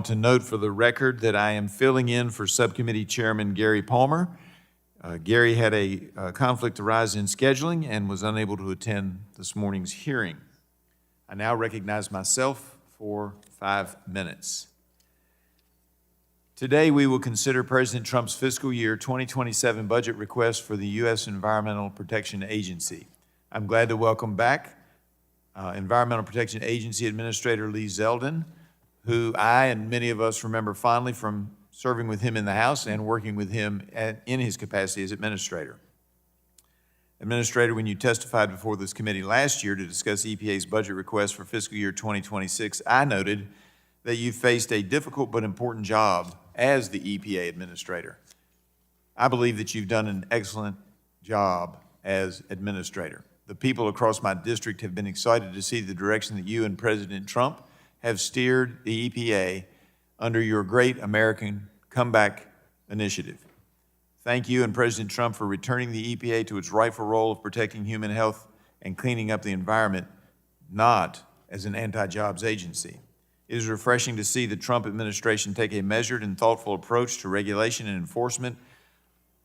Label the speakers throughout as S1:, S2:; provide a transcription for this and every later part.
S1: want to note for the record that I am filling in for Subcommittee Chairman Gary Palmer. Gary had a conflict arise in scheduling and was unable to attend this morning's hearing. I now recognize myself for 5 minutes. Today, we will consider President Trump's fiscal year 2027 budget request for the U.S. Environmental Protection Agency. I'm glad to welcome back Environmental Protection Agency Administrator Lee Zeldin, who I and many of us remember fondly from serving with him in the House and working with him in his capacity as administrator. Administrator, when you testified before this committee last year to discuss EPA's budget request for fiscal year 2026, I noted that you faced a difficult but important job as the EPA administrator. I believe that you've done an excellent job as administrator. The people across my district have been excited to see the direction that you and President Trump have steered the EPA under your Great American Comeback Initiative. Thank you and President Trump for returning the EPA to its rightful role of protecting human health and cleaning up the environment, not as an anti-jobs agency. It is refreshing to see the Trump administration take a measured and thoughtful approach to regulation and enforcement,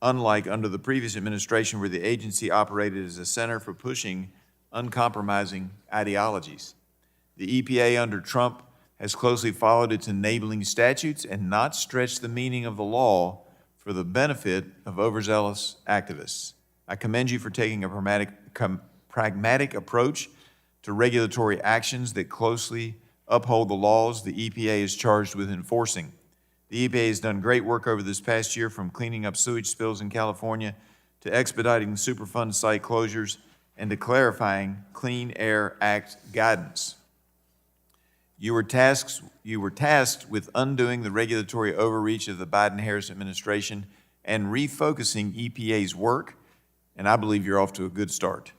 S1: unlike under the previous administration where the agency operated as a center for pushing uncompromising ideologies. The EPA under Trump has closely followed its enabling statutes and not stretched the meaning of the law for the benefit of overzealous activists. I commend you for taking a pragmatic approach to regulatory actions that closely uphold the laws the EPA is charged with enforcing. The EPA has done great work over this past year, from cleaning up sewage spills in California to expediting Superfund site closures and to clarifying Clean Air Act guidance. You were tasked with undoing the regulatory overreach of the Biden-Harris administration and refocusing EPA's work, and I believe you're off to a good start.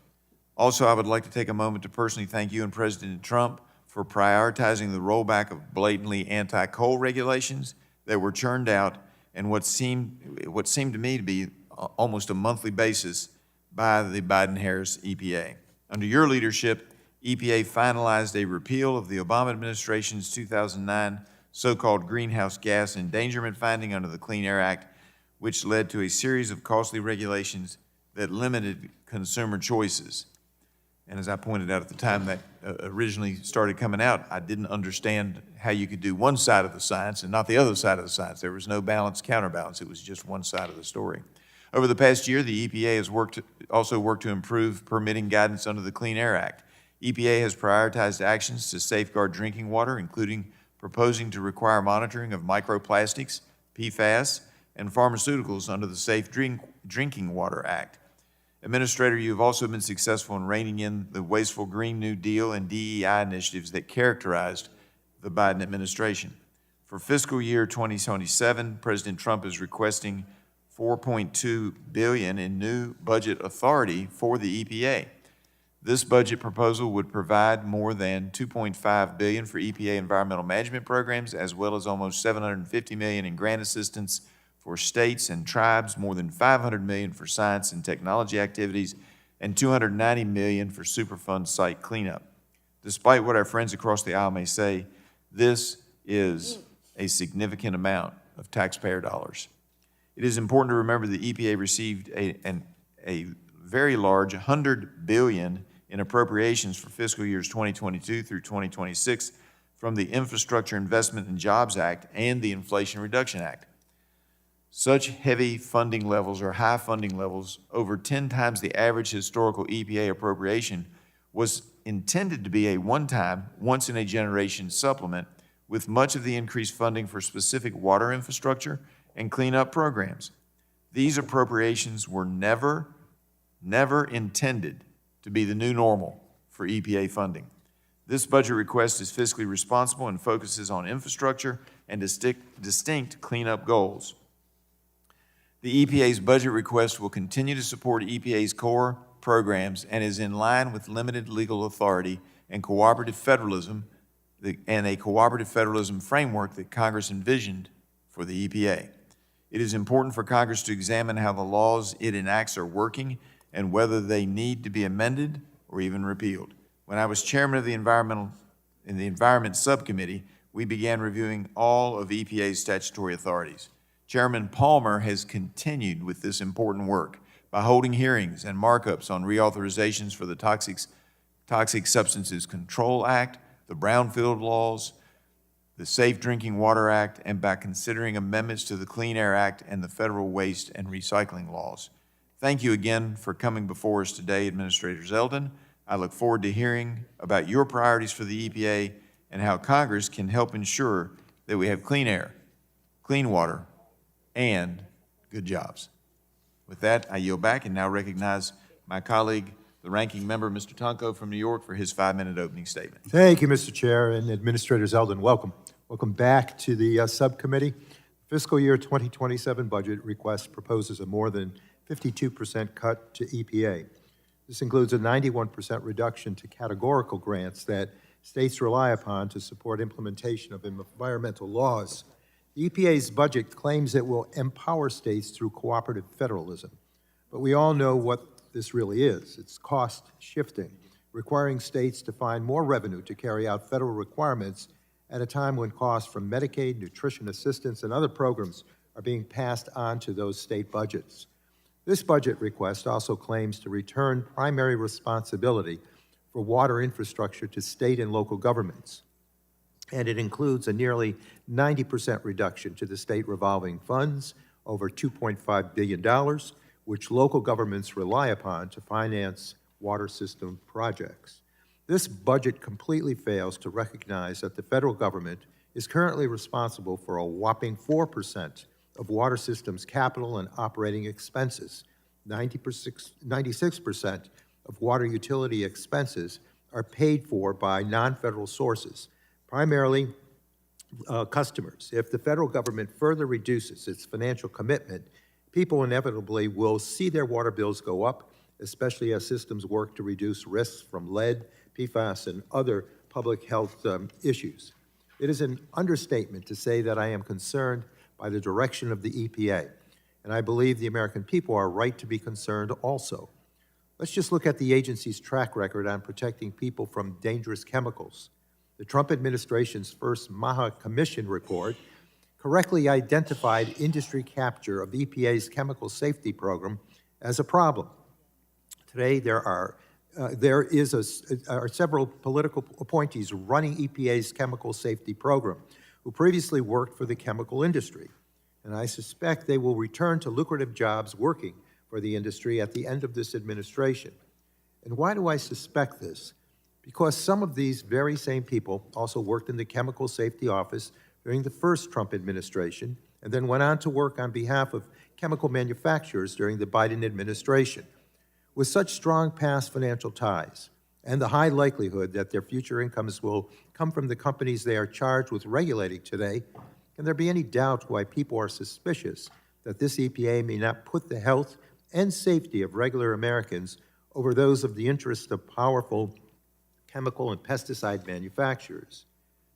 S1: Also, I would like to take a moment to personally thank you and President Trump for prioritizing the rollback of blatantly anti-coal regulations that were churned out in what seemed to me to be almost a monthly basis by the Biden-Harris EPA. Under your leadership, EPA finalized a repeal of the Obama administration's 2009 so-called greenhouse gas endangerment finding under the Clean Air Act, which led to a series of costly regulations that limited consumer choices. And as I pointed out at the time that originally started coming out, I didn't understand how you could do one side of the science and not the other side of the science. There was no balance, counterbalance. It was just one side of the story. Over the past year, the EPA has also worked to improve permitting guidance under the Clean Air Act. EPA has prioritized actions to safeguard drinking water, including proposing to require monitoring of microplastics, PFAS, and pharmaceuticals under the Safe Drinking Water Act. Administrator, you have also been successful in reining in the wasteful Green New Deal and DEI initiatives that characterized the Biden administration. For fiscal year 2027, President Trump is requesting $4.2 billion in new budget authority for the EPA. This budget proposal would provide more than $2.5 billion for EPA environmental management programs, as well as almost $750 million in grant assistance for states and tribes, more than $500 million for science and technology activities, and $290 million for Superfund site cleanup. Despite what our friends across the aisle may say, this is a significant amount of taxpayer dollars. It is important to remember the EPA received a very large $100 billion in appropriations for fiscal years 2022 through 2026 from the Infrastructure Investment and Jobs Act and the Inflation Reduction Act. Such heavy funding levels, or high funding levels, over 10 times the average historical EPA appropriation, was intended to be a one-time, once-in-a-generation supplement, with much of the increased funding for specific water infrastructure and cleanup programs. These appropriations were never intended to be the new normal for EPA funding. This budget request is fiscally responsible and focuses on infrastructure and distinct cleanup goals. The EPA's budget request will continue to support EPA's core programs and is in line with limited legal authority and cooperative federalism and a cooperative federalism framework that Congress envisioned for the EPA. It is important for Congress to examine how the laws it enacts are working and whether they need to be amended or even repealed. When I was chairman of the Environment Subcommittee, we began reviewing all of EPA's statutory authorities. Chairman Palmer has continued with this important work by holding hearings and markups on reauthorizations for the Toxic Substances Control Act, the Brownfield laws, the Safe Drinking Water Act, and by considering amendments to the Clean Air Act and the federal waste and recycling laws. Thank you again for coming before us today, Administrator Zeldin. I look forward to hearing about your priorities for the EPA and how Congress can help ensure that we have clean air, clean water, and good jobs. With that, I yield back and now recognize my colleague, the ranking member, Mr. Tonko from New York, for his 5-minute opening statement.
S2: Thank you, Mr. Chair, and Administrator Zeldin, welcome. Welcome back to the subcommittee. Fiscal year 2027 budget request proposes a more than 52% cut to EPA. This includes a 91% reduction to categorical grants that states rely upon to support implementation of environmental laws. The EPA's budget claims it will empower states through cooperative federalism, but we all know what this really is. It's cost shifting, requiring states to find more revenue to carry out federal requirements at a time when costs from Medicaid, nutrition assistance, and other programs are being passed on to those state budgets. This budget request also claims to return primary responsibility for water infrastructure to state and local governments, and it includes a nearly 90% reduction to the state revolving funds, over $2.5 billion, which local governments rely upon to finance water system projects. This budget completely fails to recognize that the federal government is currently responsible for a whopping 4% of water systems capital and operating expenses. 96% of water utility expenses are paid for by non-federal sources, primarily customers. If the federal government further reduces its financial commitment, people inevitably will see their water bills go up, especially as systems work to reduce risks from lead, PFAS, and other public health issues. It is an understatement to say that I am concerned by the direction of the EPA, and I believe the American people are right to be concerned also. Let's just look at the agency's track record on protecting people from dangerous chemicals. The Trump administration's first MAHA Commission report correctly identified industry capture of EPA's chemical safety program as a problem. Today, there are several political appointees running EPA's chemical safety program who previously worked for the chemical industry. And I suspect they will return to lucrative jobs working for the industry at the end of this administration. And why do I suspect this? Because some of these very same people also worked in the Chemical Safety Office during the first Trump administration, and then went on to work on behalf of chemical manufacturers during the Biden administration. With such strong past financial ties, and the high likelihood that their future incomes will come from the companies they are charged with regulating today, can there be any doubt why people are suspicious that this EPA may not put the health and safety of regular Americans over those of the interests of powerful chemical and pesticide manufacturers?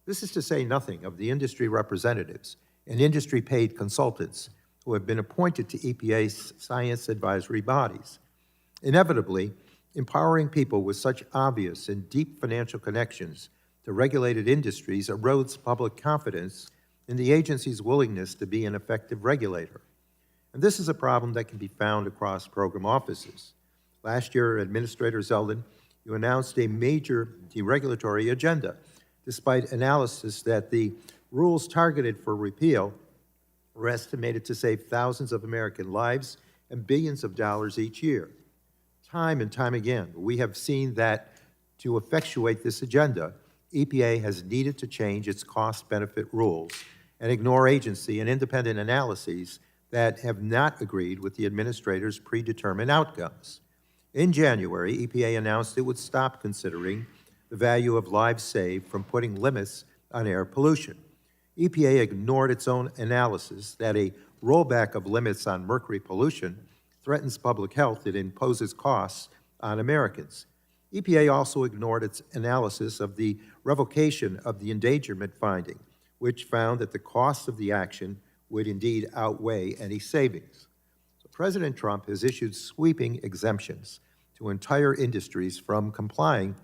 S2: This is to say nothing of the industry representatives and industry-paid consultants who have been appointed to EPA's science advisory bodies. Inevitably, empowering people with such obvious and deep financial connections to regulated industries erodes public confidence in the agency's willingness to be an effective regulator. And this is a problem that can be found across program offices. Last year, Administrator Zeldin, you announced a major deregulatory agenda, despite analysis that the rules targeted for repeal were estimated to save thousands of American lives and billions of dollars each year. Time and time again, we have seen that to effectuate this agenda, EPA has needed to change its cost-benefit rules and ignore agency and independent analyses that have not agreed with the administrator's predetermined outcomes. In January, EPA announced it would stop considering the value of lives saved from putting limits on air pollution. EPA ignored its own analysis that a rollback of limits on mercury pollution threatens public health and imposes costs on Americans. EPA also ignored its analysis of the revocation of the endangerment finding, which found that the cost of the action would indeed outweigh any savings. So President Trump has issued sweeping exemptions to entire industries from complying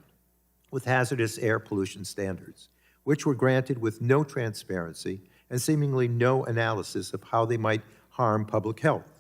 S2: with hazardous air pollution standards. which were granted with no transparency and seemingly no analysis of how they might harm public health.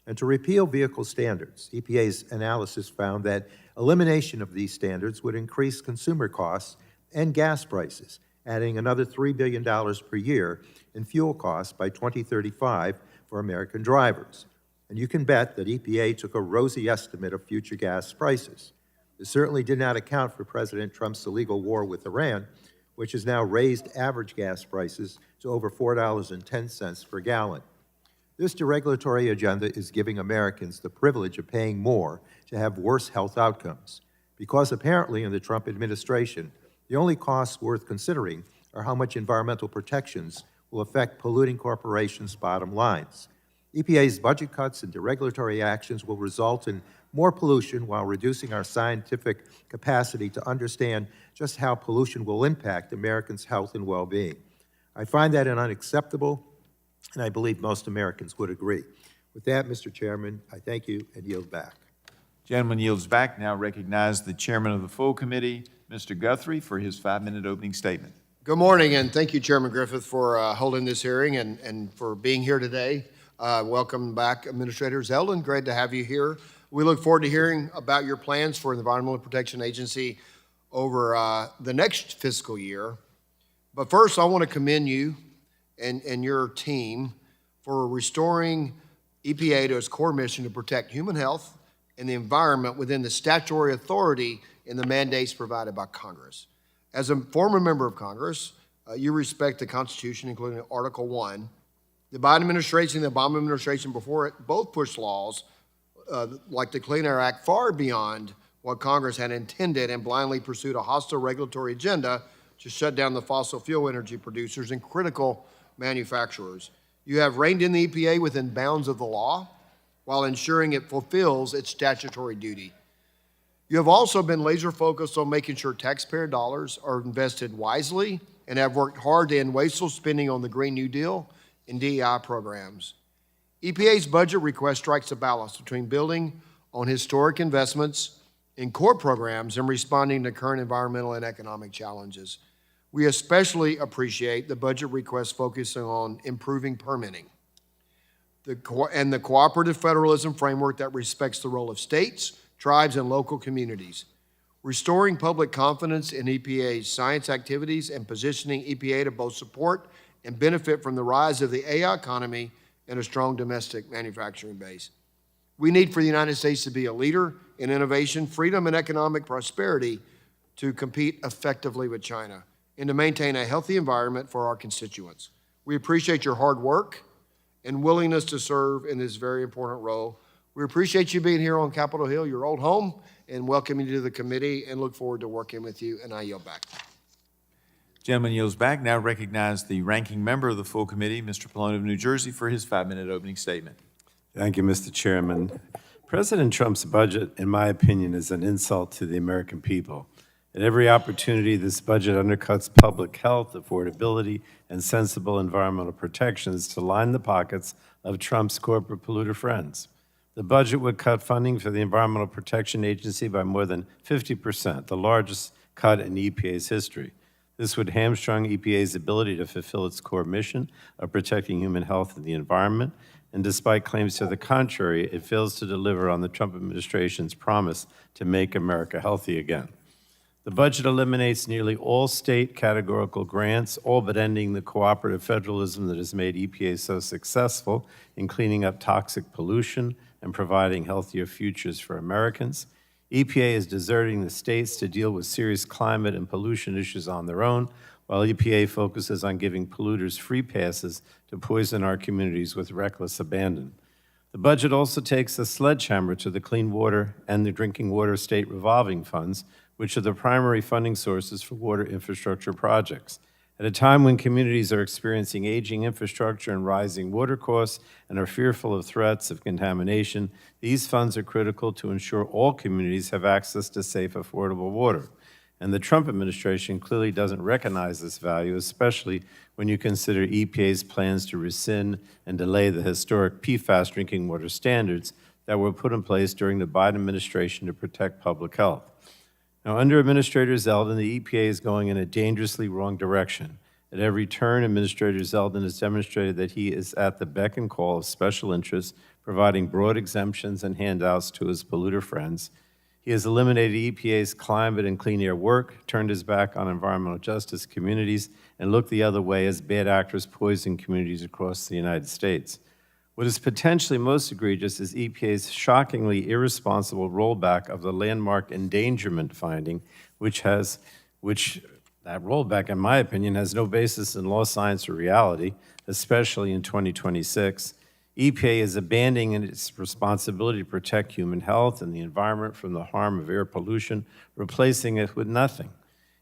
S2: And to repeal vehicle standards, EPA's analysis found that elimination of these standards would increase consumer costs and gas prices, adding another $3 billion per year in fuel costs by 2035 for American drivers. And you can bet that EPA took a rosy estimate of future gas prices. This certainly did not account for President Trump's illegal war with Iran, which has now raised average gas prices to over $4.10 per gallon. This deregulatory agenda is giving Americans the privilege of paying more to have worse health outcomes, because apparently in the Trump administration, the only costs worth considering are how much environmental protections will affect polluting corporations' bottom lines. EPA's budget cuts and deregulatory actions will result in more pollution while reducing our scientific capacity to understand just how pollution will impact Americans' health and well-being. I find that unacceptable, and I believe most Americans would agree. With that, Mr. Chairman, I thank you and yield back.
S1: Gentleman yields back. Now recognize the chairman of the full committee, Mr. Guthrie, for his 5-minute opening statement.
S3: Good morning, and thank you, Chairman Griffith, for holding this hearing and for being here today. Welcome back, Administrator Zeldin. Great to have you here. We look forward to hearing about your plans for the Environmental Protection Agency over the next fiscal year. But first, I want to commend you and your team for restoring EPA to its core mission to protect human health and the environment within the statutory authority and the mandates provided by Congress. As a former member of Congress, you respect the Constitution, including Article 1. The Biden administration and the Obama administration before it both pushed laws like the Clean Air Act far beyond what Congress had intended and blindly pursued a hostile regulatory agenda to shut down the fossil fuel energy producers and critical manufacturers. You have reined in the EPA within bounds of the law while ensuring it fulfills its statutory duty. You have also been laser focused on making sure taxpayer dollars are invested wisely and have worked hard to end wasteful spending on the Green New Deal and DEI programs. EPA's budget request strikes a balance between building on historic investments in core programs and responding to current environmental and economic challenges. We especially appreciate the budget request focusing on improving permitting and the cooperative federalism framework that respects the role of states, tribes, and local communities. Restoring public confidence in EPA's science activities and positioning EPA to both support and benefit from the rise of the AI economy and a strong domestic manufacturing base. We need for the United States to be a leader in innovation, freedom, and economic prosperity to compete effectively with China and to maintain a healthy environment for our constituents. We appreciate your hard work and willingness to serve in this very important role. We appreciate you being here on Capitol Hill, your old home, and welcome you to the committee and look forward to working with you, and I yield back.
S1: Gentleman yields back. Now recognize the ranking member of the full committee, Mr. Pallone of New Jersey, for his 5-minute opening statement.
S4: Thank you, Mr. Chairman. President Trump's budget, in my opinion, is an insult to the American people. At every opportunity, this budget undercuts public health, affordability, and sensible environmental protections to line the pockets of Trump's corporate polluter friends. The budget would cut funding for the Environmental Protection Agency by more than 50%, the largest cut in EPA's history. This would hamstring EPA's ability to fulfill its core mission of protecting human health and the environment, and despite claims to the contrary, it fails to deliver on the Trump administration's promise to make America healthy again. The budget eliminates nearly all state categorical grants, all but ending the cooperative federalism that has made EPA so successful in cleaning up toxic pollution and providing healthier futures for Americans. EPA is deserting the states to deal with serious climate and pollution issues on their own, while EPA focuses on giving polluters free passes to poison our communities with reckless abandon. The budget also takes a sledgehammer to the clean water and the drinking water state revolving funds, which are the primary funding sources for water infrastructure projects. At a time when communities are experiencing aging infrastructure and rising water costs and are fearful of threats of contamination, these funds are critical to ensure all communities have access to safe, affordable water. And the Trump administration clearly doesn't recognize this value, especially when you consider EPA's plans to rescind and delay the historic PFAS drinking water standards that were put in place during the Biden administration to protect public health. Now, under Administrator Zeldin, the EPA is going in a dangerously wrong direction. At every turn, Administrator Zeldin has demonstrated that he is at the beck and call of special interests, providing broad exemptions and handouts to his polluter friends. He has eliminated EPA's climate and clean air work, turned his back on environmental justice communities, and looked the other way as bad actors poison communities across the United States. What is potentially most egregious is EPA's shockingly irresponsible rollback of the landmark endangerment finding, which that rollback, in my opinion, has no basis in law, science, or reality, especially in 2026. EPA is abandoning its responsibility to protect human health and the environment from the harm of air pollution, replacing it with nothing.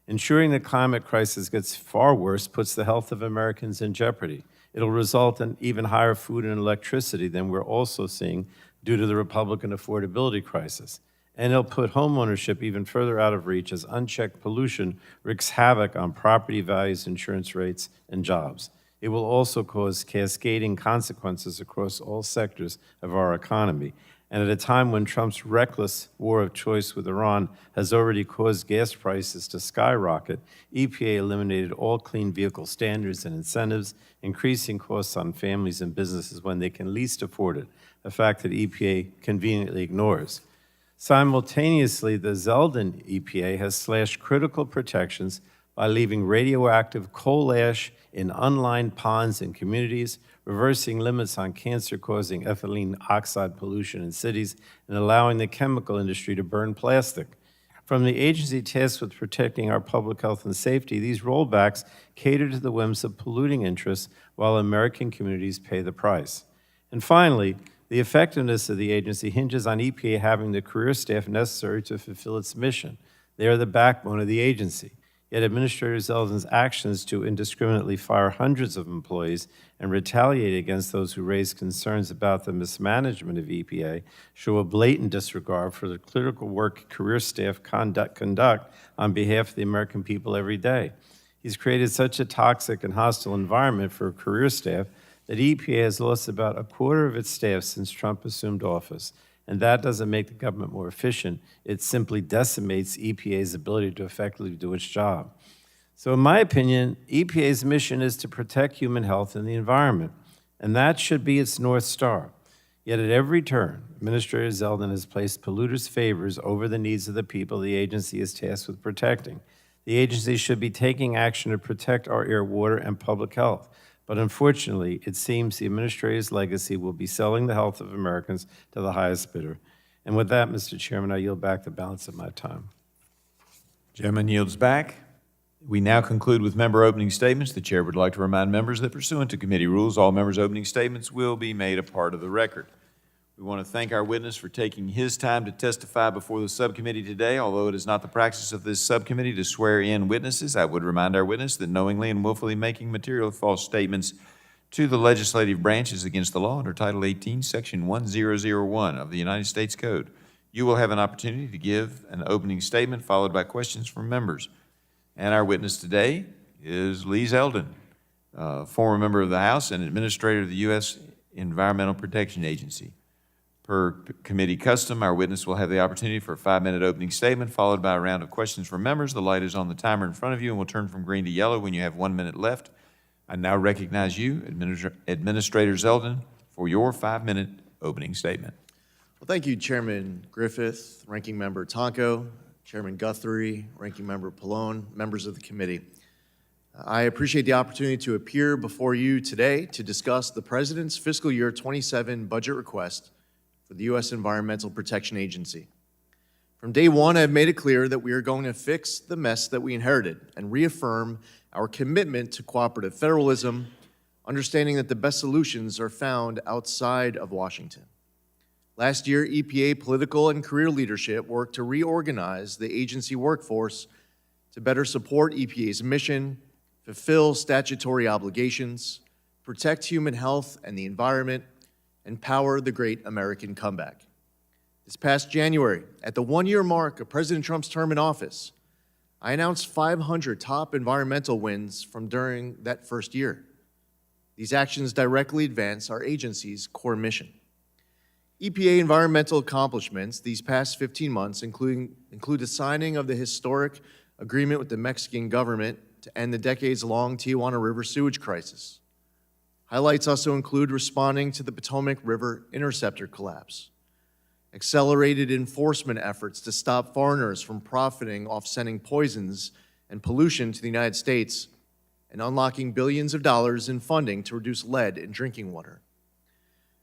S4: Ensuring the climate crisis gets far worse puts the health of Americans in jeopardy. It'll result in even higher food and electricity than we're also seeing due to the Republican affordability crisis. And it'll put homeownership even further out of reach as unchecked pollution wreaks havoc on property values, insurance rates, and jobs. It will also cause cascading consequences across all sectors of our economy. And at a time when Trump's reckless war of choice with Iran has already caused gas prices to skyrocket, EPA eliminated all clean vehicle standards and incentives, increasing costs on families and businesses when they can least afford it, a fact that EPA conveniently ignores. Simultaneously, the Zeldin EPA has slashed critical protections by leaving radioactive coal ash in unlined ponds in communities, reversing limits on cancer-causing ethylene oxide pollution in cities, and allowing the chemical industry to burn plastic. From the agency tasked with protecting our public health and safety, these rollbacks cater to the whims of polluting interests while American communities pay the price. And finally, the effectiveness of the agency hinges on EPA having the career staff necessary to fulfill its mission. They are the backbone of the agency. Yet Administrator Zeldin's actions to indiscriminately fire hundreds of employees and retaliate against those who raise concerns about the mismanagement of EPA show a blatant disregard for the critical work career staff conduct on behalf of the American people every day. He's created such a toxic and hostile environment for career staff that EPA has lost about a quarter of its staff since Trump assumed office. And that doesn't make the government more efficient. It simply decimates EPA's ability to effectively do its job. So in my opinion, EPA's mission is to protect human health and the environment, and that should be its North Star. Yet at every turn, Administrator Zeldin has placed polluters' favors over the needs of the people the agency is tasked with protecting. The agency should be taking action to protect our air, water, and public health. But unfortunately, it seems the administrator's legacy will be selling the health of Americans to the highest bidder. And with that, Mr. Chairman, I yield back the balance of my time.
S1: Gentleman yields back. We now conclude with member opening statements. The chair would like to remind members that pursuant to committee rules, all members' opening statements will be made a part of the record. We want to thank our witness for taking his time to testify before the subcommittee today. Although it is not the practice of this subcommittee to swear in witnesses, I would remind our witness that knowingly and willfully making material false statements to the legislative branch is against the law under Title 18, Section 1001 of the United States Code. You will have an opportunity to give an opening statement followed by questions from members. And our witness today is Lee Zeldin, former member of the House and administrator of the U.S. Environmental Protection Agency. Per committee custom, our witness will have the opportunity for a 5-minute opening statement followed by a round of questions from members. The light is on the timer in front of you and will turn from green to yellow when you have 1 minute left. I now recognize you, Administrator Zeldin, for your 5-minute opening statement.
S5: Well, thank you, Chairman Griffith, Ranking Member Tonko, Chairman Guthrie, Ranking Member Pallone, members of the committee. I appreciate the opportunity to appear before you today to discuss the President's fiscal year 27 budget request for the U.S. Environmental Protection Agency. From day one, I've made it clear that we are going to fix the mess that we inherited and reaffirm our commitment to cooperative federalism, understanding that the best solutions are found outside of Washington. Last year, EPA political and career leadership worked to reorganize the agency workforce to better support EPA's mission, fulfill statutory obligations, protect human health and the environment, and power the great American comeback. This past January, at the 1-year mark of President Trump's term in office, I announced 500 top environmental wins from during that first year. These actions directly advance our agency's core mission. EPA environmental accomplishments these past 15 months include the signing of the historic agreement with the Mexican government to end the decades-long Tijuana River sewage crisis. Highlights also include responding to the Potomac River interceptor collapse, accelerated enforcement efforts to stop foreigners from profiting off sending poisons and pollution to the United States, and unlocking billions of dollars in funding to reduce lead in drinking water.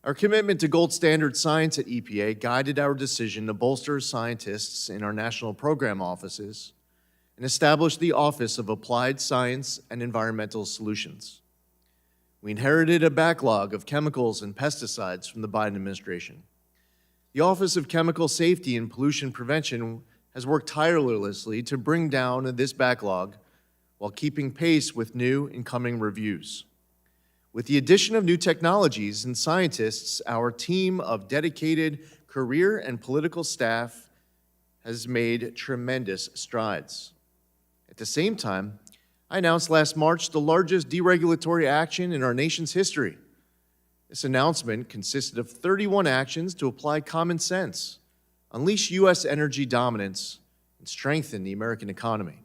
S5: Our commitment to gold standard science at EPA guided our decision to bolster scientists in our national program offices and establish the Office of Applied Science and Environmental Solutions. We inherited a backlog of chemicals and pesticides from the Biden administration. The Office of Chemical Safety and Pollution Prevention has worked tirelessly to bring down this backlog while keeping pace with new incoming reviews. With the addition of new technologies and scientists, our team of dedicated career and political staff has made tremendous strides. At the same time, I announced last March the largest deregulatory action in our nation's history. This announcement consisted of 31 actions to apply common sense, unleash U.S. energy dominance, and strengthen the American economy.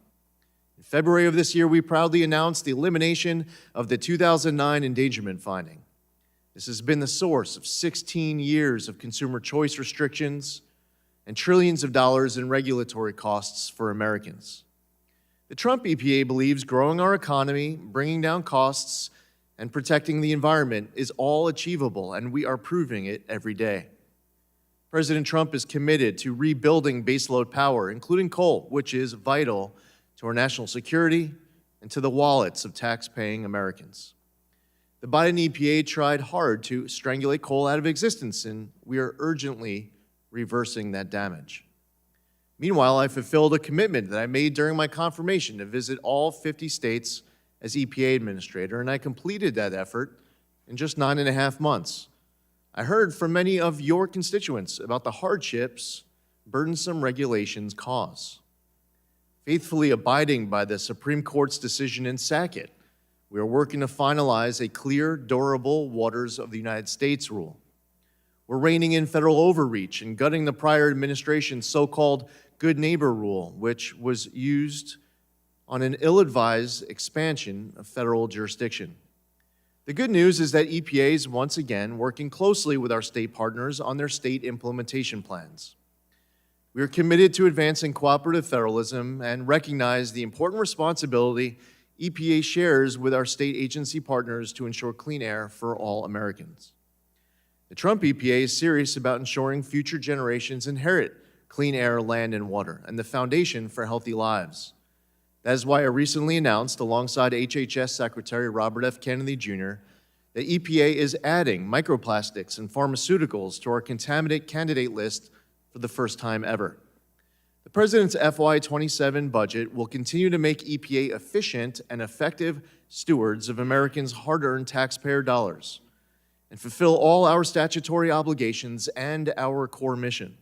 S5: In February of this year, we proudly announced the elimination of the 2009 endangerment finding. This has been the source of 16 years of consumer choice restrictions and trillions of dollars in regulatory costs for Americans. The Trump EPA believes growing our economy, bringing down costs, and protecting the environment is all achievable, and we are proving it every day. President Trump is committed to rebuilding baseload power, including coal, which is vital to our national security and to the wallets of tax-paying Americans. The Biden EPA tried hard to strangulate coal out of existence, and we are urgently reversing that damage. Meanwhile, I fulfilled a commitment that I made during my confirmation to visit all 50 states as EPA administrator, and I completed that effort in just 9.5 months. I heard from many of your constituents about the hardships burdensome regulations cause. Faithfully abiding by the Supreme Court's decision in Sackett, we are working to finalize a clear, durable waters of the United States rule. We're reining in federal overreach and gutting the prior administration's so-called good neighbor rule, which was used on an ill-advised expansion of federal jurisdiction. The good news is that EPA is once again working closely with our state partners on their state implementation plans. We are committed to advancing cooperative federalism and recognize the important responsibility EPA shares with our state agency partners to ensure clean air for all Americans. The Trump EPA is serious about ensuring future generations inherit clean air, land, and water, and the foundation for healthy lives. That is why I recently announced, alongside HHS Secretary Robert F. Kennedy Jr., that EPA is adding microplastics and pharmaceuticals to our contaminant candidate list for the first time ever. The President's FY27 budget will continue to make EPA efficient and effective stewards of Americans' hard-earned taxpayer dollars and fulfill all our statutory obligations and our core mission.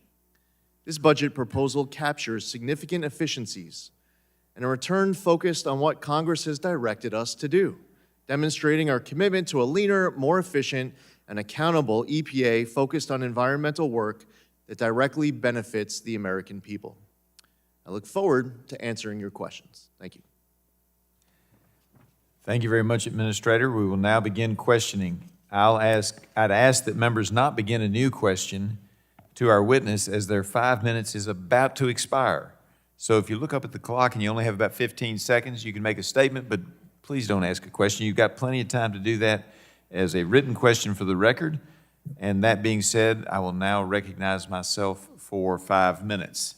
S5: This budget proposal captures significant efficiencies and a return focused on what Congress has directed us to do, demonstrating our commitment to a leaner, more efficient, and accountable EPA focused on environmental work that directly benefits the American people. I look forward to answering your questions. Thank you.
S1: Thank you very much, Administrator. We will now begin questioning. I'd ask that members not begin a new question to our witness as their 5 minutes is about to expire. So if you look up at the clock and you only have about 15 seconds, you can make a statement, but please don't ask a question. You've got plenty of time to do that as a written question for the record. And that being said, I will now recognize myself for 5 minutes.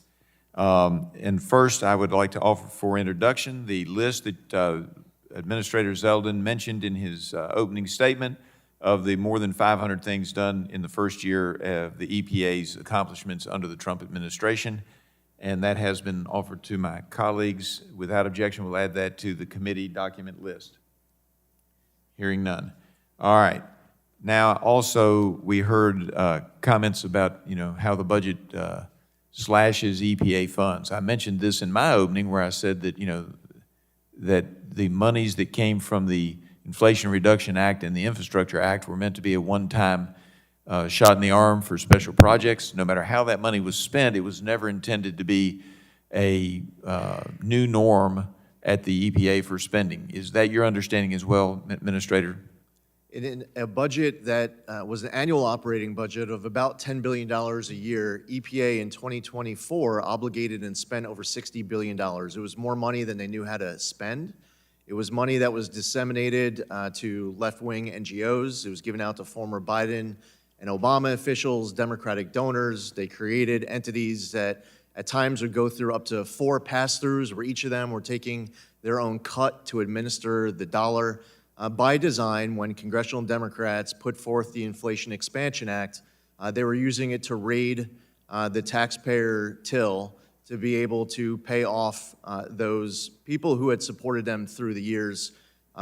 S1: And first, I would like to offer for introduction the list that Administrator Zeldin mentioned in his opening statement of the more than 500 things done in the first year of the EPA's accomplishments under the Trump administration. And that has been offered to my colleagues. Without objection, we'll add that to the committee document list. Hearing none. All right. Now, also, we heard comments about, how the budget slashes EPA funds. I mentioned this in my opening where I said that, that the monies that came from the Inflation Reduction Act and the Infrastructure Act were meant to be a one-time shot in the arm for special projects. No matter how that money was spent, it was never intended to be a new norm at the EPA for spending. Is that your understanding as well, Administrator?
S5: In a budget that was an annual operating budget of about $10 billion a year, EPA in 2024 obligated and spent over $60 billion. It was more money than they knew how to spend. It was money that was disseminated to left-wing NGOs. It was given out to former Biden and Obama officials, Democratic donors. They created entities that at times would go through up to 4 pass-throughs, where each of them were taking their own cut to administer the dollar. By design, when congressional Democrats put forth the Inflation Expansion Act, they were using it to raid the taxpayer till to be able to pay off those people who had supported them through the years.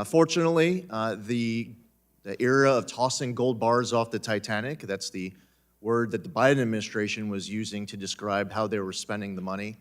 S5: Fortunately, the era of tossing gold bars off the Titanic, that's the word that the Biden administration was using to describe how they were spending the money,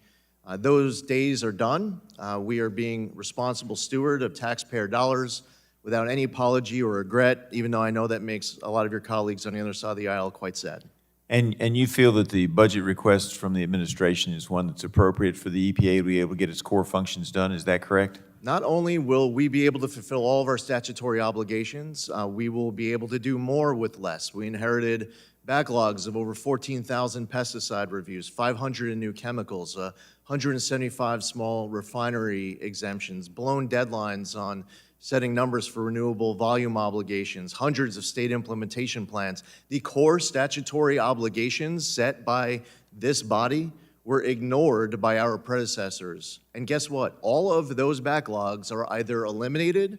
S5: those days are done. We are being responsible steward of taxpayer dollars without any apology or regret, even though I know that makes a lot of your colleagues on the other side of the aisle quite sad.
S1: And you feel that the budget request from the administration is one that's appropriate for the EPA to be able to get its core functions done, is that correct?
S5: Not only will we be able to fulfill all of our statutory obligations, we will be able to do more with less. We inherited backlogs of over 14,000 pesticide reviews, 500 new chemicals, 175 small refinery exemptions, blown deadlines on setting numbers for renewable volume obligations, hundreds of state implementation plans. The core statutory obligations set by this body were ignored by our predecessors. And guess what? All of those backlogs are either eliminated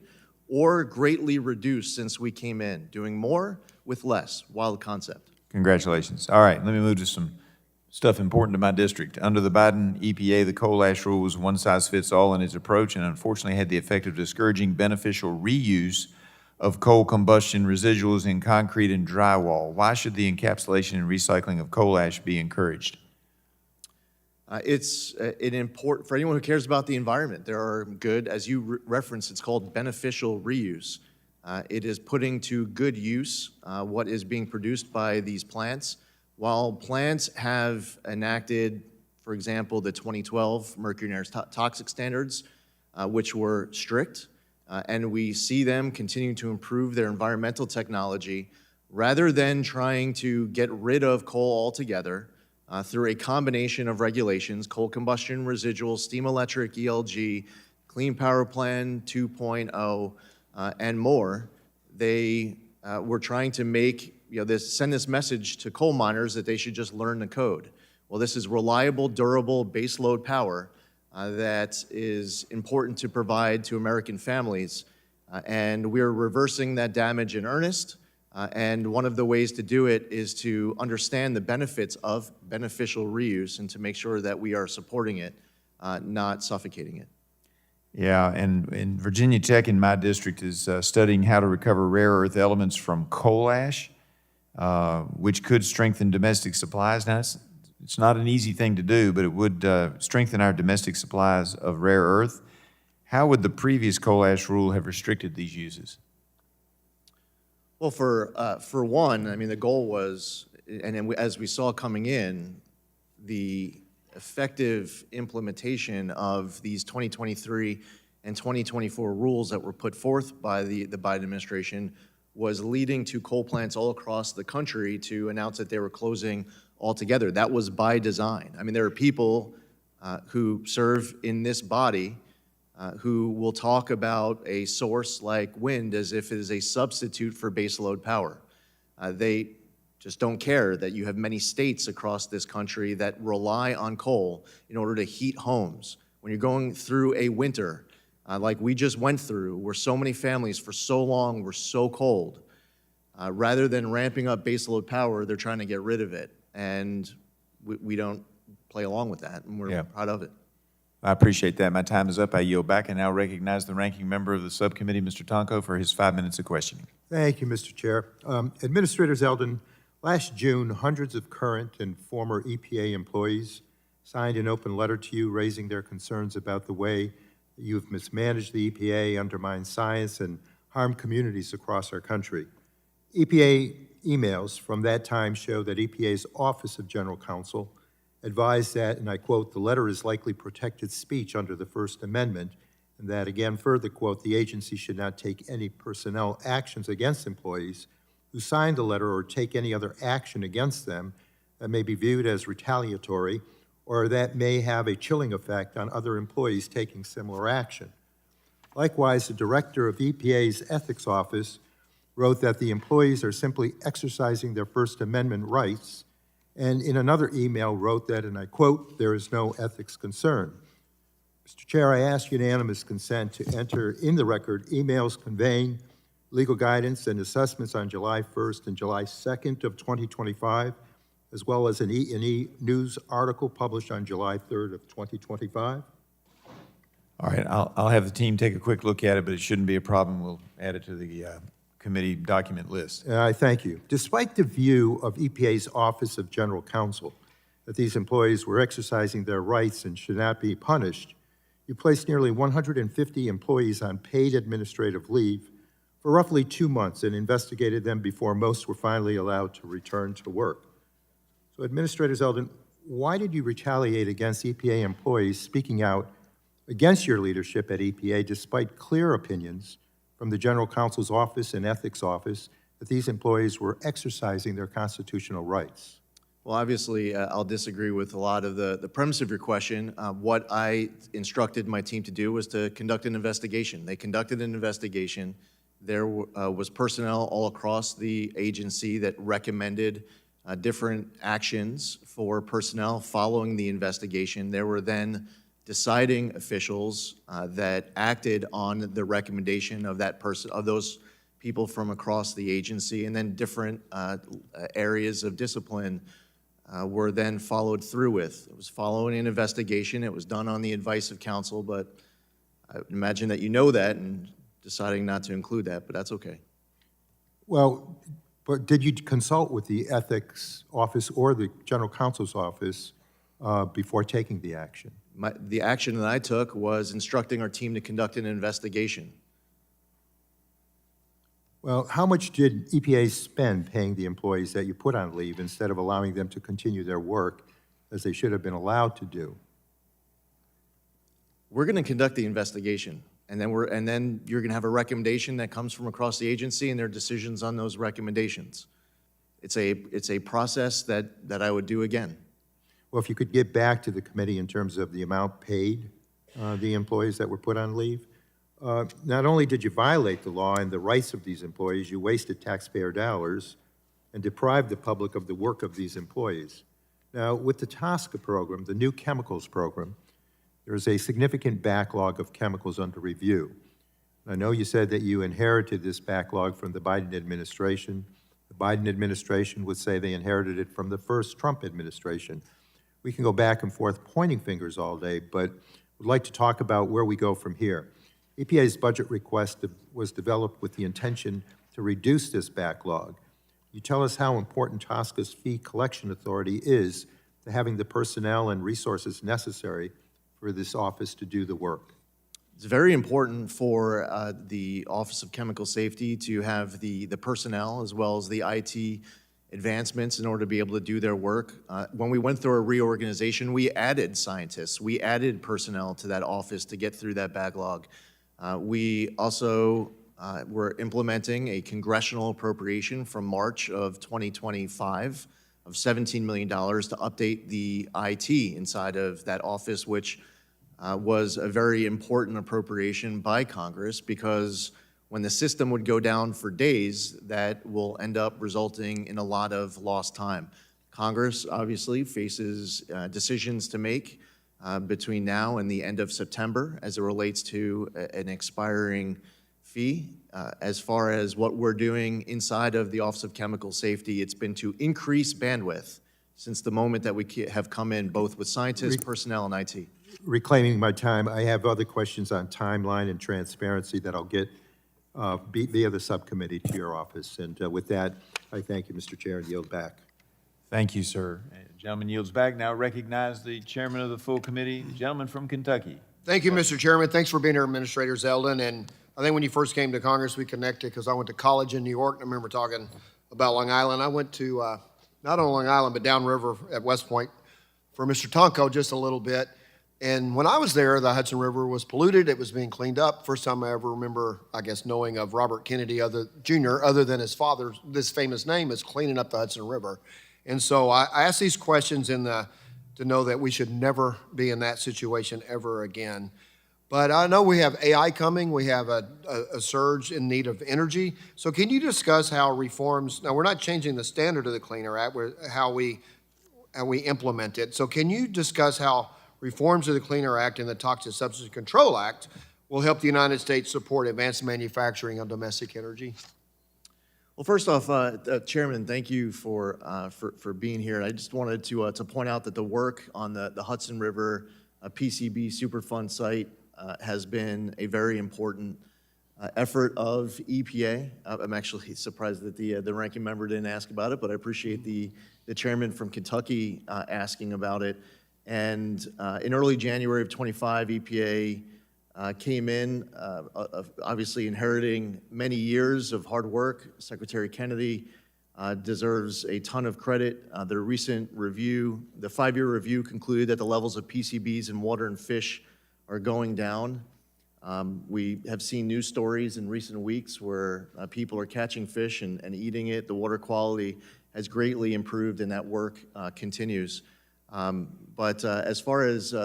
S5: or greatly reduced since we came in, doing more with less. Wild concept.
S1: Congratulations. All right, let me move to some stuff important to my district. Under the Biden EPA, the coal ash rule was one-size-fits-all in its approach and unfortunately had the effect of discouraging beneficial reuse of coal combustion residuals in concrete and drywall. Why should the encapsulation and recycling of coal ash be encouraged?
S5: It's an important, for anyone who cares about the environment, there are good, as you referenced, it's called beneficial reuse. It is putting to good use what is being produced by these plants. While plants have enacted, for example, the 2012 mercury and air toxic standards, which were strict, and we see them continuing to improve their environmental technology, rather than trying to get rid of coal altogether through a combination of regulations, coal combustion residuals, steam electric, ELG, Clean Power Plan 2.0, and more, they were trying to make send this message to coal miners that they should just learn the code. Well, this is reliable, durable, baseload power that is important to provide to American families, and we're reversing that damage in earnest, and one of the ways to do it is to understand the benefits of beneficial reuse and to make sure that we are supporting it, not suffocating it.
S1: Yeah, and Virginia Tech in my district is studying how to recover rare earth elements from coal ash, which could strengthen domestic supplies. Now, it's not an easy thing to do, but it would strengthen our domestic supplies of rare earth. How would the previous coal ash rule have restricted these uses?
S5: Well, for one, I mean, the goal was, and as we saw coming in, the effective implementation of these 2023 and 2024 rules that were put forth by the Biden administration was leading to coal plants all across the country to announce that they were closing altogether. That was by design. I mean, there are people who serve in this body who will talk about a source like wind as if it is a substitute for baseload power. They just don't care that you have many states across this country that rely on coal in order to heat homes. When you're going through a winter, like we just went through, where so many families for so long were so cold, rather than ramping up baseload power, they're trying to get rid of it. And we don't play along with that, and we're proud of it.
S1: I appreciate that. My time is up. I yield back and now recognize the ranking member of the subcommittee, Mr. Tonko, for his 5 minutes of questioning.
S2: Thank you, Mr. Chair. Administrator Zeldin, last June, hundreds of current and former EPA employees signed an open letter to you raising their concerns about the way that you've mismanaged the EPA, undermined science, and harmed communities across our country. EPA emails from that time show that EPA's Office of General Counsel advised that, and I quote, "The letter is likely protected speech under the First Amendment," and that, again, further quote, "The agency should not take any personnel actions against employees who signed the letter or take any other action against them that may be viewed as retaliatory or that may have a chilling effect on other employees taking similar action." Likewise, the director of EPA's Ethics Office wrote that the employees are simply exercising their First Amendment rights, and in another email wrote that, and I quote, "There is no ethics concern." Mr. Chair, I ask unanimous consent to enter in the record emails conveying legal guidance and assessments on July 1st and July 2nd of 2025, as well as an E&E News article published on July 3rd of 2025.
S1: All right, I'll have the team take a quick look at it, but it shouldn't be a problem. We'll add it to the committee document list.
S2: I thank you. Despite the view of EPA's Office of General Counsel that these employees were exercising their rights and should not be punished, you placed nearly 150 employees on paid administrative leave for roughly 2 months and investigated them before most were finally allowed to return to work. So, Administrator Zeldin, why did you retaliate against EPA employees speaking out against your leadership at EPA despite clear opinions from the General Counsel's Office and Ethics Office that these employees were exercising their constitutional rights?
S5: Well, obviously, I'll disagree with a lot of the premise of your question. What I instructed my team to do was to conduct an investigation. They conducted an investigation. There was personnel all across the agency that recommended different actions for personnel following the investigation. There were then deciding officials that acted on the recommendation of that person, of those people from across the agency, and then different areas of discipline were then followed through with. It was following an investigation. It was done on the advice of counsel, but I would imagine that you know that and deciding not to include that, but that's okay.
S2: Well, but did you consult with the Ethics Office or the General Counsel's Office before taking the action?
S5: The action that I took was instructing our team to conduct an investigation.
S2: Well, how much did EPA spend paying the employees that you put on leave instead of allowing them to continue their work as they should have been allowed to do?
S5: We're going to conduct the investigation, and then you're going to have a recommendation that comes from across the agency, and their decisions on those recommendations. It's a process that I would do again.
S2: Well, if you could get back to the committee in terms of the amount paid the employees that were put on leave. Not only did you violate the law and the rights of these employees, you wasted taxpayer dollars and deprived the public of the work of these employees. Now, with the TSCA program, the new chemicals program, there is a significant backlog of chemicals under review. I know you said that you inherited this backlog from the Biden administration. The Biden administration would say they inherited it from the first Trump administration. We can go back and forth pointing fingers all day, but would like to talk about where we go from here. EPA's budget request was developed with the intention to reduce this backlog. You tell us how important TSCA's fee collection authority is to having the personnel and resources necessary for this office to do the work.
S5: It's very important for the Office of Chemical Safety to have the personnel as well as the IT advancements in order to be able to do their work. When we went through a reorganization, we added scientists. We added personnel to that office to get through that backlog. We also were implementing a congressional appropriation from March of 2025 of $17 million to update the IT inside of that office, which was a very important appropriation by Congress, because when the system would go down for days, that will end up resulting in a lot of lost time. Congress obviously faces decisions to make between now and the end of September as it relates to an expiring fee. As far as what we're doing inside of the Office of Chemical Safety, it's been to increase bandwidth since the moment that we have come in, both with scientists, personnel, and IT.
S2: Reclaiming my time, I have other questions on timeline and transparency that I'll get via the subcommittee to your office. And with that, I thank you, Mr. Chair, and yield back.
S1: Thank you, sir. Gentleman yields back. Now recognize the chairman of the full committee, the gentleman from Kentucky.
S3: Thank you, Mr. Chairman. Thanks for being here, Administrator Zeldin. And I think when you first came to Congress, we connected because I went to college in New York. And I remember talking about Long Island. I went to, not on Long Island, but downriver at West Point for Mr. Tonko just a little bit. And when I was there, the Hudson River was polluted. It was being cleaned up. First time I ever remember, I guess, knowing of Robert Kennedy Jr., other than his father, this famous name is cleaning up the Hudson River. And so I asked these questions to know that we should never be in that situation ever again. But I know we have AI coming. We have a surge in need of energy. So can you discuss how reforms, now we're not changing the standard of the Clean Air Act, how we implement it. So can you discuss how reforms of the Clean Air Act and the Toxic Substances Control Act will help the United States support advanced manufacturing of domestic energy?
S5: Well, first off, Chairman, thank you for being here. I just wanted to point out that the work on the Hudson River PCB Superfund site has been a very important effort of EPA. I'm actually surprised that the ranking member didn't ask about it, but I appreciate the chairman from Kentucky asking about it. And in early January of 25, EPA came in, obviously inheriting many years of hard work. Secretary Kennedy deserves a ton of credit. The recent review, the 5-year review, concluded that the levels of PCBs in water and fish are going down. We have seen news stories in recent weeks where people are catching fish and eating it. The water quality has greatly improved, and that work continues. But as far as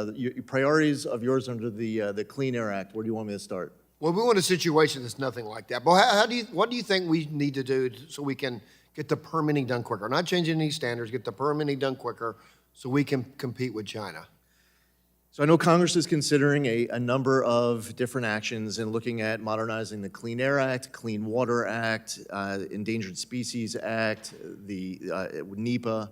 S5: priorities of yours under the Clean Air Act, where do you want me to start?
S3: Well, we want a situation that's nothing like that. But what do you think we need to do so we can get the permitting done quicker? Not changing any standards, get the permitting done quicker so we can compete with China.
S5: So I know Congress is considering a number of different actions and looking at modernizing the Clean Air Act, Clean Water Act, Endangered Species Act, the NEPA.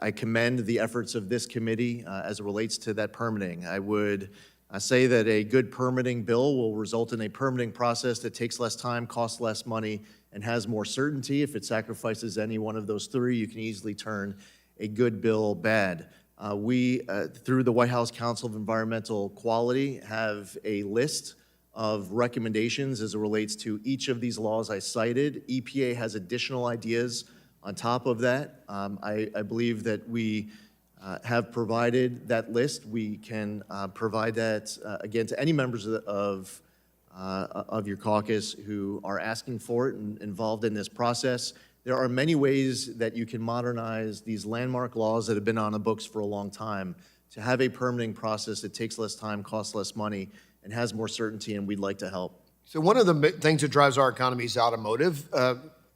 S5: I commend the efforts of this committee as it relates to that permitting. I would say that a good permitting bill will result in a permitting process that takes less time, costs less money, and has more certainty. If it sacrifices any one of those three, you can easily turn a good bill bad. We, through the White House Council of Environmental Quality, have a list of recommendations as it relates to each of these laws I cited. EPA has additional ideas on top of that. I believe that we have provided that list. We can provide that, again, to any members of your caucus who are asking for it and involved in this process. There are many ways that you can modernize these landmark laws that have been on the books for a long time to have a permitting process that takes less time, costs less money, and has more certainty, and we'd like to help.
S3: So one of the things that drives our economy is automotive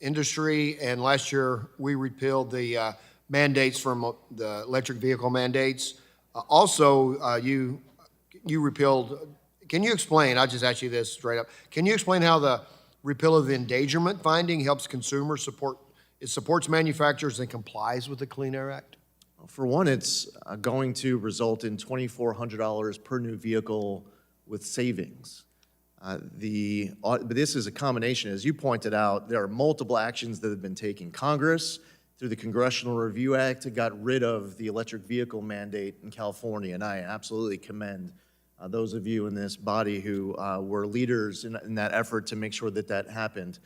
S3: industry, and last year we repealed the mandates from the electric vehicle mandates. Also, you repealed, can you explain, I'll just ask you this straight up, can you explain how the repeal of the endangerment finding helps consumers it supports manufacturers and complies with the Clean Air Act?
S5: For one, it's going to result in $2,400 per new vehicle with savings. But this is a combination. As you pointed out, there are multiple actions that have been taken. Congress, through the Congressional Review Act, got rid of the electric vehicle mandate in California, and I absolutely commend those of you in this body who were leaders in that effort to make sure that that happened.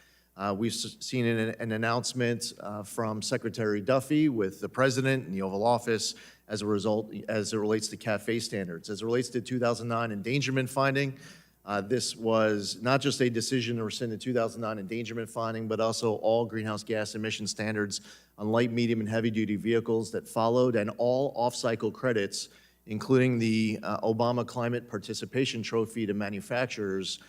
S5: We've seen an announcement from Secretary Duffy with the President in the Oval Office as it relates to CAFE standards. As it relates to 2009 endangerment finding, this was not just a decision to rescind the 2009 endangerment finding, but also all greenhouse gas emission standards on light, medium, and heavy-duty vehicles that followed, and all off-cycle credits, including the Obama Climate Participation Trophy to manufacturers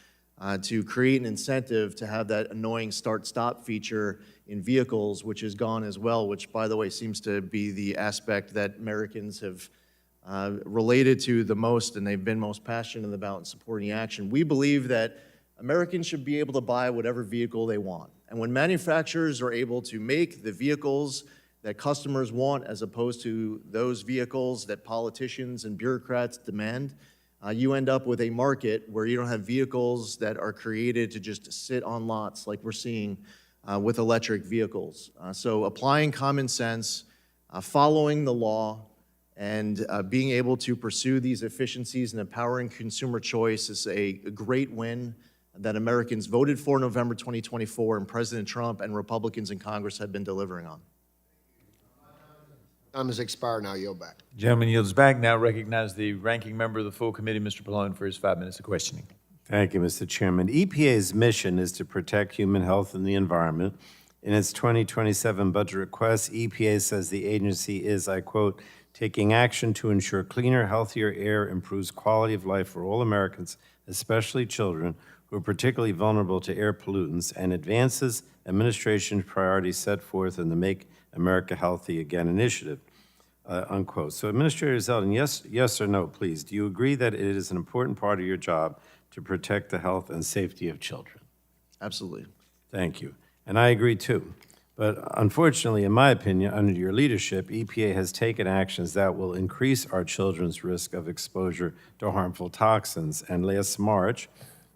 S5: to create an incentive to have that annoying start-stop feature in vehicles, which is gone as well, which, by the way, seems to be the aspect that Americans have related to the most and they've been most passionate about in supporting action. We believe that Americans should be able to buy whatever vehicle they want. And when manufacturers are able to make the vehicles that customers want as opposed to those vehicles that politicians and bureaucrats demand, you end up with a market where you don't have vehicles that are created to just sit on lots like we're seeing with electric vehicles. So applying common sense, following the law, and being able to pursue these efficiencies and empowering consumer choice is a great win that Americans voted for in November 2024 and President Trump and Republicans in Congress have been delivering on.
S3: Time has expired, now yield back.
S1: Gentleman yields back. Now recognize the ranking member of the full committee, Mr. Pallone, for his 5 minutes of questioning.
S4: Thank you, Mr. Chairman. EPA's mission is to protect human health and the environment. In its 2027 budget request, EPA says the agency is, I quote, taking action to ensure cleaner, healthier air improves quality of life for all Americans, especially children, who are particularly vulnerable to air pollutants, and advances administration's priorities set forth in the Make America Healthy Again initiative, unquote. So Administrator Zeldin, yes or no, please, do you agree that it is an important part of your job to protect the health and safety of children?
S5: Absolutely.
S4: Thank you. And I agree too. But unfortunately, in my opinion, under your leadership, EPA has taken actions that will increase our children's risk of exposure to harmful toxins. And last March,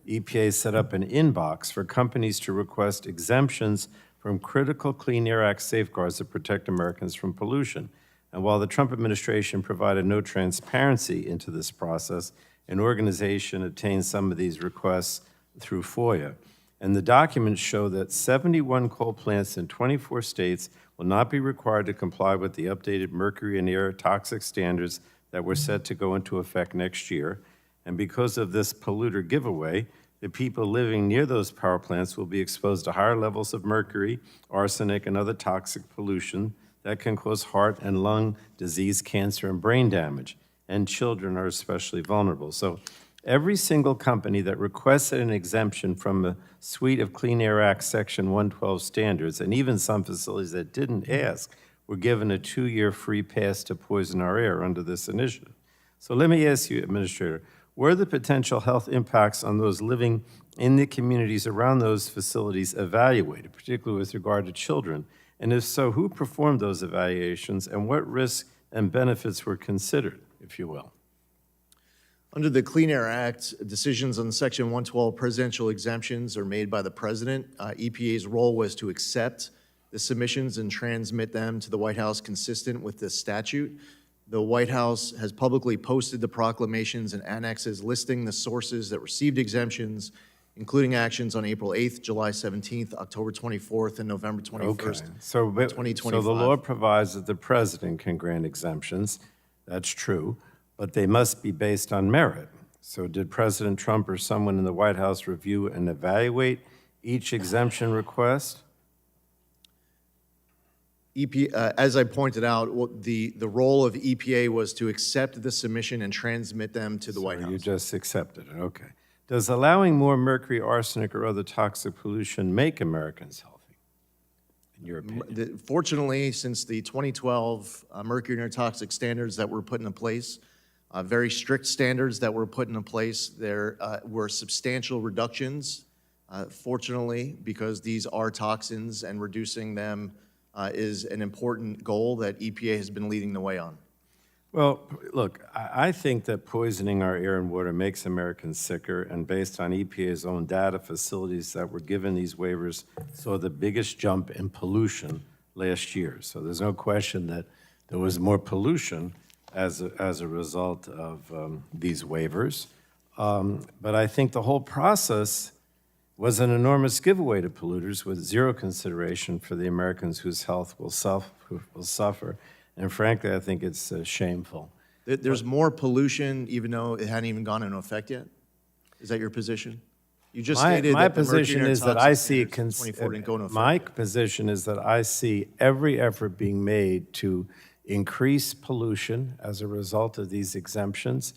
S4: EPA set up an inbox for companies to request exemptions from critical Clean Air Act safeguards that protect Americans from pollution. And while the Trump administration provided no transparency into this process, an organization obtained some of these requests through FOIA. And the documents show that 71 coal plants in 24 states will not be required to comply with the updated mercury and air toxic standards that were set to go into effect next year. And because of this polluter giveaway, the people living near those power plants will be exposed to higher levels of mercury, arsenic, and other toxic pollution that can cause heart and lung disease, cancer, and brain damage. And children are especially vulnerable. So every single company that requested an exemption from a suite of Clean Air Act Section 112 standards, and even some facilities that didn't ask, were given a 2-year free pass to poison our air under this initiative. So let me ask you, Administrator, were the potential health impacts on those living in the communities around those facilities evaluated, particularly with regard to children? And if so, who performed those evaluations, and what risks and benefits were considered, if you will?
S5: Under the Clean Air Act, decisions on Section 112 presidential exemptions are made by the president. EPA's role was to accept the submissions and transmit them to the White House consistent with this statute. The White House has publicly posted the proclamations and annexes listing the sources that received exemptions, including actions on April 8th, July 17th, October 24th, and November 21st,
S4: Okay. So
S5: 2025.
S4: the law provides that the president can grant exemptions. That's true, but they must be based on merit. So did President Trump or someone in the White House review and evaluate each exemption request?
S5: As I pointed out, the role of EPA was to accept the submission and transmit them to the White House.
S4: You just accepted it, okay. Does allowing more mercury, arsenic, or other toxic pollution make Americans healthy, in your opinion?
S5: Fortunately, since the 2012 mercury and air toxic standards that were put into place, very strict standards that were put into place, there were substantial reductions, fortunately, because these are toxins, and reducing them is an important goal that EPA has been leading the way on.
S4: Well, look, I think that poisoning our air and water makes Americans sicker, and based on EPA's own data, facilities that were given these waivers saw the biggest jump in pollution last year. So there's no question that there was more pollution as a result of these waivers. But I think the whole process was an enormous giveaway to polluters with zero consideration for the Americans whose health will suffer. And frankly, I think it's shameful.
S5: There's more pollution even though it hadn't even gone into effect yet? Is that your position? You just stated
S4: My
S5: that the mercury
S4: position
S5: and air
S4: is that
S5: toxic
S4: I see,
S5: standards in 24 didn't go into effect.
S4: my position is that I see every effort being made to increase pollution as a result of these exemptions.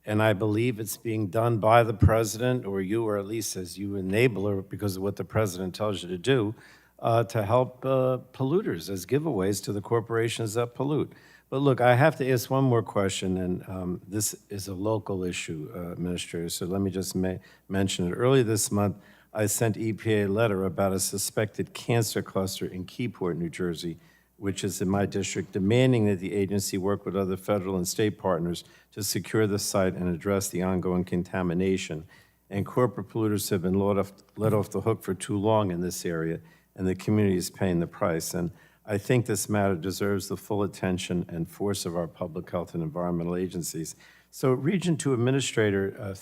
S4: And I believe it's being done by the president, or you, or at least as you enabler, because of what the president tells you to do, to help polluters as giveaways to the corporations that pollute. But look, I have to ask one more question, and this is a local issue, Administrator, so let me just mention it. Early this month, I sent EPA a letter about a suspected cancer cluster in Keyport, New Jersey, which is in my district, demanding that the agency work with other federal and state partners to secure the site and address the ongoing contamination. And corporate polluters have been let off the hook for too long in this area, and the community is paying the price. And I think this matter deserves the full attention and force of our public health and environmental agencies. So Region 2 Administrator,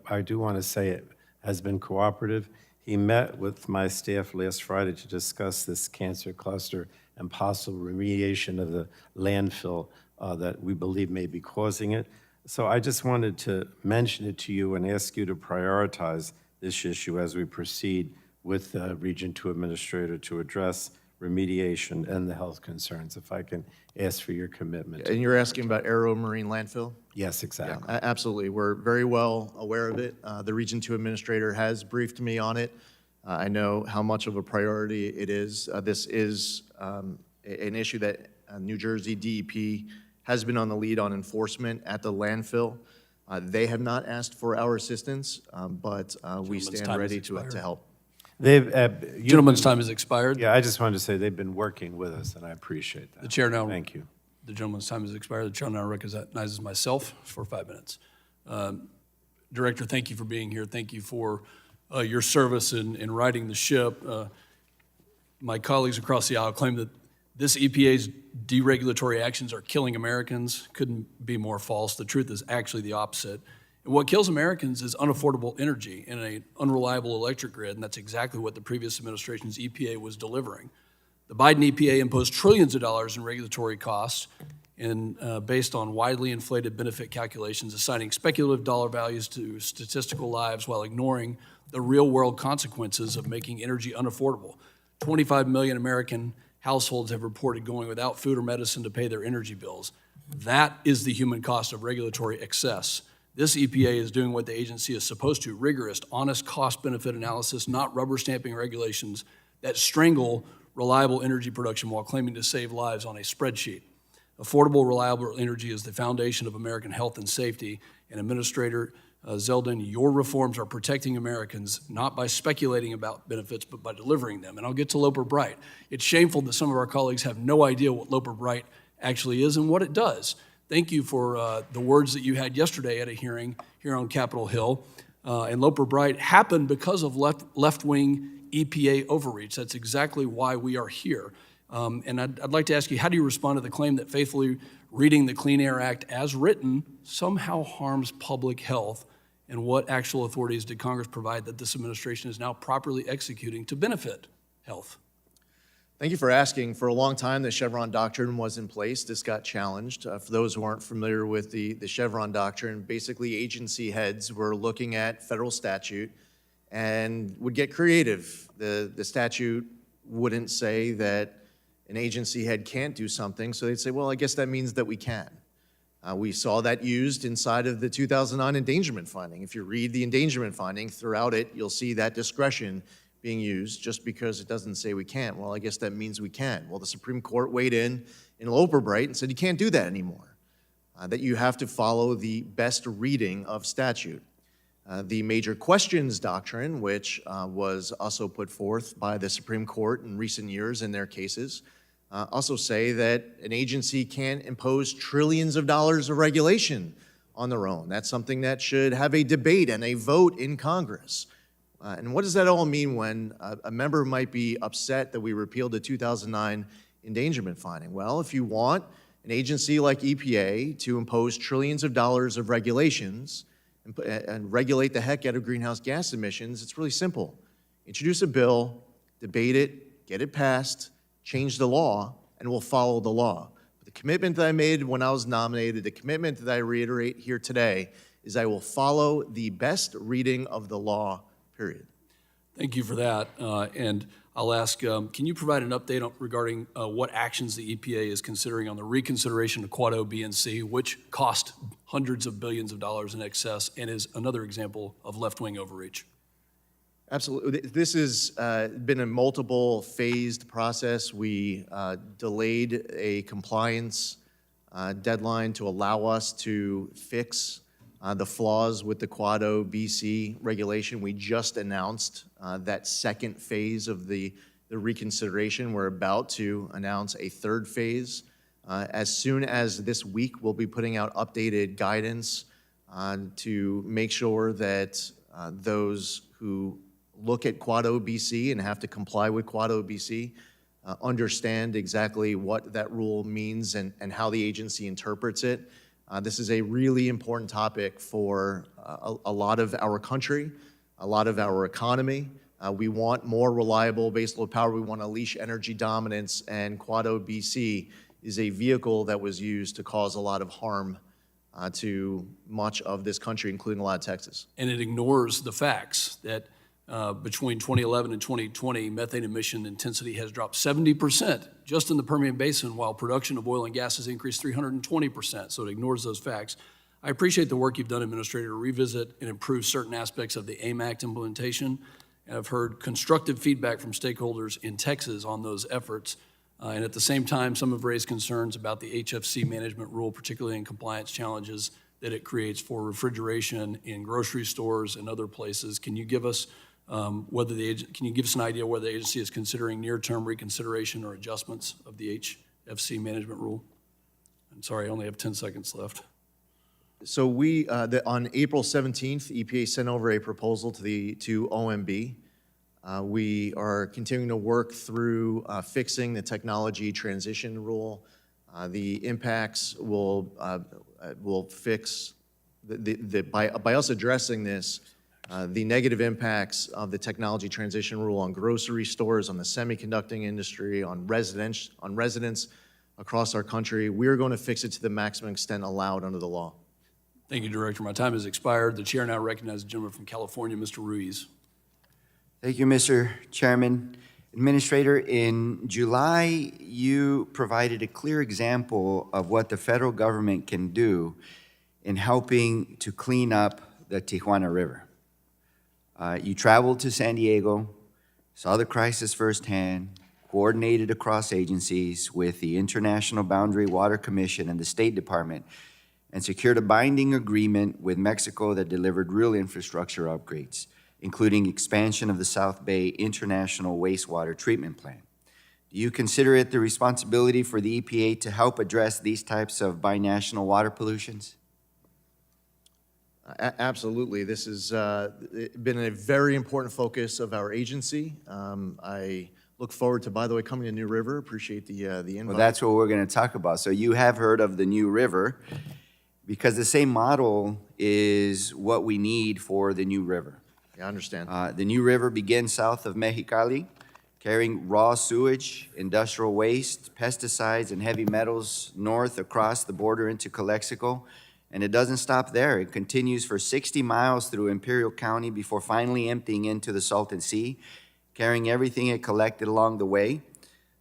S4: I do want to say has been cooperative. He met with my staff last Friday to discuss this cancer cluster and possible remediation of the landfill that we believe may be causing it. So I just wanted to mention it to you and ask you to prioritize this issue as we proceed with the Region 2 Administrator to address remediation and the health concerns, if I can ask for your commitment.
S5: And you're asking about Aero Marine Landfill?
S4: Yes, exactly.
S5: Absolutely. We're very well aware of it. The Region 2 Administrator has briefed me on it. I know how much of a priority it is. This is an issue that New Jersey DEP has been on the lead on enforcement at the landfill. They have not asked for our assistance, but we stand ready to help.
S4: They've,
S6: Gentleman's time has expired.
S4: yeah, I just wanted to say they've been working with us, and I appreciate that.
S6: The chair now.
S4: Thank you.
S6: The gentleman's time has expired. The chair now recognizes myself for 5 minutes. Director, thank you for being here. Thank you for your service in righting the ship. My colleagues across the aisle claim that this EPA's deregulatory actions are killing Americans. Couldn't be more false. The truth is actually the opposite. And what kills Americans is unaffordable energy in an unreliable electric grid, and that's exactly what the previous administration's EPA was delivering. The Biden EPA imposed trillions of dollars in regulatory costs and based on widely inflated benefit calculations, assigning speculative dollar values to statistical lives while ignoring the real-world consequences of making energy unaffordable. 25 million American households have reported going without food or medicine to pay their energy bills. That is the human cost of regulatory excess. This EPA is doing what the agency is supposed to, rigorous, honest cost-benefit analysis, not rubber stamping regulations that strangle reliable energy production while claiming to save lives on a spreadsheet. Affordable, reliable energy is the foundation of American health and safety, and Administrator Zeldin, your reforms are protecting Americans not by speculating about benefits, but by delivering them. And I'll get to Loper Bright. It's shameful that some of our colleagues have no idea what Loper Bright actually is and what it does. Thank you for the words that you had yesterday at a hearing here on Capitol Hill. And Loper Bright happened because of left-wing EPA overreach. That's exactly why we are here. And I'd like to ask you, how do you respond to the claim that faithfully reading the Clean Air Act as written somehow harms public health? And what actual authorities did Congress provide that this administration is now properly executing to benefit health?
S5: Thank you for asking. For a long time, the Chevron doctrine was in place. This got challenged. For those who aren't familiar with the Chevron doctrine, basically agency heads were looking at federal statute and would get creative. The statute wouldn't say that an agency head can't do something, so they'd say, well, I guess that means that we can. We saw that used inside of the 2009 endangerment finding. If you read the endangerment finding throughout it, you'll see that discretion being used just because it doesn't say we can't. Well, I guess that means we can. Well, the Supreme Court weighed in Loper Bright and said you can't do that anymore, that you have to follow the best reading of statute. The major questions doctrine, which was also put forth by the Supreme Court in recent years in their cases, also say that an agency can't impose trillions of dollars of regulation on their own. That's something that should have a debate and a vote in Congress. And what does that all mean when a member might be upset that we repealed the 2009 endangerment finding? Well, if you want an agency like EPA to impose trillions of dollars of regulations and regulate the heck out of greenhouse gas emissions, it's really simple. Introduce a bill, debate it, get it passed, change the law, and we'll follow the law. But the commitment that I made when I was nominated, the commitment that I reiterate here today, is I will follow the best reading of the law, period.
S6: Thank you for that. And I'll ask, can you provide an update regarding what actions the EPA is considering on the reconsideration of Quad O, B, and C, which cost hundreds of billions of dollars in excess and is another example of left-wing overreach?
S5: Absolutely. This has been a multiple phased process. We delayed a compliance deadline to allow us to fix the flaws with the Quad O BC regulation. We just announced that second phase of the reconsideration. We're about to announce a third phase. As soon as this week, we'll be putting out updated guidance to make sure that those who look at Quad O BC and have to comply with Quad O BC understand exactly what that rule means and how the agency interprets it. This is a really important topic for a lot of our country, a lot of our economy. We want more reliable baseload power. We want to unleash energy dominance, and Quad O BC is a vehicle that was used to cause a lot of harm to much of this country, including a lot of Texas.
S6: And it ignores the facts that between 2011 and 2020, methane emission intensity has dropped 70% just in the Permian Basin, while production of oil and gas has increased 320%. So it ignores those facts. I appreciate the work you've done, Administrator, to revisit and improve certain aspects of the AIM Act implementation. And I've heard constructive feedback from stakeholders in Texas on those efforts. And at the same time, some have raised concerns about the HFC management rule, particularly in compliance challenges that it creates for refrigeration in grocery stores and other places. Can you give us an idea whether the agency is considering near-term reconsideration or adjustments of the HFC management rule? I'm sorry, I only have 10 seconds left.
S5: So on April 17th, EPA sent over a proposal to OMB. We are continuing to work through fixing the technology transition rule. The impacts will fix, by us addressing this, the negative impacts of the technology transition rule on grocery stores, on the semiconductor industry, on residents across our country. We are going to fix it to the maximum extent allowed under the law.
S6: Thank you, Director. My time has expired. The chair now recognizes the gentleman from California, Mr. Ruiz.
S7: Thank you, Mr. Chairman. Administrator, in July, you provided a clear example of what the federal government can do in helping to clean up the Tijuana River. You traveled to San Diego, saw the crisis firsthand, coordinated across agencies with the International Boundary Water Commission and the State Department, and secured a binding agreement with Mexico that delivered real infrastructure upgrades, including expansion of the South Bay International Wastewater Treatment Plant. Do you consider it the responsibility for the EPA to help address these types of binational water pollutions?
S5: Absolutely. This has been a very important focus of our agency. I look forward to, by the way, coming to New River. Appreciate the invite.
S7: Well, that's what we're going to talk about. So you have heard of the New River, because the same model is what we need for the New River.
S5: Yeah, I understand.
S7: The New River begins south of Mexicali, carrying raw sewage, industrial waste, pesticides, and heavy metals north across the border into Calexico. And it doesn't stop there. It continues for 60 miles through Imperial County before finally emptying into the Salton Sea, carrying everything it collected along the way.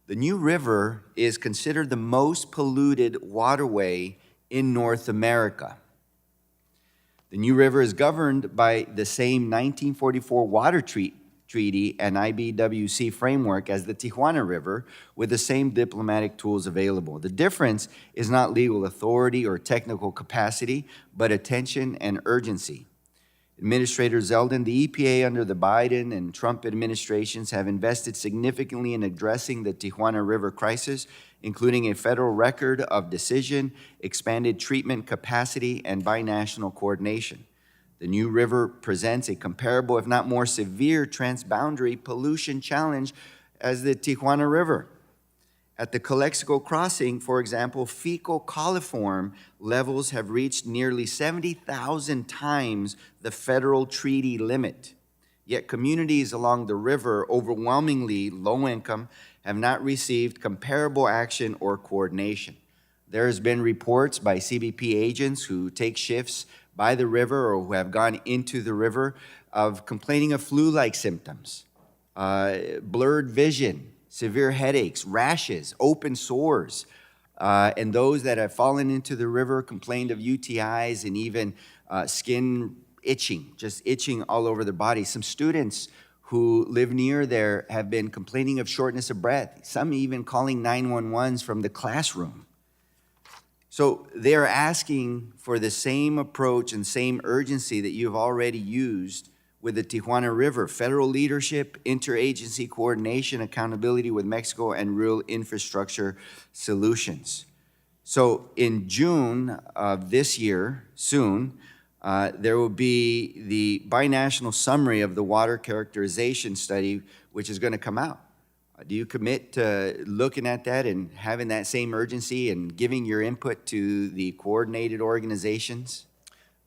S7: The New River is considered the most polluted waterway in North America. The New River is governed by the same 1944 Water Treaty and IBWC framework as the Tijuana River, with the same diplomatic tools available. The difference is not legal authority or technical capacity, but attention and urgency. Administrator Zeldin, the EPA under the Biden and Trump administrations have invested significantly in addressing the Tijuana River crisis, including a federal record of decision, expanded treatment capacity, and binational coordination. The New River presents a comparable, if not more severe, transboundary pollution challenge as the Tijuana River. At the Calexico crossing, for example, fecal coliform levels have reached nearly 70,000 times the federal treaty limit. Yet communities along the river, overwhelmingly low income, have not received comparable action or coordination. There has been reports by CBP agents who take shifts by the river or who have gone into the river of complaining of flu-like symptoms, blurred vision, severe headaches, rashes, open sores, and those that have fallen into the river complained of UTIs and even skin itching, just itching all over their body. Some students who live near there have been complaining of shortness of breath, some even calling 911s from the classroom. So they're asking for the same approach and same urgency that you've already used with the Tijuana River: federal leadership, interagency coordination, accountability with Mexico, and real infrastructure solutions. So in June of this year, soon, there will be the binational summary of the water characterization study, which is going to come out. Do you commit to looking at that and having that same urgency and giving your input to the coordinated organizations?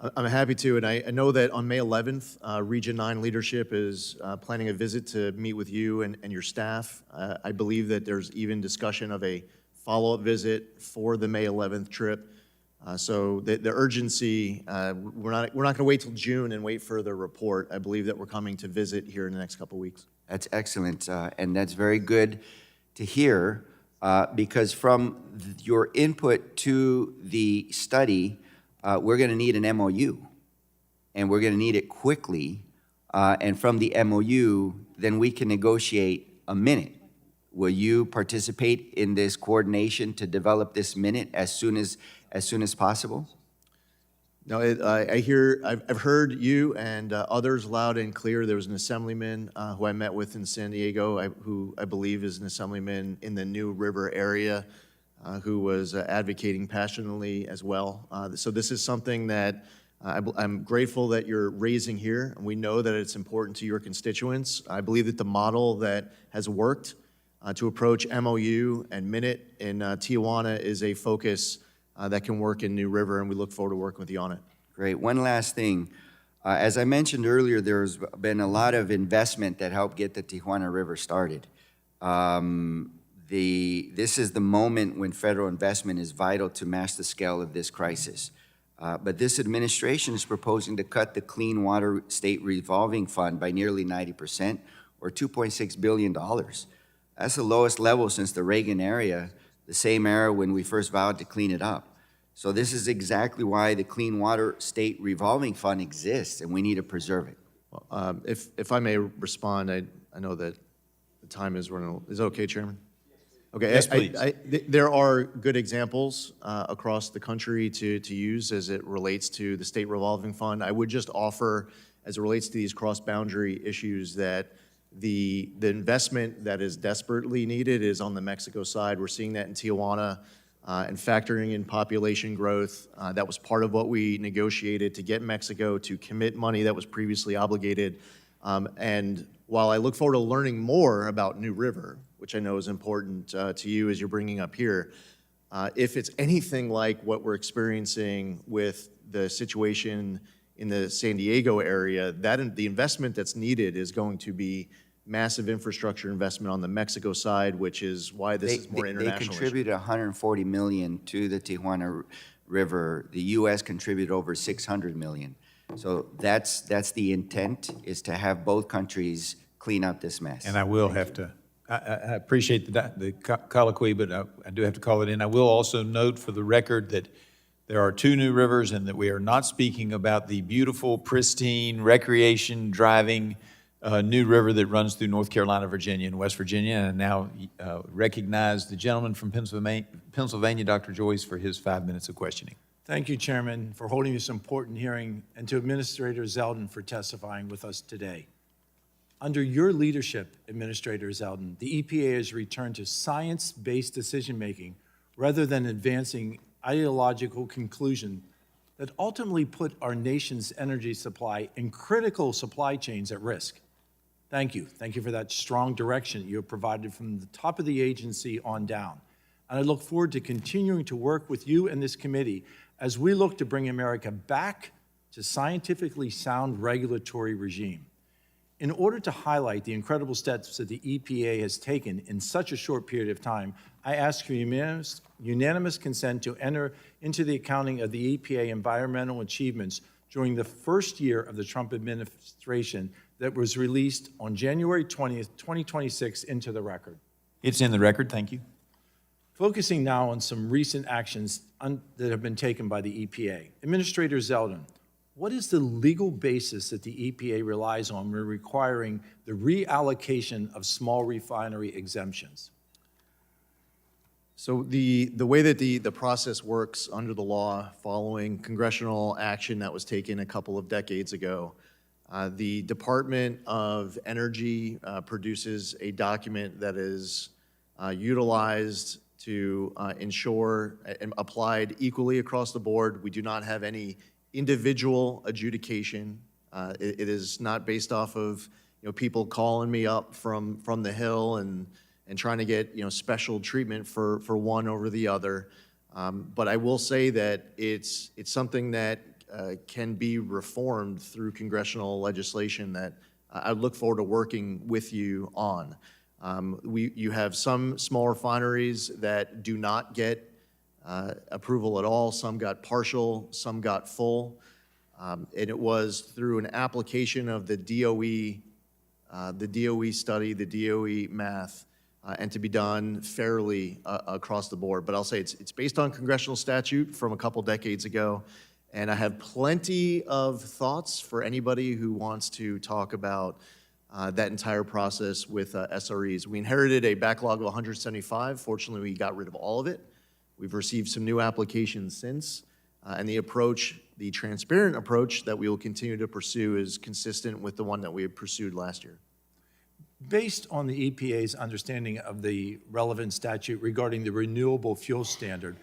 S5: I'm happy to, and I know that on May 11th, Region 9 leadership is planning a visit to meet with you and your staff. I believe that there's even discussion of a follow-up visit for the May 11th trip. So the urgency, we're not going to wait till June and wait for the report. I believe that we're coming to visit here in the next couple of weeks.
S7: That's excellent, and that's very good to hear, because from your input to the study, we're going to need an MOU, and we're going to need it quickly, and from the MOU, then we can negotiate a minute. Will you participate in this coordination to develop this minute as soon as possible?
S5: No, I've heard you and others loud and clear. There was an assemblyman who I met with in San Diego, who I believe is an assemblyman in the New River area, who was advocating passionately as well. So this is something that I'm grateful that you're raising here, and we know that it's important to your constituents. I believe that the model that has worked to approach MOU and minute in Tijuana is a focus that can work in New River, and we look forward to working with you on it.
S7: Great. One last thing. As I mentioned earlier, there's been a lot of investment that helped get the Tijuana River started. This is the moment when federal investment is vital to match the scale of this crisis. But this administration is proposing to cut the Clean Water State Revolving Fund by nearly 90%, or $2.6 billion. That's the lowest level since the Reagan era, the same era when we first vowed to clean it up. So this is exactly why the Clean Water State Revolving Fund exists, and we need to preserve it.
S5: Well, if I may respond, I know that the time is running. Is that okay, Chairman? Okay.
S1: Yes, please.
S5: There are good examples across the country to use as it relates to the state revolving fund. I would just offer, as it relates to these cross-boundary issues, that the investment that is desperately needed is on the Mexico side. We're seeing that in Tijuana, and factoring in population growth. That was part of what we negotiated to get Mexico to commit money that was previously obligated. And while I look forward to learning more about New River, which I know is important to you as you're bringing up here, if it's anything like what we're experiencing with the situation in the San Diego area, the investment that's needed is going to be massive infrastructure investment on the Mexico side, which is why this is more international.
S7: They contributed $140 million to the Tijuana River. The U.S. contributed over $600 million. So that's the intent, is to have both countries clean up this mess.
S1: And I will have to, I appreciate the colloquy, but I do have to call it in. I will also note for the record that there are two new rivers, and that we are not speaking about the beautiful, pristine, recreation driving new river that runs through North Carolina, Virginia, and West Virginia. And I now recognize the gentleman from Pennsylvania, Dr. Joyce, for his 5 minutes of questioning.
S8: Thank you, Chairman, for holding this important hearing, and to Administrator Zeldin for testifying with us today. Under your leadership, Administrator Zeldin, the EPA has returned to science-based decision-making rather than advancing ideological conclusions that ultimately put our nation's energy supply and critical supply chains at risk. Thank you. Thank you for that strong direction you have provided from the top of the agency on down. And I look forward to continuing to work with you and this committee as we look to bring America back to scientifically sound regulatory regime. In order to highlight the incredible steps that the EPA has taken in such a short period of time, I ask for unanimous consent to enter into the accounting of the EPA environmental achievements during the first year of the Trump administration that was released on January 20th, 2026 into the record.
S1: It's in the record, thank you.
S8: Focusing now on some recent actions that have been taken by the EPA. Administrator Zeldin, what is the legal basis that the EPA relies on when requiring the reallocation of small refinery exemptions?
S5: So the way that the process works under the law, following congressional action that was taken a couple of decades ago, the Department of Energy produces a document that is utilized to ensure and applied equally across the board. We do not have any individual adjudication. It is not based off of people calling me up from the Hill and trying to get special treatment for one over the other. But I will say that it's something that can be reformed through congressional legislation that I look forward to working with you on. You have some small refineries that do not get approval at all. Some got partial, some got full. And it was through an application of the DOE study, the DOE math, and to be done fairly across the board. But I'll say it's based on congressional statute from a couple decades ago, and I have plenty of thoughts for anybody who wants to talk about that entire process with SREs. We inherited a backlog of 175. Fortunately, we got rid of all of it. We've received some new applications since, and the transparent approach that we will continue to pursue is consistent with the one that we had pursued last year.
S8: Based on the EPA's understanding of the relevant statute regarding the renewable fuel standard,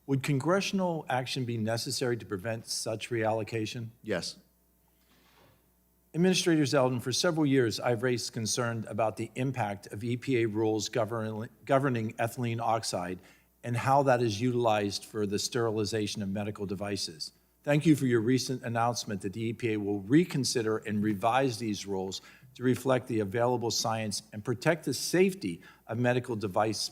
S8: would congressional action be necessary to prevent such reallocation?
S5: Yes.
S8: Administrator Zeldin, for several years, I've raised concern about the impact of EPA rules governing ethylene oxide and how that is utilized for the sterilization of medical devices. Thank you for your recent announcement that the EPA will reconsider and revise these rules to reflect the available science and protect the safety of medical device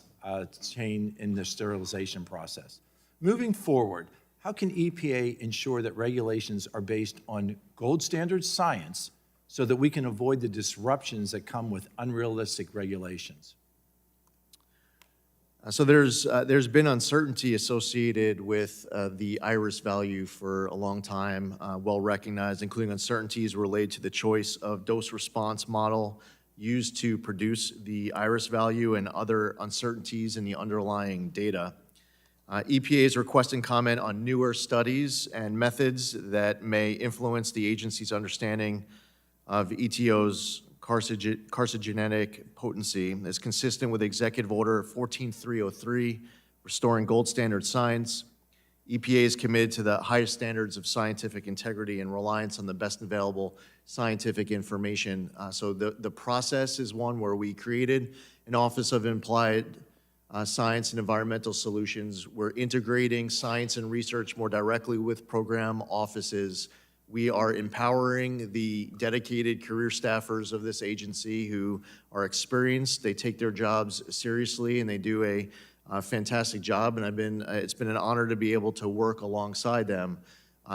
S8: chain in the sterilization process. Moving forward, how can EPA ensure that regulations are based on gold standard science so that we can avoid the disruptions that come with unrealistic regulations?
S5: So there's been uncertainty associated with the IRIS value for a long time, well recognized, including uncertainties related to the choice of dose response model used to produce the IRIS value and other uncertainties in the underlying data. EPA is requesting comment on newer studies and methods that may influence the agency's understanding of ETO's carcinogenic potency is consistent with Executive Order 14303, restoring gold standard science. EPA is committed to the highest standards of scientific integrity and reliance on the best available scientific information. So the process is one where we created an Office of Applied Science and Environmental Solutions. We're integrating science and research more directly with program offices. We are empowering the dedicated career staffers of this agency who are experienced. They take their jobs seriously and they do a fantastic job. And it's been an honor to be able to work alongside them.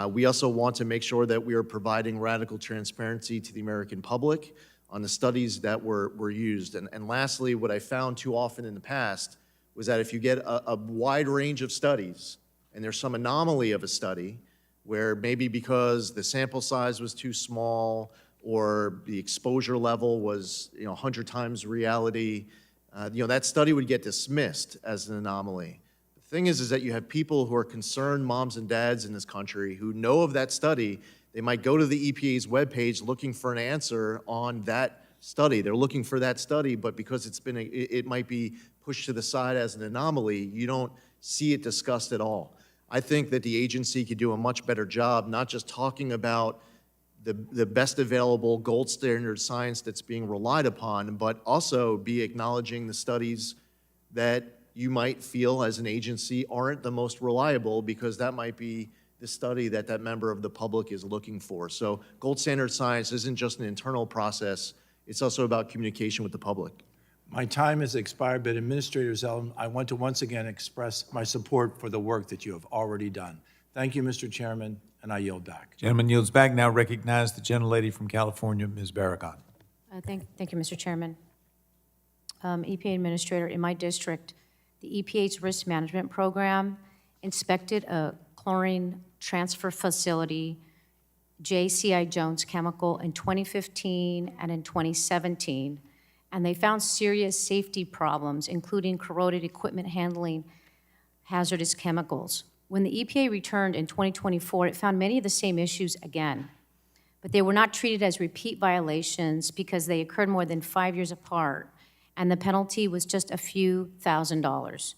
S5: We also want to make sure that we are providing radical transparency to the American public on the studies that were used. And lastly, what I found too often in the past was that if you get a wide range of studies and there's some anomaly of a study, where maybe because the sample size was too small or the exposure level was 100 times reality, that study would get dismissed as an anomaly. The thing is that you have people who are concerned moms and dads in this country who know of that study. They might go to the EPA's webpage looking for an answer on that study. They're looking for that study, but because it might be pushed to the side as an anomaly, you don't see it discussed at all. I think that the agency could do a much better job, not just talking about the best available gold standard science that's being relied upon, but also be acknowledging the studies that you might feel as an agency aren't the most reliable because that might be the study that that member of the public is looking for. So gold standard science isn't just an internal process, it's also about communication with the public.
S8: My time has expired, but Administrator Zeldin, I want to once again express my support for the work that you have already done. Thank you, Mr. Chairman, and I yield back.
S1: Gentleman yields back. Now recognize the gentlelady from California, Ms. Barragan.
S9: Thank you, Mr. Chairman. EPA Administrator, in my district, the EPA's risk management program inspected a chlorine transfer facility, JCI Jones Chemical, in 2015 and in 2017, and they found serious safety problems, including corroded equipment handling hazardous chemicals. When the EPA returned in 2024, it found many of the same issues again, but they were not treated as repeat violations because they occurred more than 5 years apart, and the penalty was just a few $1,000s.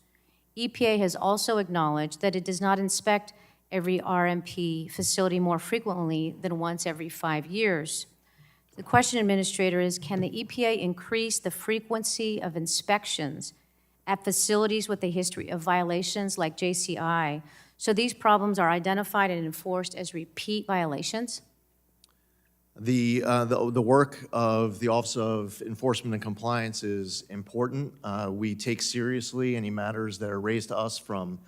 S9: EPA has also acknowledged that it does not inspect every RMP facility more frequently than once every 5 years. The question, Administrator, is can the EPA increase the frequency of inspections at facilities with a history of violations like JCI So these problems are identified and enforced as repeat violations?
S5: The work of the Office of Enforcement and Compliance is important. We take seriously any matters that are raised to us from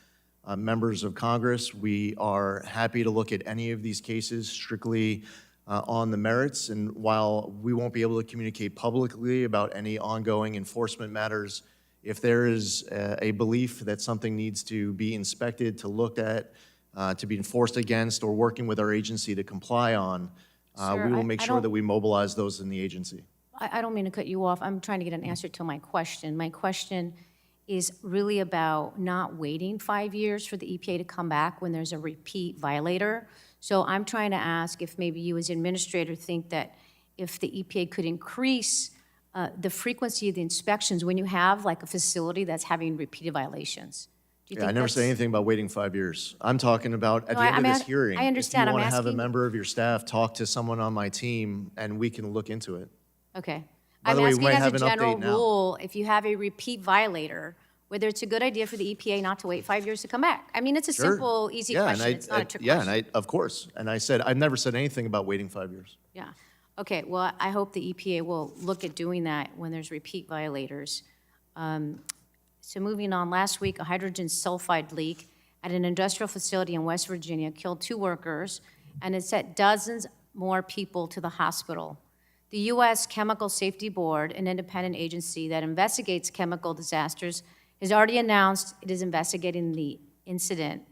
S5: members of Congress. We are happy to look at any of these cases strictly on the merits, and while we won't be able to communicate publicly about any ongoing enforcement matters, if there is a belief that something needs to be inspected, to look at, to be enforced against, or working with our agency to comply on,
S9: Sir,
S5: we will
S9: I
S5: make sure
S9: don't-
S5: that we mobilize those in the agency.
S9: I don't mean to cut you off. I'm trying to get an answer to my question. My question is really about not waiting 5 years for the EPA to come back when there's a repeat violator. So I'm trying to ask if maybe you as administrator think that if the EPA could increase the frequency of the inspections when you have like a facility that's having repeated violations. Do you
S5: Yeah, I
S9: think
S5: never said
S9: that's-
S5: anything about waiting 5 years. I'm talking about at
S9: No,
S5: the end
S9: I'm
S5: of this
S9: at-
S5: hearing.
S9: I understand.
S5: If you
S9: I'm
S5: want to have a
S9: asking-
S5: member of your staff talk to someone on my team, and we can look into it.
S9: Okay.
S5: By
S9: I'm
S5: the way, we
S9: asking
S5: might
S9: as a
S5: have an
S9: general
S5: update now.
S9: rule, if you have a repeat violator, whether it's a good idea for the EPA not to wait 5 years to come back. I mean, it's a
S5: Sure.
S9: simple, easy
S5: Yeah, and
S9: question. It's not a trick
S5: Yeah,
S9: question.
S5: and of course. And I've never said anything about waiting 5 years.
S9: Yeah. Okay, well, I hope the EPA will look at doing that when there's repeat violators. So moving on, last week, a hydrogen sulfide leak at an industrial facility in West Virginia killed 2 workers, and it sent dozens more people to the hospital. The U.S. Chemical Safety Board, an independent agency that investigates chemical disasters, has already announced it is investigating the incident.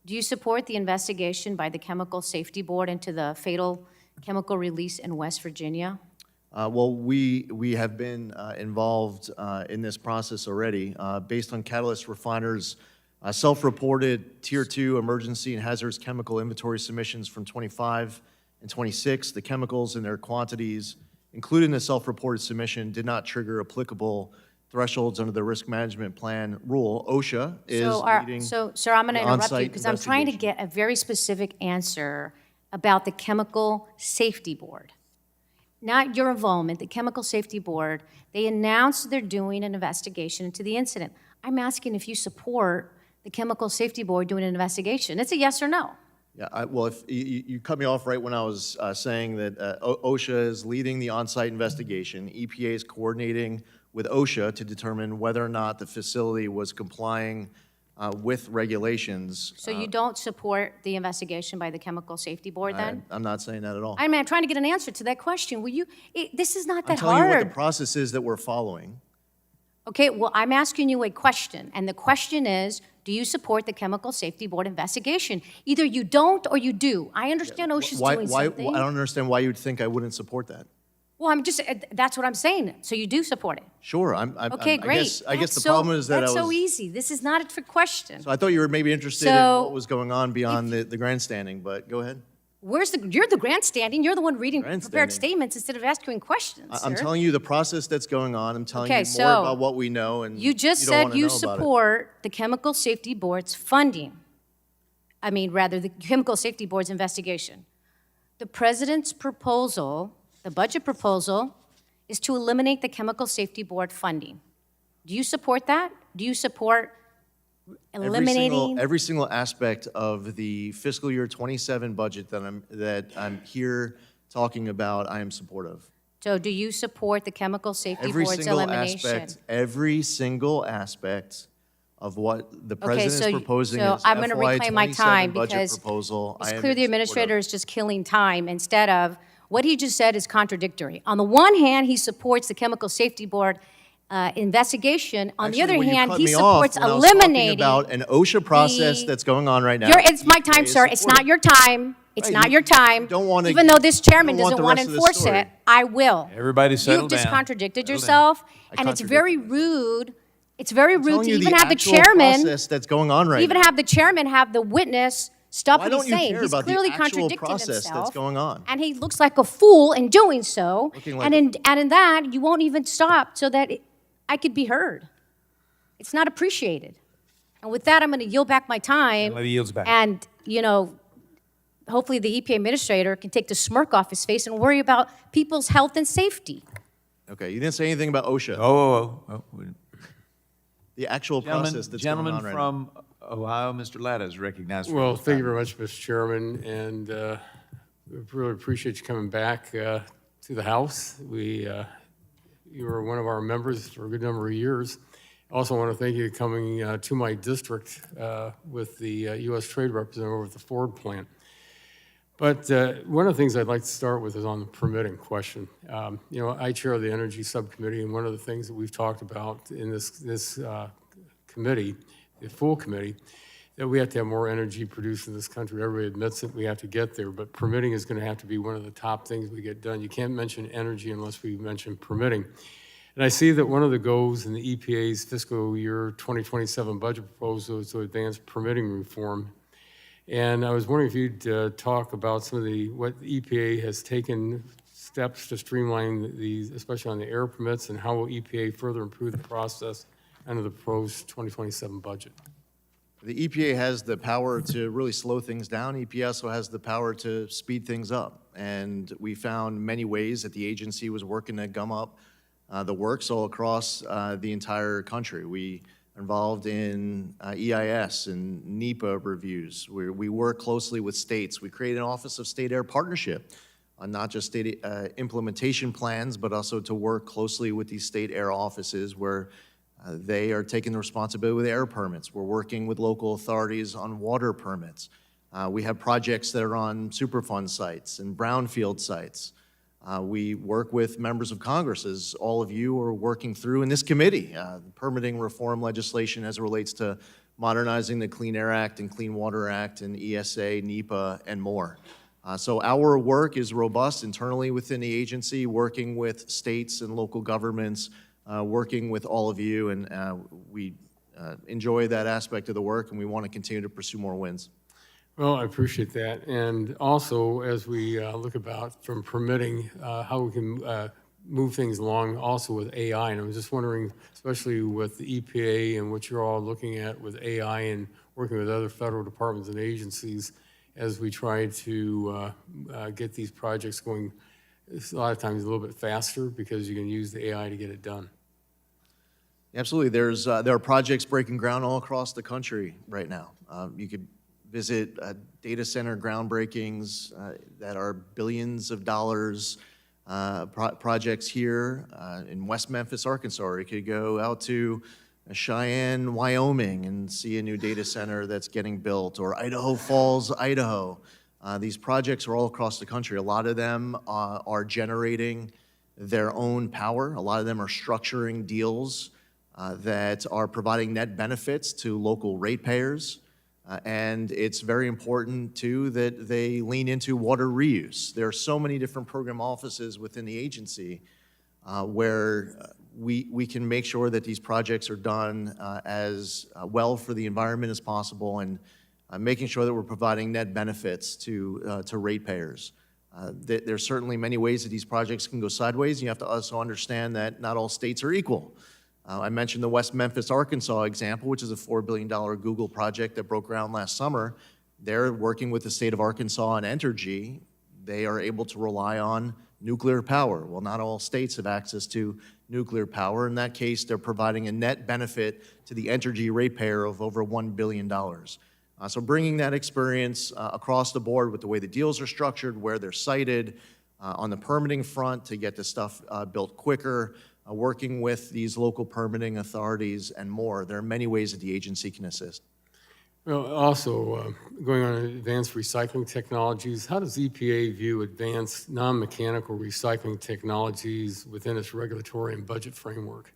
S9: Do you support the investigation by the Chemical Safety Board into the fatal chemical release in West Virginia?
S5: Well, we have been involved in this process already. Based on Catalyst Refiners' self-reported Tier 2 emergency and hazardous chemical inventory submissions from 25 and 26, the chemicals and their quantities, including the self-reported submission, did not trigger applicable thresholds under the Risk Management Plan rule. OSHA is leading.
S9: So, sir, I'm going to
S5: the
S9: interrupt you
S5: on-site
S9: because I'm trying to
S5: investigation.
S9: get a very specific answer about the Chemical Safety Board. Not your involvement, the Chemical Safety Board. They announced they're doing an investigation into the incident. I'm asking if you support the Chemical Safety Board doing an investigation. It's a yes or no.
S5: Yeah, well, if you cut me off right when I was saying that OSHA is leading the on-site investigation. EPA is coordinating with OSHA to determine whether or not the facility was complying with regulations.
S9: So you don't support the investigation by the Chemical Safety Board then?
S5: I'm not saying that at all.
S9: I'm trying to get an answer to that question. Will you, this is not
S5: I'm
S9: that
S5: telling you what the
S9: hard.
S5: process is that we're following.
S9: Okay, well, I'm asking you a question, and the question is, do you support the Chemical Safety Board investigation? Either you don't or you do. I understand OSHA's doing something.
S5: I don't understand why you would think I wouldn't support that.
S9: Well, I'm just, that's what I'm saying. So you do support it?
S5: Sure,
S9: Okay, great.
S5: I guess the
S9: That's so-
S5: problem is that
S9: That's
S5: I was.
S9: so easy. This is not a trick question.
S5: So I thought you were maybe interested in
S9: So,
S5: what was going on beyond the grandstanding, but go ahead.
S9: You're the grandstanding, you're the one reading prepared
S5: Grandstanding.
S9: statements instead of asking questions,
S5: I'm
S9: sir.
S5: telling you the process that's going on. I'm telling
S9: Okay,
S5: you
S9: so
S5: more about what we know, and
S9: You just
S5: don't
S9: said
S5: wanna
S9: you
S5: know about it.
S9: support the Chemical Safety Board's funding. I mean, rather, the Chemical Safety Board's investigation. The president's proposal, the budget proposal, is to eliminate the Chemical Safety Board funding. Do you support that? Do you support eliminating?
S5: Every single aspect of the fiscal year 27 budget that I'm here talking about, I am supportive.
S9: So do you support the Chemical Safety
S5: Every
S9: Board's
S5: single
S9: elimination?
S5: aspect, every single aspect of what the president
S9: so
S5: is
S9: you-
S5: proposing
S9: so
S5: in his
S9: I'm gonna reclaim my
S5: FY27
S9: time
S5: budget
S9: because
S5: proposal, I
S9: It's
S5: am
S9: clear the
S5: in support of.
S9: administrator is just killing time instead of, what he just said is contradictory. On the one hand, he supports the Chemical Safety Board investigation. On the
S5: Actually,
S9: other
S5: when you
S9: hand,
S5: cut
S9: he
S5: me off
S9: supports
S5: when I was talking
S9: eliminating.
S5: about an OSHA process
S9: the-
S5: that's going on right now.
S9: It's my time,
S5: EPA is
S9: sir. It's not
S5: supportive.
S9: your time. It's
S5: Right,
S9: not
S5: you
S9: your time.
S5: don't wanna-
S9: Even though this chairman
S5: you don't want
S9: doesn't
S5: the
S9: want to
S5: rest of the
S9: enforce
S5: story.
S9: it, I will.
S1: Everybody settle
S9: You've just
S1: down.
S9: contradicted
S1: Settle down.
S9: yourself,
S5: I
S9: and it's very rude. It's very rude
S5: Telling
S9: to
S5: you
S9: even
S5: the
S9: have the
S5: actual
S9: chairman.
S5: process that's going on right
S9: Even
S5: now.
S9: have the chairman have the witness stop
S5: Why
S9: what
S5: don't
S9: he's
S5: you
S9: saying.
S5: care
S9: He's
S5: about the
S9: clearly
S5: actual
S9: contradicting
S5: process
S9: himself.
S5: that's going on?
S9: And he looks like a fool in doing so.
S5: Looking like
S9: And in that, you won't even stop so that I could be heard. It's not appreciated. And with that, I'm going to yield back my time.
S1: Lady yields back.
S9: And, hopefully the EPA administrator can take the smirk off his face and worry about people's health and safety.
S5: Okay, you didn't say anything about OSHA.
S1: Oh,
S5: The actual process that's going
S1: Gentleman
S5: on right now.
S1: from Ohio. Mr. Latta is recognized for
S10: Well,
S1: his
S10: thank you
S1: time.
S10: very much, Mr. Chairman, and we really appreciate you coming back to the House. You were one of our members for a good number of years. I also want to thank you for coming to my district with the U.S. Trade Representative over at the Ford plant. But one of the things I'd like to start with is on the permitting question. I chair the Energy Subcommittee, and one of the things that we've talked about in this committee, the full committee, that we have to have more energy produced in this country. Everybody admits that we have to get there, but permitting is going to have to be one of the top things we get done. You can't mention energy unless we mention permitting. And I see that one of the goals in the EPA's fiscal year 2027 budget proposal is to advance permitting reform. And I was wondering if you'd talk about some of what the EPA has taken steps to streamline these, especially on the air permits, and how will EPA further improve the process under the proposed 2027 budget?
S5: The EPA has the power to really slow things down. EPA also has the power to speed things up. And we found many ways that the agency was working to gum up the works all across the entire country. We are involved in EIS and NEPA reviews, where we work closely with states. We created an Office of State Air Partnership on not just state implementation plans, but also to work closely with these state air offices where they are taking the responsibility with air permits. We're working with local authorities on water permits. We have projects that are on Superfund sites and brownfield sites. We work with members of Congress, as all of you are working through in this committee, permitting reform legislation as it relates to modernizing the Clean Air Act and Clean Water Act and ESA, NEPA, and more. So our work is robust internally within the agency, working with states and local governments, working with all of you, and we enjoy that aspect of the work, and we want to continue to pursue more wins.
S10: Well, I appreciate that. And also, as we look about from permitting, how we can move things along also with AI. And I was just wondering, especially with the EPA and what you're all looking at with AI and working with other federal departments and agencies as we try to get these projects going a lot of times a little bit faster because you can use the AI to get it done.
S5: Absolutely. There are projects breaking ground all across the country right now. You could visit data center groundbreakings that are billions of dollars projects here in West Memphis, Arkansas. Or you could go out to Cheyenne, Wyoming, and see a new data center that's getting built, or Idaho Falls, Idaho. These projects are all across the country. A lot of them are generating their own power. A lot of them are structuring deals that are providing net benefits to local ratepayers. And it's very important, too, that they lean into water reuse. There are so many different program offices within the agency where we can make sure that these projects are done as well for the environment as possible, and making sure that we're providing net benefits to ratepayers. There's certainly many ways that these projects can go sideways, and you have to also understand that not all states are equal. I mentioned the West Memphis, Arkansas example, which is a $4 billion Google project that broke ground last summer. They're working with the state of Arkansas on Entergy. They are able to rely on nuclear power. Well, not all states have access to nuclear power. In that case, they're providing a net benefit to the Entergy ratepayer of over $1 billion. So bringing that experience across the board with the way the deals are structured, where they're sited, on the permitting front to get the stuff built quicker, working with these local permitting authorities and more. There are many ways that the agency can assist.
S10: Well, also, going on advanced recycling technologies, how does EPA view advanced non-mechanical recycling technologies within its regulatory and budget framework?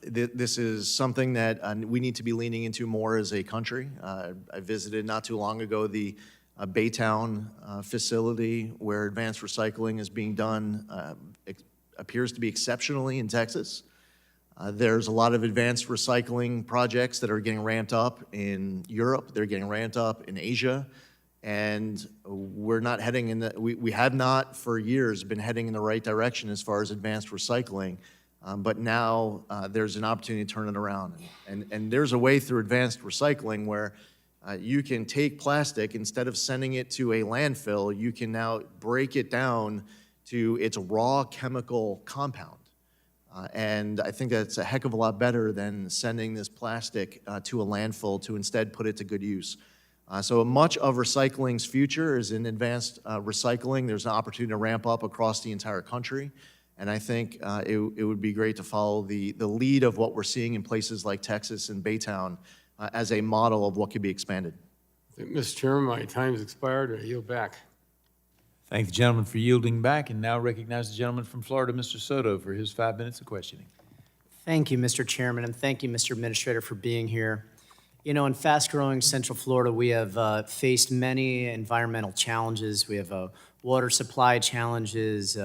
S5: This is something that we need to be leaning into more as a country. I visited not too long ago the Baytown facility where advanced recycling is being done. It appears to be exceptionally in Texas. There's a lot of advanced recycling projects that are getting ramped up in Europe. They're getting ramped up in Asia. And we're not heading in we have not for years been heading in the right direction as far as advanced recycling. But now there's an opportunity to turn it around. And there's a way through advanced recycling where you can take plastic, instead of sending it to a landfill, you can now break it down to its raw chemical compound. And I think that's a heck of a lot better than sending this plastic to a landfill to instead put it to good use. So much of recycling's future is in advanced recycling. There's an opportunity to ramp up across the entire country. And I think it would be great to follow the lead of what we're seeing in places like Texas and Baytown as a model of what could be expanded.
S10: Mr. Chairman, my time's expired. I yield back.
S1: Thank the gentleman for yielding back, and now recognize the gentleman from Florida, Mr. Soto, for his 5 minutes of questioning.
S11: Thank you, Mr. Chairman, and thank you, Mr. Administrator, for being here. You know, in fast-growing Central Florida, we have faced many environmental challenges. We have water supply challenges,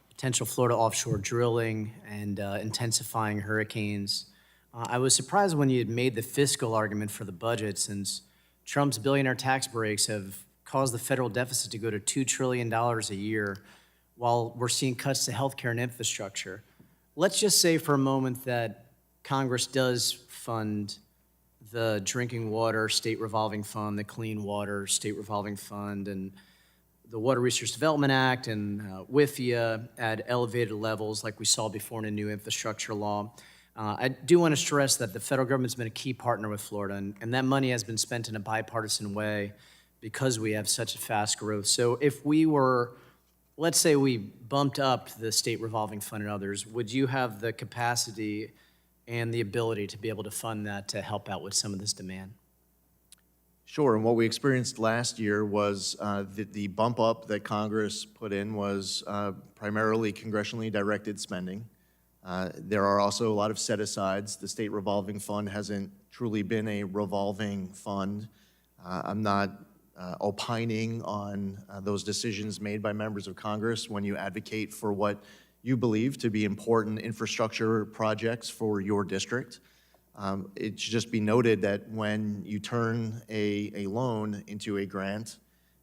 S11: potential Florida offshore drilling, and intensifying hurricanes. I was surprised when you had made the fiscal argument for the budget, since Trump's billionaire tax breaks have caused the federal deficit to go to $2 trillion a year, while we're seeing cuts to healthcare and infrastructure. Let's just say for a moment that Congress does fund the Drinking Water State Revolving Fund, the Clean Water State Revolving Fund, and the Water Resource Development Act, and WIFIA at elevated levels like we saw before in a new infrastructure law. I do want to stress that the federal government's been a key partner with Florida, and that money has been spent in a bipartisan way because we have such a fast growth. So if we were, let's say we bumped up the state revolving fund and others, would you have the capacity and the ability to be able to fund that to help out with some of this demand?
S5: Sure, and what we experienced last year was the bump up that Congress put in was primarily congressionally directed spending. There are also a lot of set-asides. The state revolving fund hasn't truly been a revolving fund. I'm not opining on those decisions made by members of Congress when you advocate for what you believe to be important infrastructure projects for your district. It should just be noted that when you turn a loan into a grant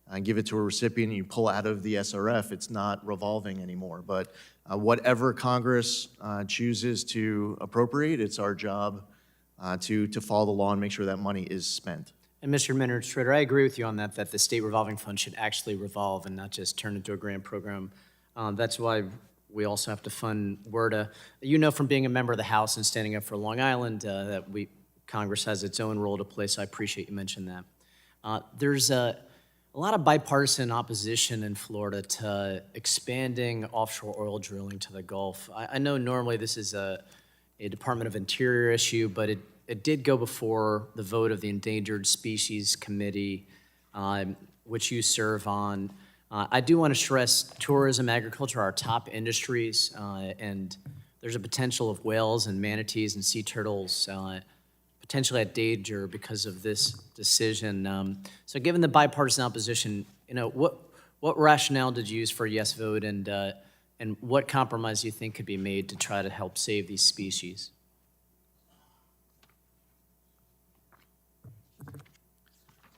S5: and give it to a recipient and you pull out of the SRF, it's not revolving anymore. But whatever Congress chooses to appropriate, it's our job to follow the law and make sure that money is spent.
S11: And Mr. Administrator, I agree with you on that, that the state revolving fund should actually revolve and not just turn into a grant program. That's why we also have to fund WRDA. You know from being a member of the House and standing up for Long Island that Congress has its own role to play, so I appreciate you mentioning that. There's a lot of bipartisan opposition in Florida to expanding offshore oil drilling to the Gulf. I know normally this is a Department of Interior issue, but it did go before the vote of the Endangered Species Committee, which you serve on. I do want to stress tourism, agriculture are our top industries, and there's a potential of whales and manatees and sea turtles potentially at danger because of this decision. So given the bipartisan opposition, you know, what rationale did you use for a yes vote, and what compromise do you think could be made to try to help save these species?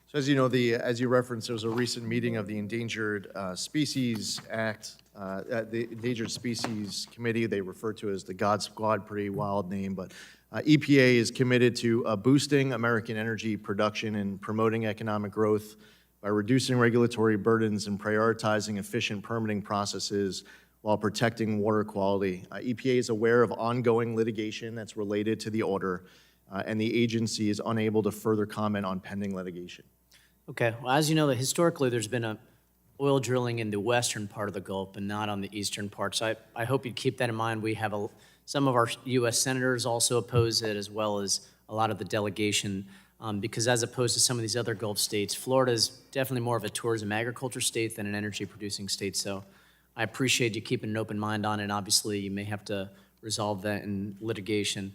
S5: So as you know, as you referenced, there was a recent meeting of the Endangered Species Act, the Endangered Species Committee. They refer to it as the God Squad, pretty wild name, but EPA is committed to boosting American energy production and promoting economic growth by reducing regulatory burdens and prioritizing efficient permitting processes while protecting water quality. EPA is aware of ongoing litigation that's related to the order, and the agency is unable to further comment on pending litigation.
S11: Okay, well, as you know, historically, there's been oil drilling in the western part of the Gulf, but not on the eastern part. So I hope you'd keep that in mind. We have some of our U.S. senators also oppose it, as well as a lot of the delegation, because as opposed to some of these other Gulf states, Florida is definitely more of a tourism agriculture state than an energy-producing state. So I appreciate you keeping an open mind on it. Obviously, you may have to resolve that in litigation.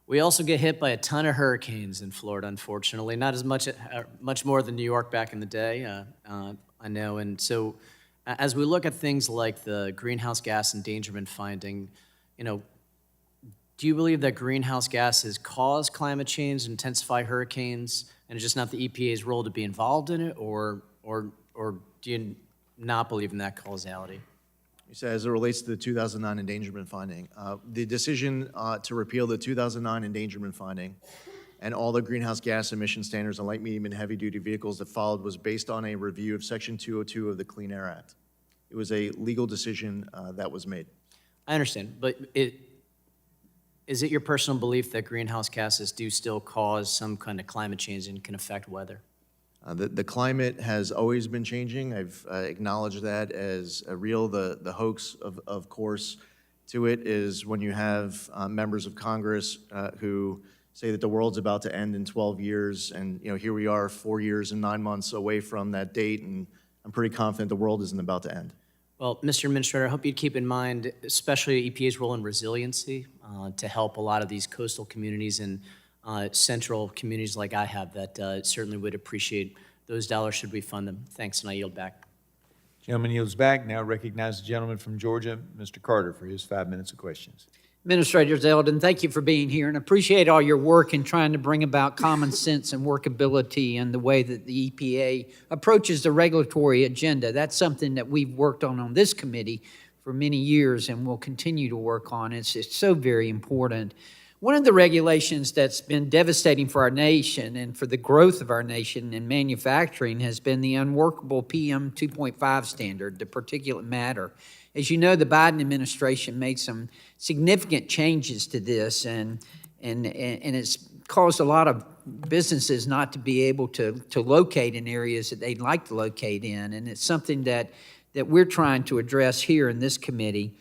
S11: We also get hit by a ton of hurricanes in Florida, unfortunately. Not as much more than New York back in the day, I know. And so as we look at things like the greenhouse gas endangerment finding, you know, do you believe that greenhouse gases cause climate change and intensify hurricanes, and it's just not the EPA's role to be involved in it, or do you not believe in that causality?
S5: You said as it relates to the 2009 endangerment finding, the decision to repeal the 2009 endangerment finding and all the greenhouse gas emission standards on light, medium, and heavy-duty vehicles that followed was based on a review of Section 202 of the Clean Air Act. It was a legal decision that was made.
S11: I understand, but Is it your personal belief that greenhouse gases do still cause some kind of climate change and can affect weather?
S5: The climate has always been changing. I've acknowledged that as real. The hoax, of course, to it is when you have members of Congress who say that the world's about to end in 12 years, and here we are 4 years and 9 months away from that date, and I'm pretty confident the world isn't about to end.
S11: Well, Mr. Administrator, I hope you'd keep in mind, especially EPA's role in resiliency to help a lot of these coastal communities and central communities like I have that certainly would appreciate those dollars should we fund them. Thanks, and I yield back.
S1: Gentleman yields back. Now recognize the gentleman from Georgia, Mr. Carter, for his 5 minutes of questions.
S12: Administrator Zeldin, thank you for being here and appreciate all your work in trying to bring about common sense and workability in the way that the EPA approaches the regulatory agenda. That's something that we've worked on this committee for many years and will continue to work on. It's so very important. One of the regulations that's been devastating for our nation and for the growth of our nation in manufacturing has been the unworkable PM 2.5 standard, the particulate matter. As you know, the Biden administration made some significant changes to this, and it's caused a lot of businesses not to be able to locate in areas that they'd like to locate in, and it's something that we're trying to address here in this committee.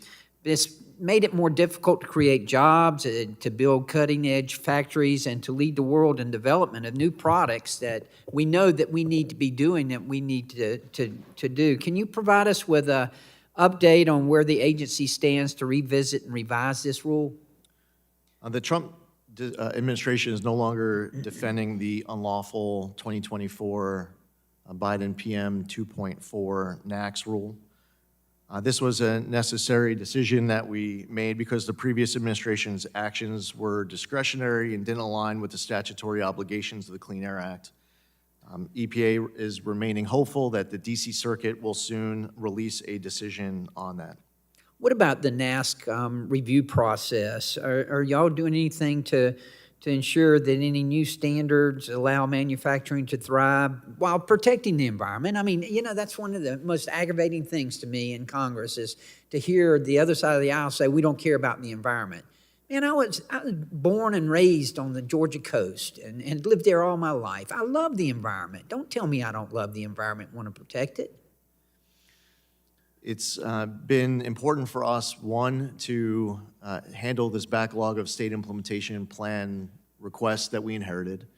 S12: It's made it more difficult to create jobs, to build cutting-edge factories, and to lead the world in development of new products that we know that we need to be doing, that we need to do. Can you provide us with a update on where the agency stands to revisit and revise this rule?
S5: The Trump administration is no longer defending the unlawful 2024 Biden PM 2.4 NAAQS rule. This was a necessary decision that we made because the previous administration's actions were discretionary and didn't align with the statutory obligations of the Clean Air Act. EPA is remaining hopeful that the DC Circuit will soon release a decision on that.
S12: What about the NASC review process? Are y'all doing anything to ensure that any new standards allow manufacturing to thrive while protecting the environment? I mean, that's one of the most aggravating things to me in Congress is to hear the other side of the aisle say we don't care about the environment. Man, I was born and raised on the Georgia coast and lived there all my life. I love the environment. Don't tell me I don't love the environment and want to protect it.
S5: It's been important for us, one, to handle this backlog of state implementation plan requests that we inherited,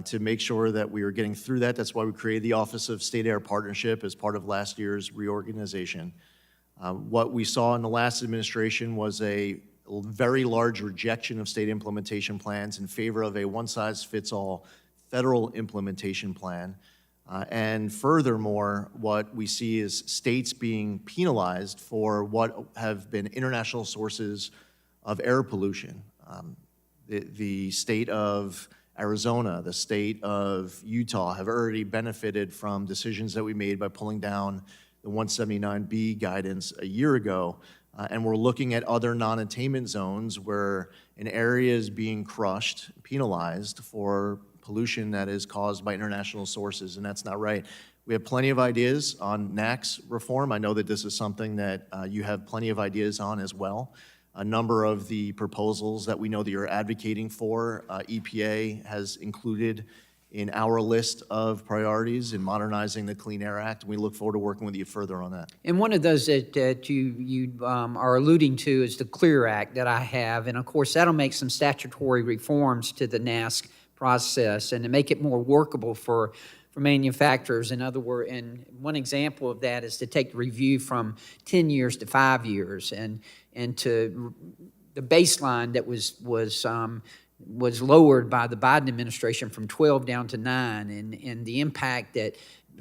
S5: to make sure that we are getting through that. That's why we created the Office of State Air Partnership as part of last year's reorganization. What we saw in the last administration was a very large rejection of state implementation plans in favor of a one-size-fits-all federal implementation plan. And furthermore, what we see is states being penalized for what have been international sources of air pollution. The state of Arizona, the state of Utah have already benefited from decisions that we made by pulling down the 179B guidance a year ago. And we're looking at other non-attainment zones where an area is being crushed, penalized for pollution that is caused by international sources, and that's not right. We have plenty of ideas on NAAQS reform. I know that this is something that you have plenty of ideas on as well. A number of the proposals that we know that you're advocating for, EPA has included in our list of priorities in modernizing the Clean Air Act. We look forward to working with you further on that.
S12: And one of those that you are alluding to is the CLEAR Act that I have. And of course, that'll make some statutory reforms to the NASC process and to make it more workable for manufacturers. In other words, and one example of that is to take the review from 10 years to 5 years and to the baseline that was lowered by the Biden administration from 12 down to 9, and the impact that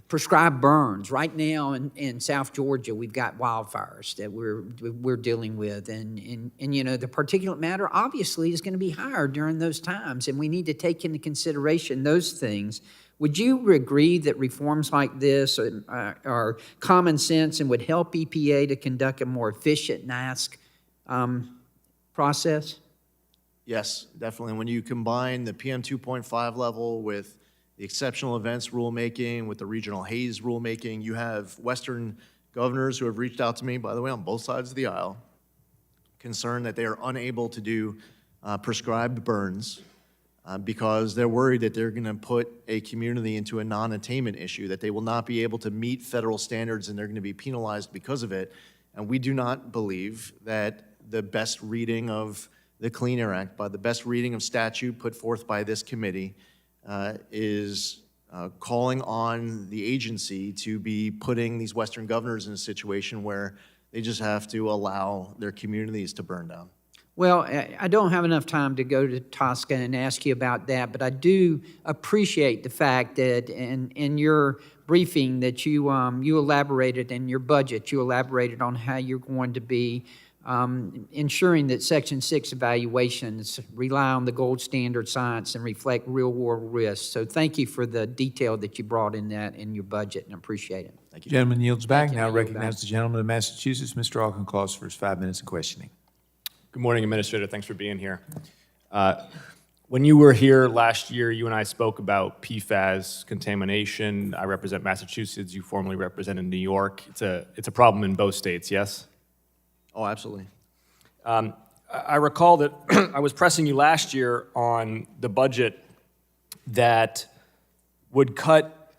S12: prescribed burns. Right now in South Georgia, we've got wildfires that we're dealing with, and the particulate matter obviously is going to be higher during those times, and we need to take into consideration those things. Would you agree that reforms like this are common sense and would help EPA to conduct a more efficient NASC process?
S5: Yes, definitely. When you combine the PM 2.5 level with the exceptional events rulemaking, with the regional haze rulemaking, you have Western governors who have reached out to me, by the way, on both sides of the aisle, concerned that they are unable to do prescribed burns because they're worried that they're going to put a community into a non-attainment issue, that they will not be able to meet federal standards and they're going to be penalized because of it. And we do not believe that the best reading of the Clean Air Act, by the best reading of statute put forth by this committee, is calling on the agency to be putting these Western governors in a situation where they just have to allow their communities to burn down.
S12: Well, I don't have enough time to go to Tosca and ask you about that, but I do appreciate the fact that in your briefing that you elaborated, in your budget, you elaborated on how you're going to be ensuring that Section 6 evaluations rely on the gold standard science and reflect real-world risks. So thank you for the detail that you brought in that in your budget, and I appreciate it.
S5: Thank you.
S1: Gentleman yields back.
S12: you.
S1: Now
S12: I yield back.
S1: recognize the gentleman of Massachusetts, Mr. Auchincloss, for his 5 minutes of questioning.
S13: Good morning, Administrator. Thanks for being here. When you were here last year, you and I spoke about PFAS contamination. I represent Massachusetts. You formerly represented New York. It's a problem in both states, yes?
S5: Oh, absolutely.
S13: I recall that I was pressing you last year on the budget that would cut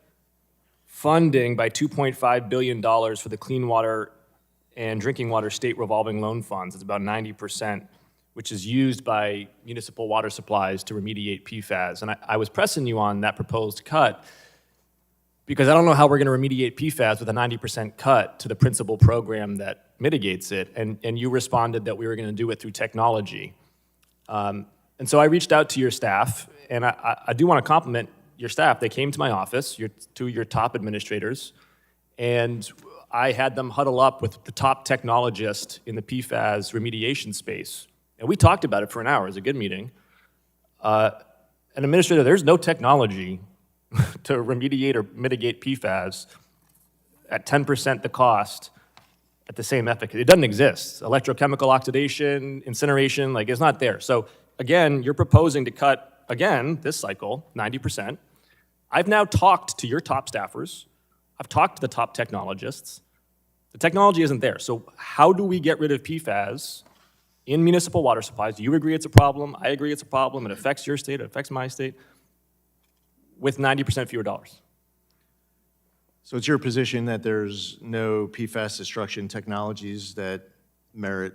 S13: funding by $2.5 billion for the Clean Water and Drinking Water State Revolving Loan Funds. It's about 90%, which is used by municipal water supplies to remediate PFAS. And I was pressing you on that proposed cut because I don't know how we're going to remediate PFAS with a 90% cut to the principal program that mitigates it. And you responded that we were going to do it through technology. And so I reached out to your staff, and I do want to compliment your staff. They came to my office, two of your top administrators, and I had them huddle up with the top technologist in the PFAS remediation space. And we talked about it for an hour. It was a good meeting. And Administrator, there's no technology to remediate or mitigate PFAS at 10% the cost at the same efficacy. It doesn't exist. Electrochemical oxidation, incineration, like it's not there. So again, you're proposing to cut, again, this cycle, 90%. I've now talked to your top staffers. I've talked to the top technologists. The technology isn't there. So how do we get rid of PFAS in municipal water supplies? You agree it's a problem. I agree it's a problem. It affects your state. It affects my state. With 90% fewer dollars.
S5: So it's your position that there's no PFAS destruction technologies that merit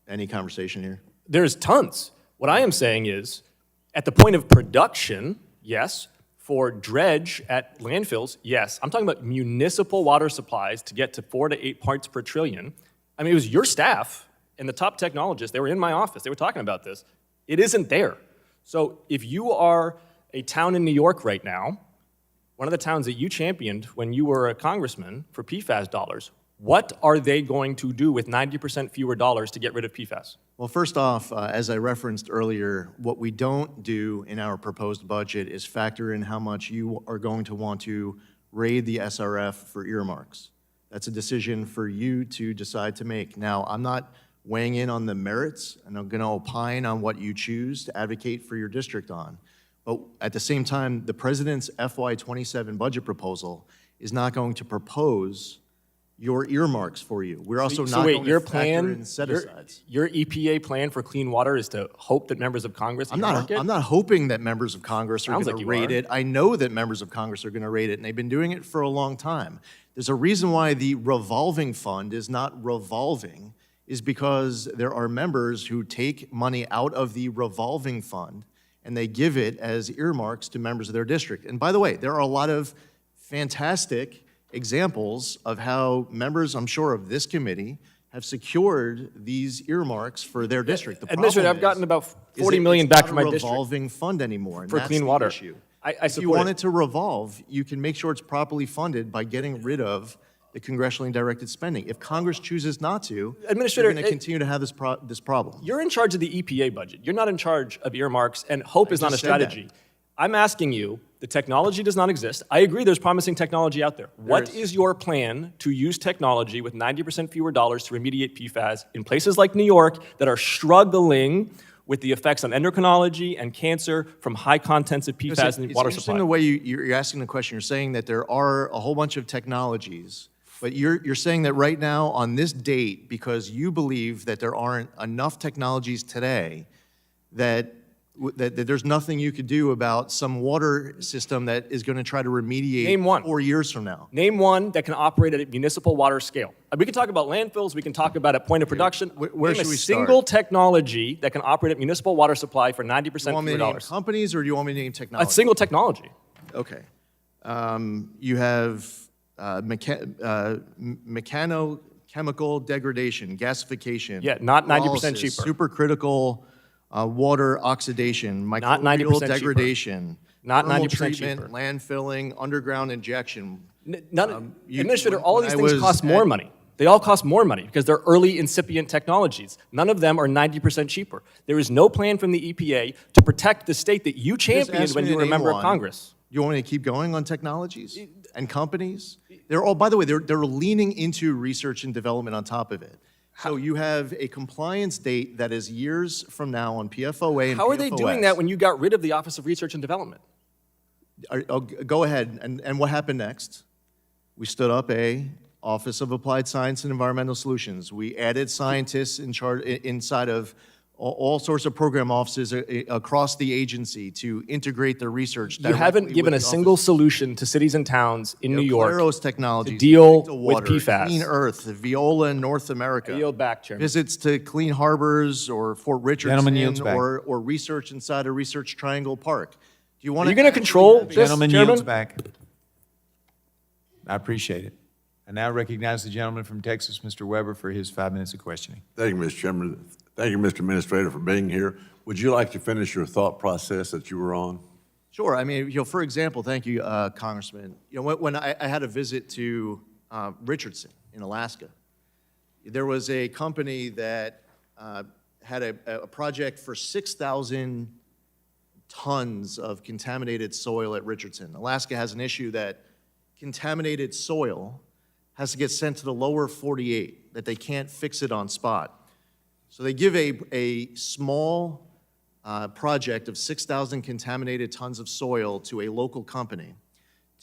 S5: any conversation here?
S13: There's tons. What I am saying is, at the point of production, yes. For dredge at landfills, yes. I'm talking about municipal water supplies to get to 4 to 8 parts per trillion. I mean, it was your staff and the top technologists. They were in my office. They were talking about this. It isn't there. So if you are a town in New York right now, one of the towns that you championed when you were a congressman for PFAS dollars, what are they going to do with 90% fewer dollars to get rid of PFAS?
S5: Well, first off, as I referenced earlier, what we don't do in our proposed budget is factor in how much you are going to want to raid the SRF for earmarks. That's a decision for you to decide to make. Now, I'm not weighing in on the merits, and I'm going to opine on what you choose to advocate for your district on. But at the same time, the president's FY27 budget proposal is not going to propose your earmarks for you. We're also not going to factor in set-asides.
S13: Your EPA plan for clean water is to hope that members of Congress earmark it?
S5: I'm not hoping that members of Congress are
S13: Sounds
S5: going
S13: like
S5: to
S13: you
S5: rate
S13: are.
S5: it. I know that members of Congress are going to rate it, and they've been doing it for a long time. There's a reason why the revolving fund is not revolving, is because there are members who take money out of the revolving fund and they give it as earmarks to members of their district. And by the way, there are a lot of fantastic examples of how members, I'm sure, of this committee have secured these earmarks for their district. The problem
S13: Administrator, I've gotten
S5: is
S13: about
S5: that
S13: $40 million back
S5: it's
S13: from my
S5: not a
S13: district
S5: revolving fund anymore, and
S13: for
S5: that's
S13: clean
S5: the
S13: water.
S5: issue.
S13: I
S5: If you
S13: support
S5: want
S13: it.
S5: it to revolve, you can make sure it's properly funded by getting rid of the congressionally directed spending. If Congress chooses not to,
S13: Administrator,
S5: you're going to continue to have this problem.
S13: You're in charge of the EPA budget. You're not in charge of earmarks, and hope is not a
S5: just said that.
S13: strategy. I'm asking you, the technology does not exist. I agree there's promising technology out there. What is your plan to use technology with 90% fewer dollars to remediate PFAS in places like New York that are struggling with the effects on endocrinology and cancer from high contents of PFAS in the water
S5: It's interesting
S13: supply?
S5: the way you're asking the question. You're saying that there are a whole bunch of technologies, but you're saying that right now on this date, because you believe that there aren't enough technologies today that there's nothing you could do about some water system that is going to try to remediate
S13: Name one.
S5: 4 years from now?
S13: Name one that can operate at a municipal water scale. We can talk about landfills, we can talk about at point of production.
S5: Where
S13: Name
S5: should we
S13: a
S5: start?
S13: single technology that can operate at municipal water supply for 90%
S5: Do you
S13: fewer
S5: want me to name
S13: dollars.
S5: companies, or do you want me to name
S13: A
S5: technology?
S13: single technology.
S5: Okay. You have mechanochemical degradation, gasification.
S13: Yeah, not 90%
S5: pyrolysis,
S13: cheaper.
S5: Supercritical water oxidation,
S13: Not
S5: microbial
S13: 90% cheaper.
S5: degradation.
S13: Not
S5: thermal
S13: 90%
S5: treatment,
S13: cheaper.
S5: landfilling, underground injection.
S13: Administrator, all of these
S5: when I
S13: things
S5: was
S13: cost more
S5: at-
S13: money. They all cost more money because they're early incipient technologies. None of them are 90% cheaper. There is no plan from the EPA to protect the state that you
S5: Just
S13: championed
S5: ask
S13: when
S5: me
S13: you
S5: to
S13: were a
S5: name
S13: member of
S5: one.
S13: Congress.
S5: You want me to keep going on technologies and companies? They're all, by the way, they're leaning into research and development on top of it. So you have a compliance date that is years from now on PFOA and
S13: How are they doing
S5: PFOS.
S13: that when you got rid of the Office of Research and Development?
S5: Go ahead, and what happened next? We stood up a Office of Applied Science and Environmental Solutions. We added scientists in charge inside of all sorts of program offices across the agency to integrate their research.
S13: You haven't
S5: directly
S13: given a
S5: with the
S13: single
S5: office.
S13: solution to cities and towns in New York.
S5: Claros Technologies,
S13: to deal
S5: Vector
S13: with
S5: Water,
S13: PFAS.
S5: Clean Earth, Viola in North America.
S13: I yield back, Chairman.
S5: Visits to Clean Harbors or Fort Richardson,
S1: Gentleman yields back.
S5: or research inside of Research Triangle Park. Do you want
S13: Are you going to control this,
S1: Gentleman
S13: Chairman?
S1: yields back. I appreciate it. I now recognize the gentleman from Texas, Mr. Weber, for his 5 minutes of questioning.
S14: Thank you, Mr. Chairman. Thank you, Mr. Administrator, for being here. Would you like to finish your thought process that you were on?
S5: Sure. I mean, for example, thank you, Congressman. When I had a visit to Richardson in Alaska, there was a company that had a project for 6,000 tons of contaminated soil at Richardson. Alaska has an issue that contaminated soil has to get sent to the lower 48, that they can't fix it on spot. So they give a small project of 6,000 contaminated tons of soil to a local company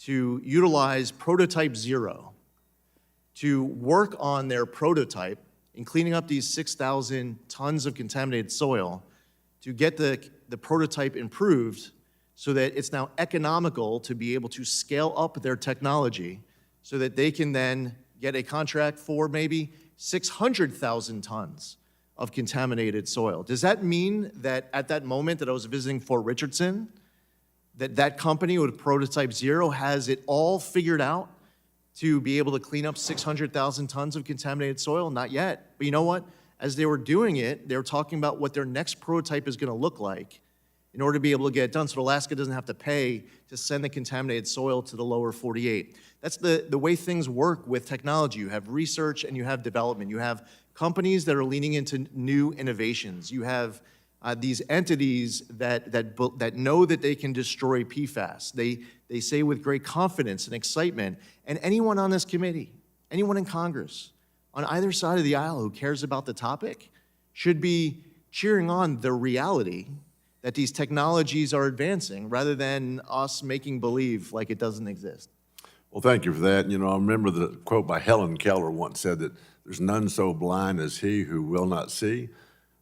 S5: to utilize Prototype Zero to work on their prototype in cleaning up these 6,000 tons of contaminated soil to get the prototype improved so that it's now economical to be able to scale up their technology so that they can then get a contract for maybe 600,000 tons of contaminated soil. Does that mean that at that moment that I was visiting Fort Richardson, that company with Prototype Zero has it all figured out to be able to clean up 600,000 tons of contaminated soil? Not yet. But you know what? As they were doing it, they were talking about what their next prototype is going to look like in order to be able to get it done so Alaska doesn't have to pay to send the contaminated soil to the lower 48. That's the way things work with technology. You have research and you have development. You have companies that are leaning into new innovations. You have these entities that know that they can destroy PFAS. They say with great confidence and excitement, and anyone on this committee, anyone in Congress, on either side of the aisle who cares about the topic should be cheering on the reality that these technologies are advancing rather than us making believe like it doesn't exist.
S14: Well, thank you for that. You know, I remember the quote by Helen Keller once said that there's none so blind as he who will not see.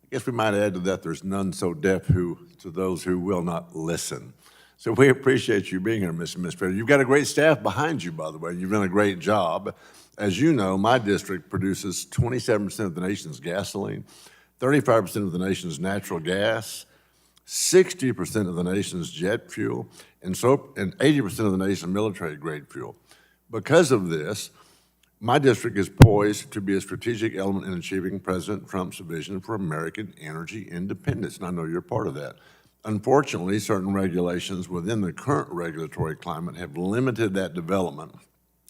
S14: I guess we might add to that, there's none so deaf to those who will not listen. So we appreciate you being here, Mr. Administrator. You've got a great staff behind you, by the way. You've done a great job. As you know, my district produces 27% of the nation's gasoline, 35% of the nation's natural gas, 60% of the nation's jet fuel, and 80% of the nation's military-grade fuel. Because of this, my district is poised to be a strategic element in achieving President Trump's vision for American energy independence, and I know you're part of that. Unfortunately, certain regulations within the current regulatory climate have limited that development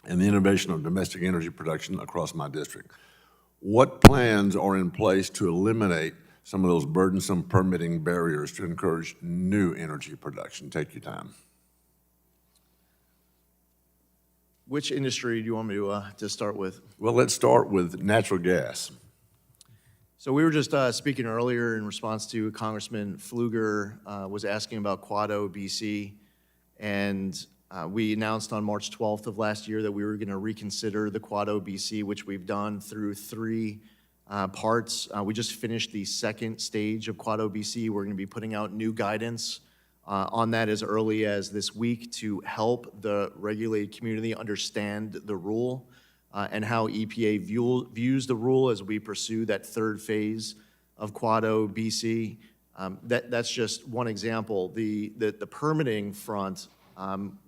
S14: and the innovation of domestic energy production across my district. What plans are in place to eliminate some of those burdensome permitting barriers to encourage new energy production? Take your time.
S5: Which industry do you want me to start with?
S14: Well, let's start with natural gas.
S5: So we were just speaking earlier in response to Congressman Pfluger was asking about Quado, BC, and we announced on March 12th of last year that we were going to reconsider the Quado, BC, which we've done through 3 parts. We just finished the second stage of Quad OBC. We're going to be putting out new guidance on that as early as this week to help the regulated community understand the rule and how EPA views the rule as we pursue that third phase of Quad OBC. That's just one example. The permitting front,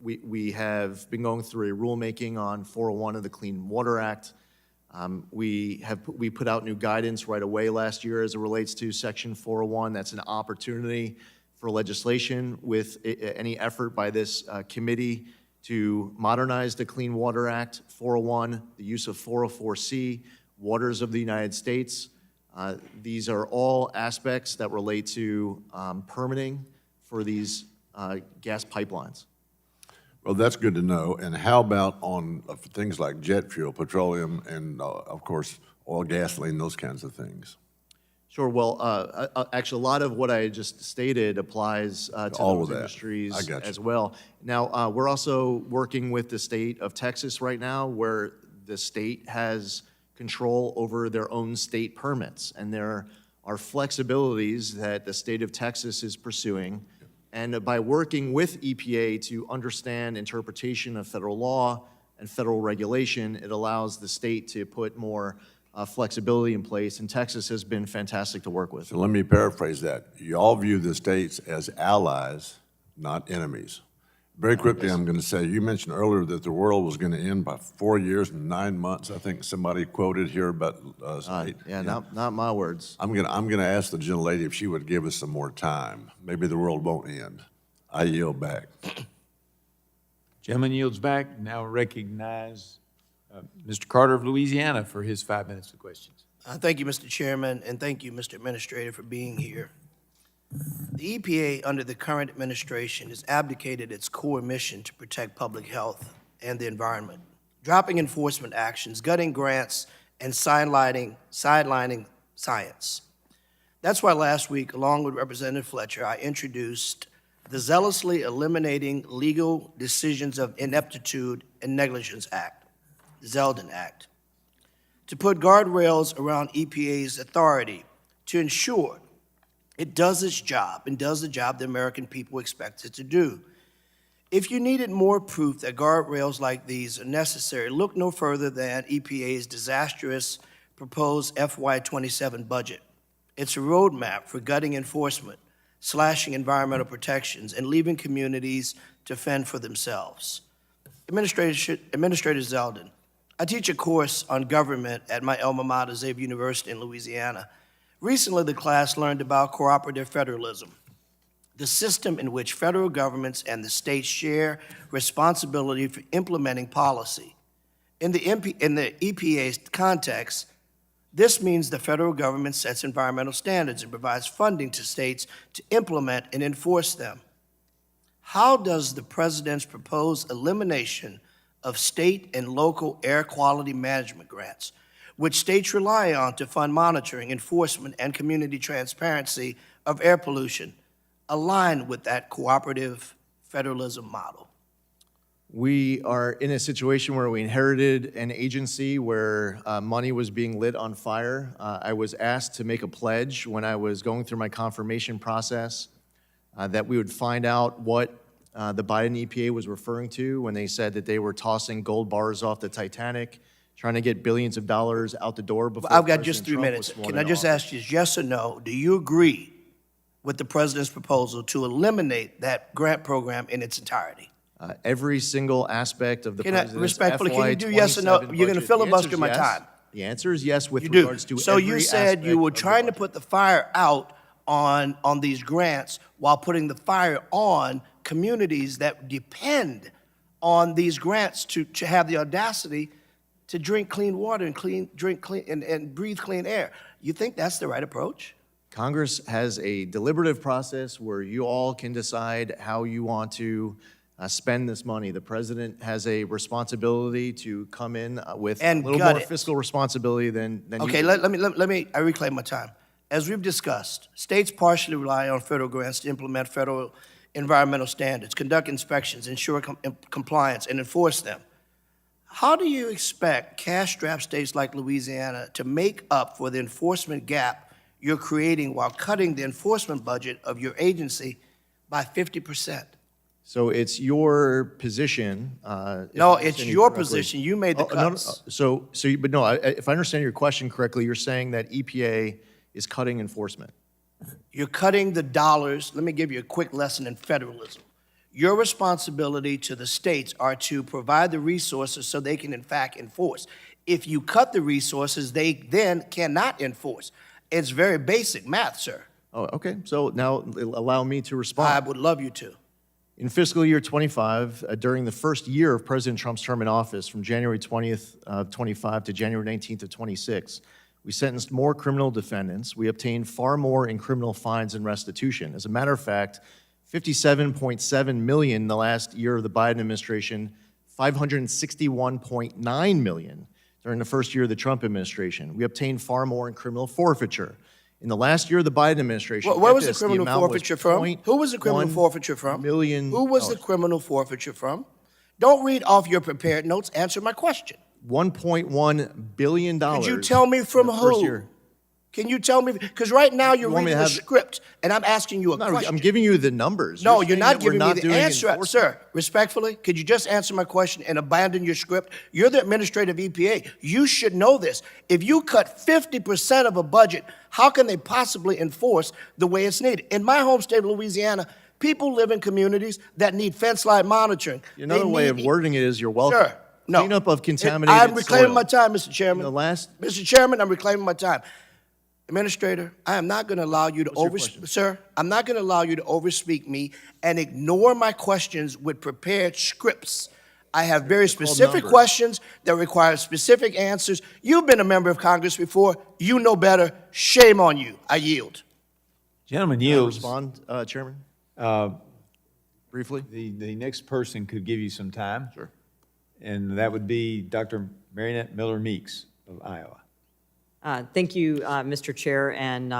S5: we have been going through a rulemaking on 401 of the Clean Water Act. We put out new guidance right away last year as it relates to Section 401. That's an opportunity for legislation with any effort by this committee to modernize the Clean Water Act, 401, the use of 404C, waters of the United States. These are all aspects that relate to permitting for these gas pipelines.
S14: Well, that's good to know. And how about on things like jet fuel, petroleum, and of course, oil, gasoline, those kinds of things?
S5: Sure. Well, actually, a lot of what I just stated applies to
S14: All of
S5: those
S14: that.
S5: industries
S14: I got you.
S5: as well. Now, we're also working with the state of Texas right now, where the state has control over their own state permits, and there are flexibilities that the state of Texas is pursuing. And by working with EPA to understand interpretation of federal law and federal regulation, it allows the state to put more flexibility in place, and Texas has been fantastic to work with.
S14: So let me paraphrase that. You all view the states as allies, not enemies. Very quickly, I'm going to say, you mentioned earlier that the world was going to end by 4 years and 9 months. I think somebody quoted here about state.
S5: Not my words.
S14: I'm going to ask the gentlelady if she would give us some more time. Maybe the world won't end. I yield back.
S1: Gentleman yields back. Now recognize Mr. Carter of Louisiana for his 5 minutes of questions.
S15: Thank you, Mr. Chairman, and thank you, Mr. Administrator, for being here. The EPA, under the current administration, has abdicated its core mission to protect public health and the environment, dropping enforcement actions, gutting grants, and sidelining science. That's why last week, along with Representative Fletcher, I introduced the Zealously Eliminating Legal Decisions of Ineptitude and Negligence Act, the Zeldin Act, to put guardrails around EPA's authority to ensure it does its job and does the job the American people expect it to do. If you needed more proof that guardrails like these are necessary, look no further than EPA's disastrous proposed FY27 budget. It's a roadmap for gutting enforcement, slashing environmental protections, and leaving communities to fend for themselves. Administrator Zeldin, I teach a course on government at my alma mater, Xavier University in Louisiana. Recently, the class learned about cooperative federalism, the system in which federal governments and the states share responsibility for implementing policy. In the EPA's context, this means the federal government sets environmental standards and provides funding to states to implement and enforce them. How does the President's proposed elimination of state and local air quality management grants, which states rely on to fund monitoring, enforcement, and community transparency of air pollution, align with that cooperative federalism model?
S5: We are in a situation where we inherited an agency where money was being lit on fire. I was asked to make a pledge when I was going through my confirmation process that we would find out what the Biden EPA was referring to when they said that they were tossing gold bars off the Titanic, trying to get billions of dollars out the door before
S15: I've got
S5: President
S15: just 3
S5: Trump
S15: minutes.
S5: was sworn
S15: Can I
S5: in
S15: just
S5: office.
S15: ask you, yes or no, do you agree with the President's proposal to eliminate that grant program in its entirety?
S5: Every single aspect of the president's
S15: Respectfully, can you do yes or no?
S5: FY27
S15: You're going to
S5: budget.
S15: filibuster my
S5: The answer is yes.
S15: time.
S5: The answer is yes with
S15: You do.
S5: regards to
S15: So
S5: every
S15: you said you were
S5: aspect of the
S15: trying to
S5: budget.
S15: put the fire out on these grants while putting the fire on communities that depend on these grants to have the audacity to drink clean water and drink clean and breathe clean air. You think that's the right approach?
S5: Congress has a deliberative process where you all can decide how you want to spend this money. The president has a responsibility to come in with
S15: And
S5: a little
S15: gut
S5: more
S15: it.
S5: fiscal responsibility than
S15: Okay,
S5: you.
S15: let me, I reclaim my time. As we've discussed, states partially rely on federal grants to implement federal environmental standards, conduct inspections, ensure compliance, and enforce them. How do you expect cash-strapped states like Louisiana to make up for the enforcement gap you're creating while cutting the enforcement budget of your agency by 50%?
S5: So it's your position.
S15: No,
S5: I
S15: it's
S5: understand you
S15: your
S5: correctly.
S15: position. You made the
S5: Oh, no, no,
S15: cuts.
S5: but no, if I understand your question correctly, you're saying that EPA is cutting enforcement.
S15: You're cutting the dollars. Let me give you a quick lesson in federalism. Your responsibility to the states are to provide the resources so they can in fact enforce. If you cut the resources, they then cannot enforce. It's very basic math, sir.
S5: Oh, okay. So now allow me to respond.
S15: I would love you to.
S5: In fiscal year 25, during the first year of President Trump's term in office, from January 20th of 25 to January 19th of 26, we sentenced more criminal defendants. We obtained far more in criminal fines and restitution. As a matter of fact, $57.7 million in the last year of the Biden administration, $561.9 million during the first year of the Trump administration. We obtained far more in criminal forfeiture. In the last year of the Biden administration,
S15: Where was
S5: get
S15: the
S5: this,
S15: criminal
S5: amount was
S15: forfeiture from? Who was the criminal
S5: $0.1
S15: forfeiture from?
S5: million.
S15: Who was the criminal forfeiture from? Don't read off your prepared notes. Answer my question.
S5: $1.1 billion.
S15: Could you tell me from
S5: in the first
S15: who?
S5: year.
S15: Can you tell me? Because right now you're
S5: You want me
S15: reading
S5: to
S15: the
S5: have-
S15: script, and I'm asking you a
S5: No,
S15: question.
S5: I'm giving you the numbers.
S15: No,
S5: You're
S15: you're
S5: saying
S15: not
S5: that we're
S15: giving me the
S5: doing
S15: answer.
S5: enforcement.
S15: Sir, respectfully, could you just answer my question and abandon your script? You're the administrator of EPA. You should know this. If you cut 50% of a budget, how can they possibly enforce the way it's needed? In my home state of Louisiana, people live in communities that need fence line monitoring.
S5: Another
S15: They
S5: way
S15: need-
S5: of wording it is you're welcome.
S15: Sir, no.
S5: Cleanup of contaminated
S15: I'm reclaiming
S5: soil.
S15: my time, Mr. Chairman.
S5: The last-
S15: Mr. Chairman, I'm reclaiming my time. Administrator, I am not going to allow you to Sir, I'm not going to allow you to overspeak me and ignore my questions with prepared scripts. I have very specific
S5: numbers.
S15: questions that require specific answers. You've been a member of Congress before. You know better. Shame on you. I yield.
S1: Gentleman
S5: Can I
S1: yields.
S5: respond, Chairman? Briefly?
S1: The next person could give you some time.
S5: Sure.
S1: And that would be Dr. Marinette Miller Meeks of Iowa.
S16: Thank you, Mr. Chair and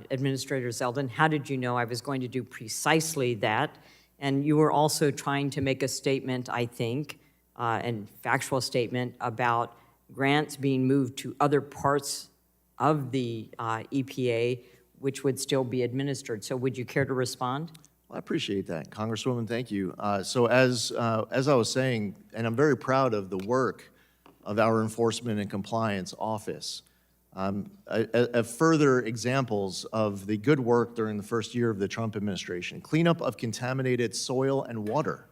S16: Administrator Zeldin. How did you know I was going to do precisely that? And you were also trying to make a statement, I think, and factual statement about grants being moved to other parts of the EPA, which would still be administered. So would you care to respond?
S5: Well, I appreciate that, Congresswoman. Thank you. So as I was saying, and I'm very proud of the work of our Enforcement and Compliance Office. Further examples of the good work during the first year of the Trump administration. Cleanup of contaminated soil and water.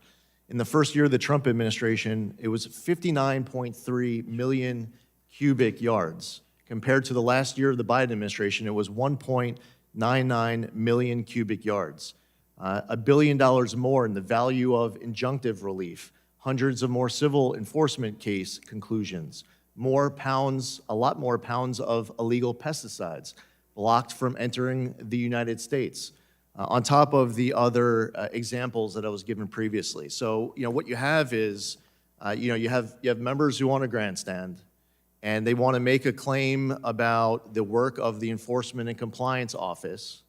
S5: In the first year of the Trump administration, it was 59.3 million cubic yards. Compared to the last year of the Biden administration, it was 1.99 million cubic yards. $1 billion more in the value of injunctive relief, hundreds of more civil enforcement case conclusions, more pounds, a lot more pounds of illegal pesticides blocked from entering the United States, on top of the other examples that I was given previously. So, what you have is, you have members who want to grandstand, and they want to make a claim about the work of the Enforcement and Compliance Office.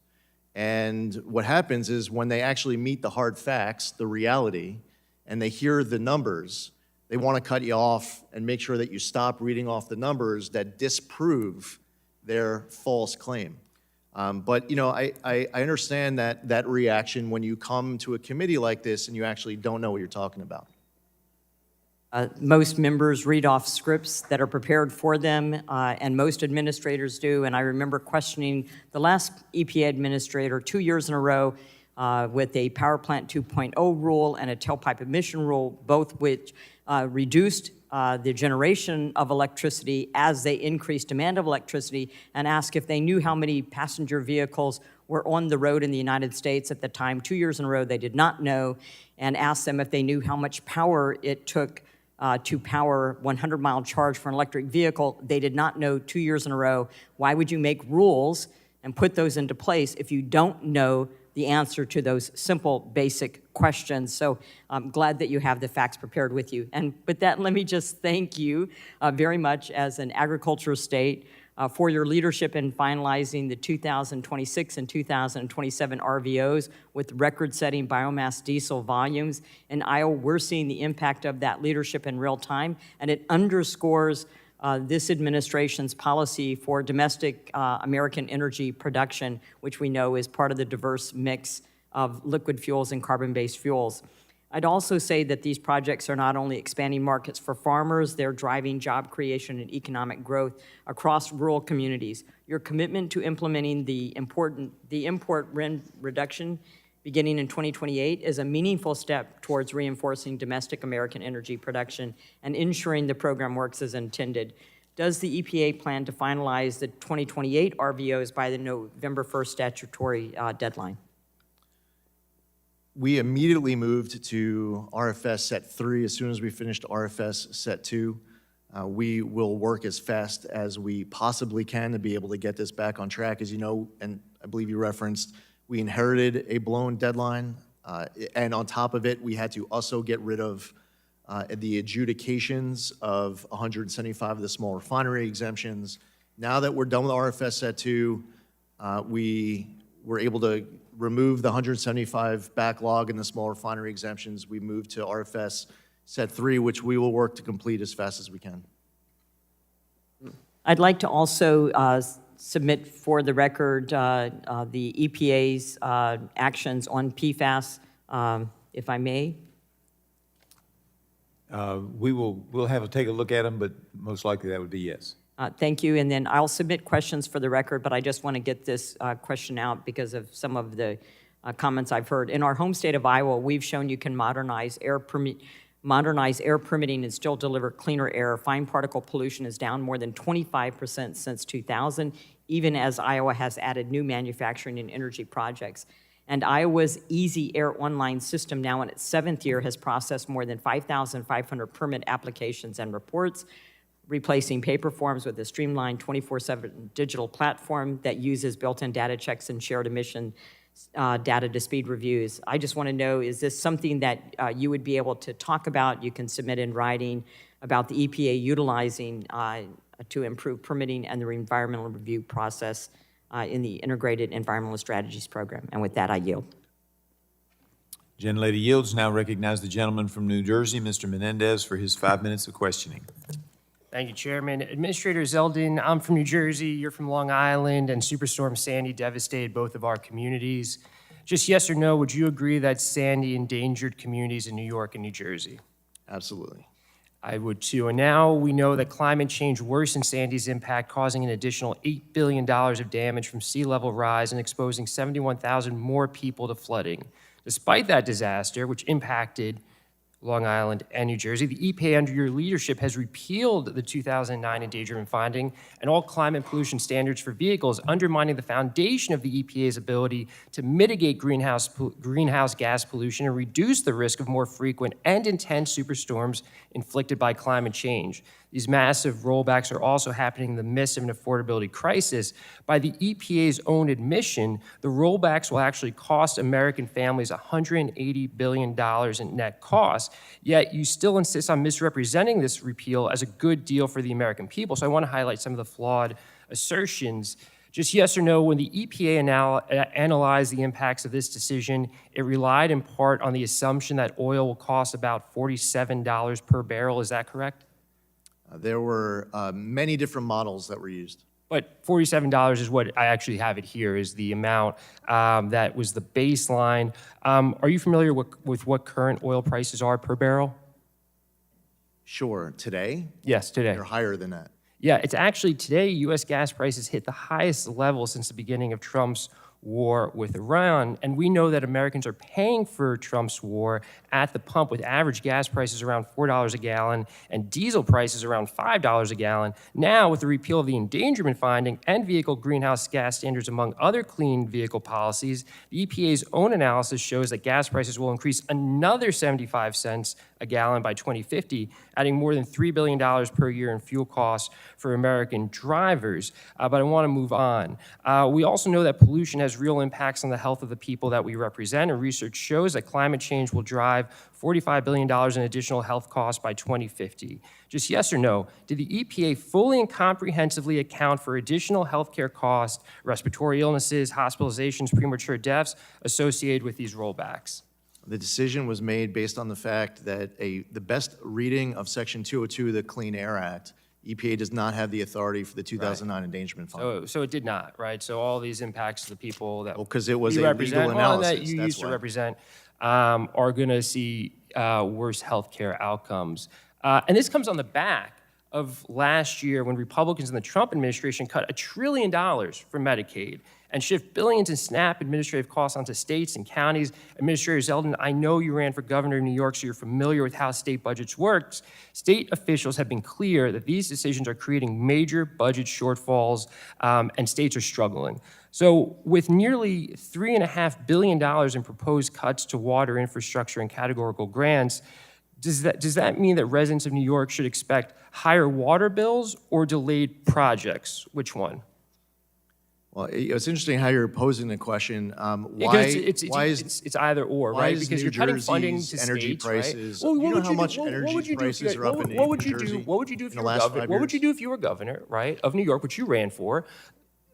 S5: And what happens is when they actually meet the hard facts, the reality, and they hear the numbers, they want to cut you off and make sure that you stop reading off the numbers that disprove their false claim. But I understand that reaction when you come to a committee like this and you actually don't know what you're talking about.
S16: Most members read off scripts that are prepared for them, and most administrators do. And I remember questioning the last EPA administrator 2 years in a row with a Power Plant 2.0 rule and a tailpipe emission rule, both which reduced the generation of electricity as they increased demand of electricity, and asked if they knew how many passenger vehicles were on the road in the United States at the time. 2 years in a row, they did not know, and asked them if they knew how much power it took to power 100-mile charge for an electric vehicle. They did not know 2 years in a row. Why would you make rules and put those into place if you don't know the answer to those simple, basic questions? So I'm glad that you have the facts prepared with you. And with that, let me just thank you very much as an agriculture state for your leadership in finalizing the 2026 and 2027 RVOs with record-setting biomass diesel volumes. In Iowa, we're seeing the impact of that leadership in real time, and it underscores this administration's policy for domestic American energy production, which we know is part of the diverse mix of liquid fuels and carbon-based fuels. I'd also say that these projects are not only expanding markets for farmers, they're driving job creation and economic growth across rural communities. Your commitment to implementing the import RIN reduction beginning in 2028 is a meaningful step towards reinforcing domestic American energy production and ensuring the program works as intended. Does the EPA plan to finalize the 2028 RVOs by the November 1st statutory deadline?
S5: We immediately moved to RFS Set 3 as soon as we finished RFS Set 2. We will work as fast as we possibly can to be able to get this back on track. As you know, and I believe you referenced, we inherited a blown deadline, and on top of it, we had to also get rid of the adjudications of 175 of the small refinery exemptions. Now that we're done with RFS Set 2, we were able to remove the 175 backlog in the small refinery exemptions. We moved to RFS Set 3, which we will work to complete as fast as we can.
S16: I'd like to also submit for the record the EPA's actions on PFAS, if I may.
S1: We'll have to take a look at them, but most likely that would be yes.
S16: Thank you, and then I'll submit questions for the record, but I just want to get this question out because of some of the comments I've heard. In our home state of Iowa, we've shown you can modernize air permitting and still deliver cleaner air. Fine particle pollution is down more than 25% since 2000, even as Iowa has added new manufacturing and energy projects. And Iowa's Easy Air Online system, now in its 7th year, has processed more than 5,500 permit applications and reports, replacing paper forms with a streamlined 24/7 digital platform that uses built-in data checks and shared emission data to speed reviews. I just want to know, is this something that you would be able to talk about? You can submit in writing about the EPA utilizing to improve permitting and the environmental review process in the Integrated Environmental Strategies Program. And with that, I yield.
S1: Gentlelady yields. Now recognize the gentleman from New Jersey, Mr. Menendez, for his 5 minutes of questioning.
S17: Thank you, Chairman. Administrator Zeldin, I'm from New Jersey, you're from Long Island, and Superstorm Sandy devastated both of our communities. Just yes or no, would you agree that Sandy endangered communities in New York and New Jersey?
S5: Absolutely.
S17: I would too. And now we know that climate change worsened Sandy's impact, causing an additional $8 billion of damage from sea level rise and exposing 71,000 more people to flooding. Despite that disaster, which impacted Long Island and New Jersey, the EPA under your leadership has repealed the 2009 endangerment finding and all climate pollution standards for vehicles, undermining the foundation of the EPA's ability to mitigate greenhouse gas pollution and reduce the risk of more frequent and intense superstorms inflicted by climate change. These massive rollbacks are also happening in the midst of an affordability crisis. By the EPA's own admission, the rollbacks will actually cost American families $180 billion in net costs, yet you still insist on misrepresenting this repeal as a good deal for the American people. So I want to highlight some of the flawed assertions. Just yes or no, when the EPA analyzed the impacts of this decision, it relied in part on the assumption that oil will cost about $47 per barrel. Is that correct?
S5: There were many different models that were used.
S17: But $47 is what I actually have it here, is the amount that was the baseline. Are you familiar with what current oil prices are per barrel?
S5: Sure. Today?
S17: Yes, today.
S5: They're higher than that.
S17: Yeah, it's actually today, U.S. gas prices hit the highest level since the beginning of Trump's war with Iran, and we know that Americans are paying for Trump's war at the pump, with average gas prices around $4 a gallon and diesel prices around $5 a gallon. Now, with the repeal of the endangerment finding and vehicle greenhouse gas standards, among other clean vehicle policies, the EPA's own analysis shows that gas prices will increase another 75 cents a gallon by 2050, adding more than $3 billion per year in fuel costs for American drivers. But I want to move on. We also know that pollution has has real impacts on the health of the people that we represent, and research shows that climate change will drive $45 billion in additional health costs by 2050. Just yes or no, did the EPA fully and comprehensively account for additional healthcare costs, respiratory illnesses, hospitalizations, premature deaths associated with these rollbacks?
S5: The decision was made based on the fact that the best reading of Section 202 of the Clean Air Act, EPA does not have the authority for the 2009 Endangerment Fund.
S17: So it did not, right? So all these impacts to the people that
S5: Because it was
S17: we
S5: a
S17: represent,
S5: legal
S17: well,
S5: analysis.
S17: that you
S5: That's
S17: used to
S5: why.
S17: represent, are going to see worse healthcare outcomes. And this comes on the back of last year when Republicans in the Trump administration cut $1 trillion from Medicaid and shift billions in SNAP administrative costs onto states and counties. Administrator Zeldin, I know you ran for governor of New York, so you're familiar with how state budgets work. State officials have been clear that these decisions are creating major budget shortfalls, and states are struggling. So with nearly $3.5 billion in proposed cuts to water infrastructure and categorical grants, does that mean that residents of New York should expect higher water bills or delayed projects? Which one?
S5: Well, it's interesting how you're posing the question.
S17: Because it's either or, right? Because you're cutting funding to
S5: energy
S17: states,
S5: prices?
S17: right? Well,
S5: You know
S17: what
S5: how
S17: would
S5: much
S17: do? What would
S5: energy
S17: you do if
S5: prices
S17: you-
S5: are up
S17: what-
S5: in
S17: what would
S5: New
S17: you do?
S5: Jersey
S17: What would you do if
S5: in
S17: you
S5: the
S17: were
S5: last
S17: governor?
S5: 5
S17: What would
S5: years?
S17: you do if you were governor, right, of New York, which you ran for?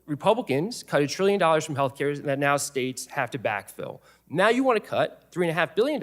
S17: Republicans cut $1 trillion from healthcare that now states have to backfill. Now you want to cut $3.5 billion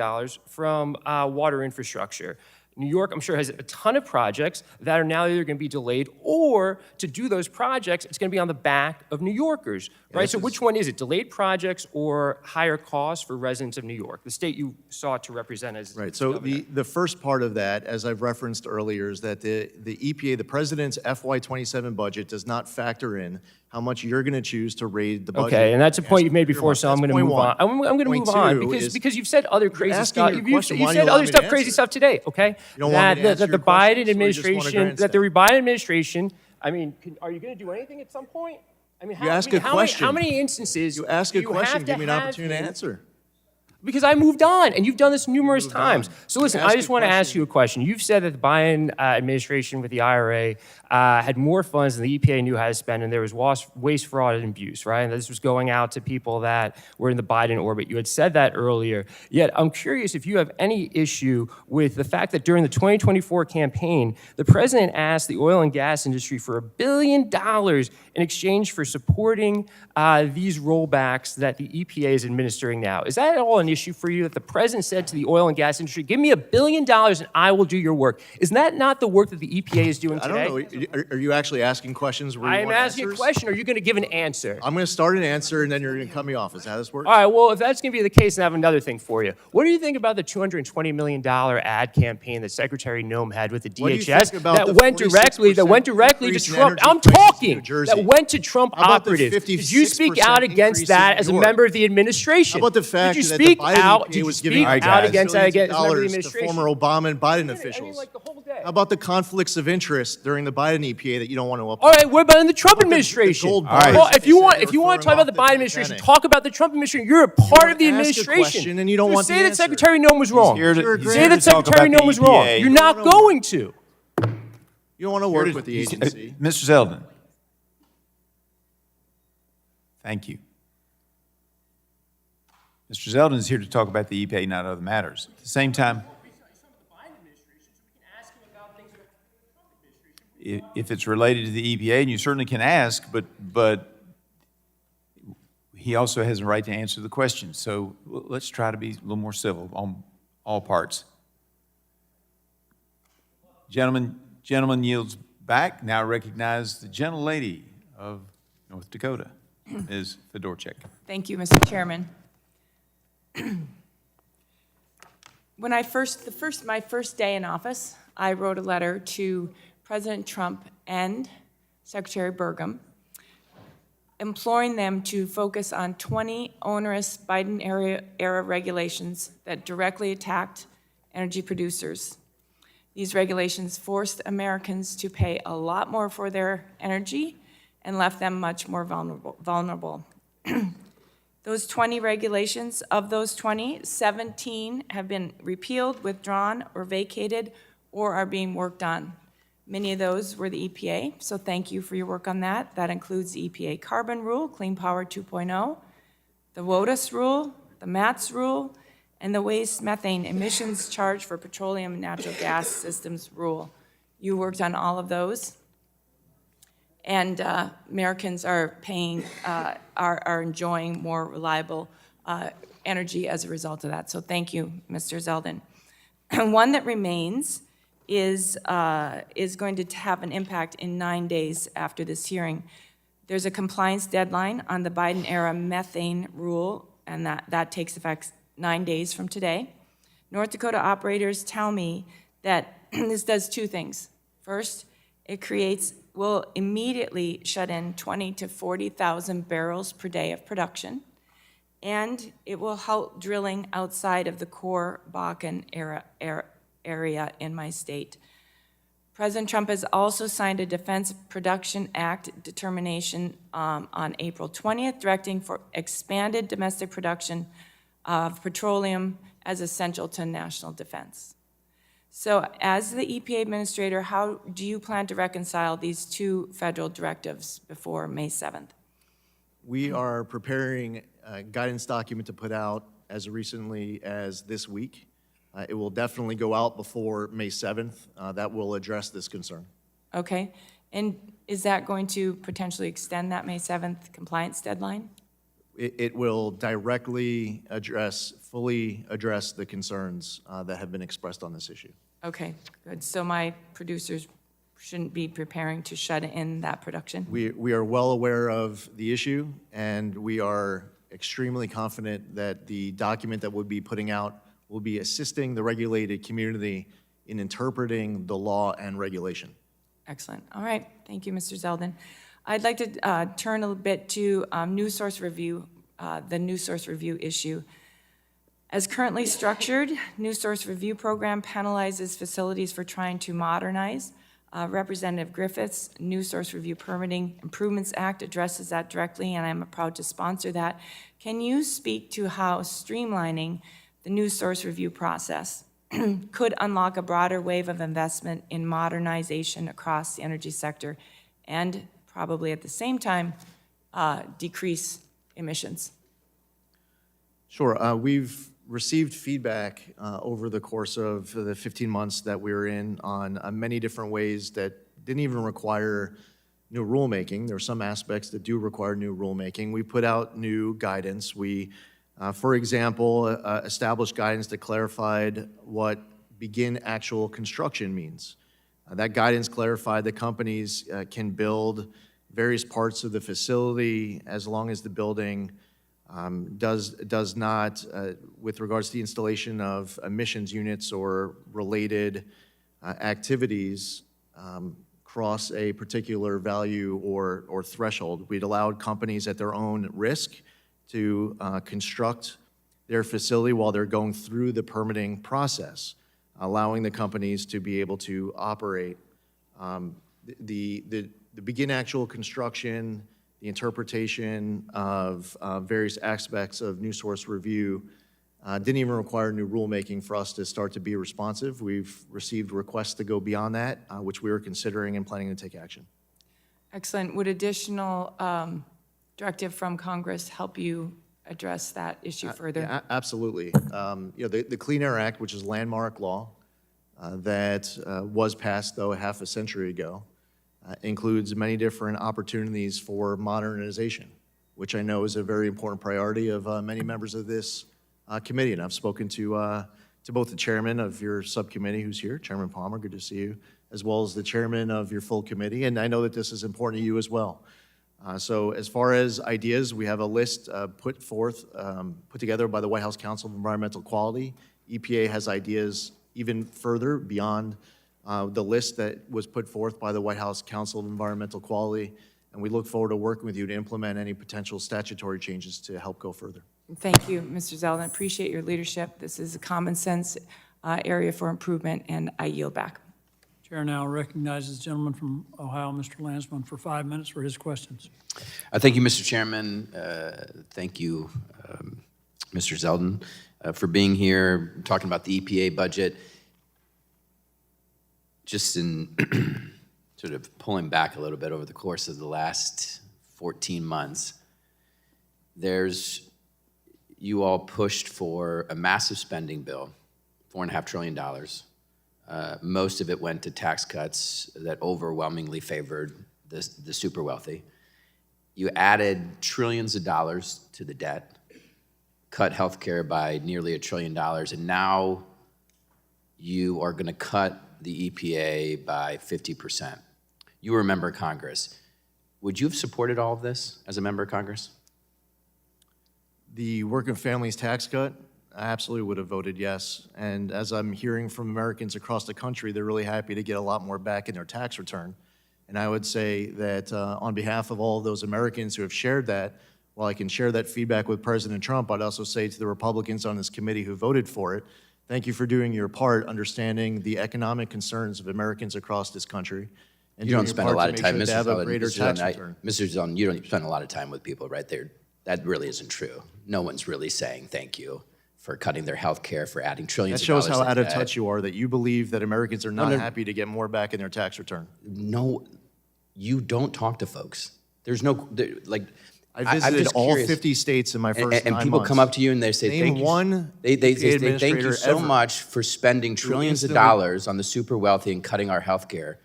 S17: from water infrastructure. New York, I'm sure, has a ton of projects that are now either going to be delayed, or to do those projects, it's going to be on the back of New Yorkers, right? So which one is it, delayed projects or higher costs for residents of New York, the state you sought to represent as
S5: Right, so
S17: governor?
S5: the first part of that, as I've referenced earlier, is that the EPA, the president's FY27 budget does not factor in how much you're going to choose to raise the budget.
S17: Okay, and that's a point you've made
S5: That's
S17: before, so I'm going to
S5: point
S17: move
S5: one.
S17: on. I'm going to
S5: Point
S17: move on
S5: two is-
S17: because you've said other crazy
S5: asking
S17: stuff.
S5: your
S17: You
S5: question, why don't
S17: said
S5: you allow
S17: other
S5: me to
S17: stuff, crazy
S5: answer?
S17: stuff today. Okay,
S5: You don't want me to answer
S17: the
S5: your
S17: Biden
S5: questions, or you just want a
S17: administration, that the Biden administration. I mean, are you going to do anything at some point? I mean,
S5: You ask a
S17: how
S5: question.
S17: many instances?
S5: You ask
S17: do
S5: a
S17: you
S5: question,
S17: have
S5: give me an
S17: have
S5: opportunity to
S17: him-
S5: answer.
S17: Because I moved on, and you've done this numerous times. So listen,
S5: ask
S17: I just
S5: a
S17: want to ask
S5: question.
S17: you a question. You've said that the Biden administration with the IRA had more funds than the EPA knew how to spend, and there was waste, fraud, and abuse, right? And this was going out to people that were in the Biden orbit. You had said that earlier. Yet I'm curious if you have any issue with the fact that during the 2024 campaign, the president asked the oil and gas industry for $1 billion in exchange for supporting these rollbacks that the EPA is administering now. Is that at all an issue for you that the president said to the oil and gas industry, give me $1 billion and I will do your work? Isn't that not the work that the EPA is doing
S5: I
S17: today?
S5: don't know, are you actually asking questions where you
S17: I am
S5: want
S17: asking
S5: answers?
S17: a question. Are you going to give an answer?
S5: I'm going to start an answer, and then you're going to cut me off. Is that how this works?
S17: All right, well, if that's going to be the case, then I have another thing for you. What do you think about the $220 million ad campaign that Secretary Noem had with the
S5: What do you
S17: DHS
S5: think about the
S17: that went directly to
S5: 46%
S17: Trump?
S5: increase in
S17: I'm
S5: energy prices in
S17: talking
S5: New Jersey?
S17: that went to Trump
S5: How about the
S17: operatives. Did you speak
S5: 56%
S17: out against
S5: increase in
S17: that
S5: New
S17: as a
S5: York?
S17: member of the administration?
S5: How about the fact
S17: Did you
S5: that
S17: speak
S5: the Biden
S17: out?
S5: EPA
S17: Did you
S5: was
S17: speak
S5: giving
S17: out against that
S5: billions
S17: as
S5: of
S17: a member of the
S5: dollars to
S17: administration?
S5: former Obama and Biden officials?
S17: like the whole day.
S5: How about the conflicts of interest during the Biden EPA that you don't want to uphold?
S17: All right, what about in the Trump
S5: about the
S17: administration?
S5: gold
S17: Well,
S5: bars that
S17: if you
S5: they
S17: want,
S5: said
S17: if
S5: they
S17: you
S5: were
S17: want to talk
S5: throwing
S17: about the
S5: off
S17: Biden
S5: the
S17: administration,
S5: Titanic?
S17: talk about the Trump administration. You're a part of the
S5: ask a
S17: administration.
S5: question and you don't
S17: So
S5: want the
S17: say that
S5: answer.
S17: Secretary Noem was wrong.
S1: here to-
S5: You're
S1: he's
S17: Say
S1: here
S17: that
S1: to talk
S17: Secretary
S1: about
S17: Noem
S1: the
S17: was wrong.
S1: EPA.
S17: You're not going to.
S5: You don't want to work with the agency.
S1: Mr. Zeldin. Thank you. Mr. Zeldin is here to talk about the EPA, not other matters. At the same time, if it's related to the EPA, and you certainly can ask, but he also has a right to answer the question. So let's try to be a little more civil on all parts. Gentleman yields back. Now recognize the gentlelady of North Dakota, Ms. Fedorchak.
S18: Thank you, Mr. Chairman. When my first day in office, I wrote a letter to President Trump and Secretary Burgum, imploring them to focus on 20 onerous Biden-era regulations that directly attacked energy producers. These regulations forced Americans to pay a lot more for their energy and left them much more vulnerable. Those 20 regulations, of those 20, 17 have been repealed, withdrawn, or vacated, or are being worked on. Many of those were the EPA, so thank you for your work on that. That includes the EPA Carbon Rule, Clean Power 2.0, the WOTUS rule, the MATS rule, and the waste methane emissions charge for petroleum and natural gas systems rule. You worked on all of those. And Americans are paying, are enjoying more reliable energy as a result of that. So thank you, Mr. Zeldin. One that remains is going to have an impact in 9 days after this hearing. There's a compliance deadline on the Biden-era methane rule, and that takes effect 9 days from today. North Dakota operators tell me that this does two things. First, it will immediately shut in 20 to 40,000 barrels per day of production, and it will halt drilling outside of the core Bakken area in my state. President Trump has also signed a Defense Production Act determination on April 20th, directing for expanded domestic production of petroleum as essential to national defense. So as the EPA administrator, how do you plan to reconcile these two federal directives before May 7th?
S5: We are preparing a guidance document to put out as recently as this week. It will definitely go out before May 7th. That will address this concern.
S18: Okay, and is that going to potentially extend that May 7th compliance deadline?
S5: It will directly fully address the concerns that have been expressed on this issue.
S18: Okay, good. So my producers shouldn't be preparing to shut in that production?
S5: We are well aware of the issue, and we are extremely confident that the document that we'll be putting out will be assisting the regulated community in interpreting the law and regulation.
S18: Excellent. All right. Thank you, Mr. Zeldin. I'd like to turn a bit to new source review, the new source review issue. As currently structured, new source review program penalizes facilities for trying to modernize. Representative Griffith's New Source Review Permitting Improvements Act addresses that directly, and I'm proud to sponsor that. Can you speak to how streamlining the new source review process could unlock a broader wave of investment in modernization across the energy sector and probably at the same time decrease emissions?
S5: Sure. We've received feedback over the course of the 15 months that we were in on many different ways that didn't even require new rulemaking. There are some aspects that do require new rulemaking. We put out new guidance. We, for example, established guidance that clarified what begin actual construction means. That guidance clarified that companies can build various parts of the facility as long as the building does not, with regards to the installation of emissions units or related activities, cross a particular value or threshold. We'd allowed companies at their own risk to construct their facility while they're going through the permitting process, allowing the companies to be able to operate. The begin actual construction, the interpretation of various aspects of new source review didn't even require new rulemaking for us to start to be responsive. We've received requests to go beyond that, which we are considering and planning to take action.
S18: Excellent. Would additional directive from Congress help you address that issue further?
S5: Yeah, absolutely. The Clean Air Act, which is landmark law that was passed, though, half a century ago, includes many different opportunities for modernization, which I know is a very important priority of many members of this committee. And I've spoken to both the chairman of your subcommittee, who's here, Chairman Palmer, good to see you, as well as the chairman of your full committee. And I know that this is important to you as well. So as far as ideas, we have a list put together by the White House Council of Environmental Quality. EPA has ideas even further beyond the list that was put forth by the White House Council of Environmental Quality, and we look forward to working with you to implement any potential statutory changes to help go further.
S18: Thank you, Mr. Zeldin. Appreciate your leadership. This is a common sense area for improvement, and I yield back.
S19: Chair now recognizes the gentleman from Ohio, Mr. Landsman, for 5 minutes for his questions.
S20: Thank you, Mr. Chairman. Thank you, Mr. Zeldin, for being here, talking about the EPA budget. Just in sort of pulling back a little bit over the course of the last 14 months, there's you all pushed for a massive spending bill, $4.5 trillion. Most of it went to tax cuts that overwhelmingly favored the super wealthy. You added trillions of dollars to the debt, cut healthcare by nearly $1 trillion, and now you are going to cut the EPA by 50%. You were a member of Congress. Would you have supported all of this as a member of Congress?
S5: The working families tax cut, I absolutely would have voted yes. And as I'm hearing from Americans across the country, they're really happy to get a lot more back in their tax return. And I would say that on behalf of all of those Americans who have shared that, while I can share that feedback with President Trump, I'd also say to the Republicans on this committee who voted for it, thank you for doing your part, understanding the economic concerns of Americans across this country. And
S20: You don't
S5: doing your
S20: spend a
S5: part
S20: lot
S5: to
S20: of
S5: make
S20: time,
S5: sure
S20: Mr.
S5: they have a
S20: Zeldin.
S5: greater tax return.
S20: Mr. Zeldin, you don't spend a lot of time with people right there. That really isn't true. No one's really saying thank you for cutting their health care, for adding trillions
S5: That
S20: of dollars.
S5: shows how out of
S20: debt.
S5: touch you are, that you believe that Americans are not
S20: no.
S5: happy to get more back in their tax return.
S20: No, you don't talk to folks. There's no, like,
S5: I
S20: I'm
S5: visited
S20: just
S5: all
S20: curious.
S5: 50 states in my first
S20: And
S5: 9
S20: people
S5: months.
S20: come up to you and they say,
S5: Name
S20: thank you.
S5: one
S20: They
S5: EPA
S20: say, thank you
S5: administrator
S20: so
S5: ever
S20: much for spending trillions of
S5: instantly-
S20: dollars on the super wealthy and cutting our health care.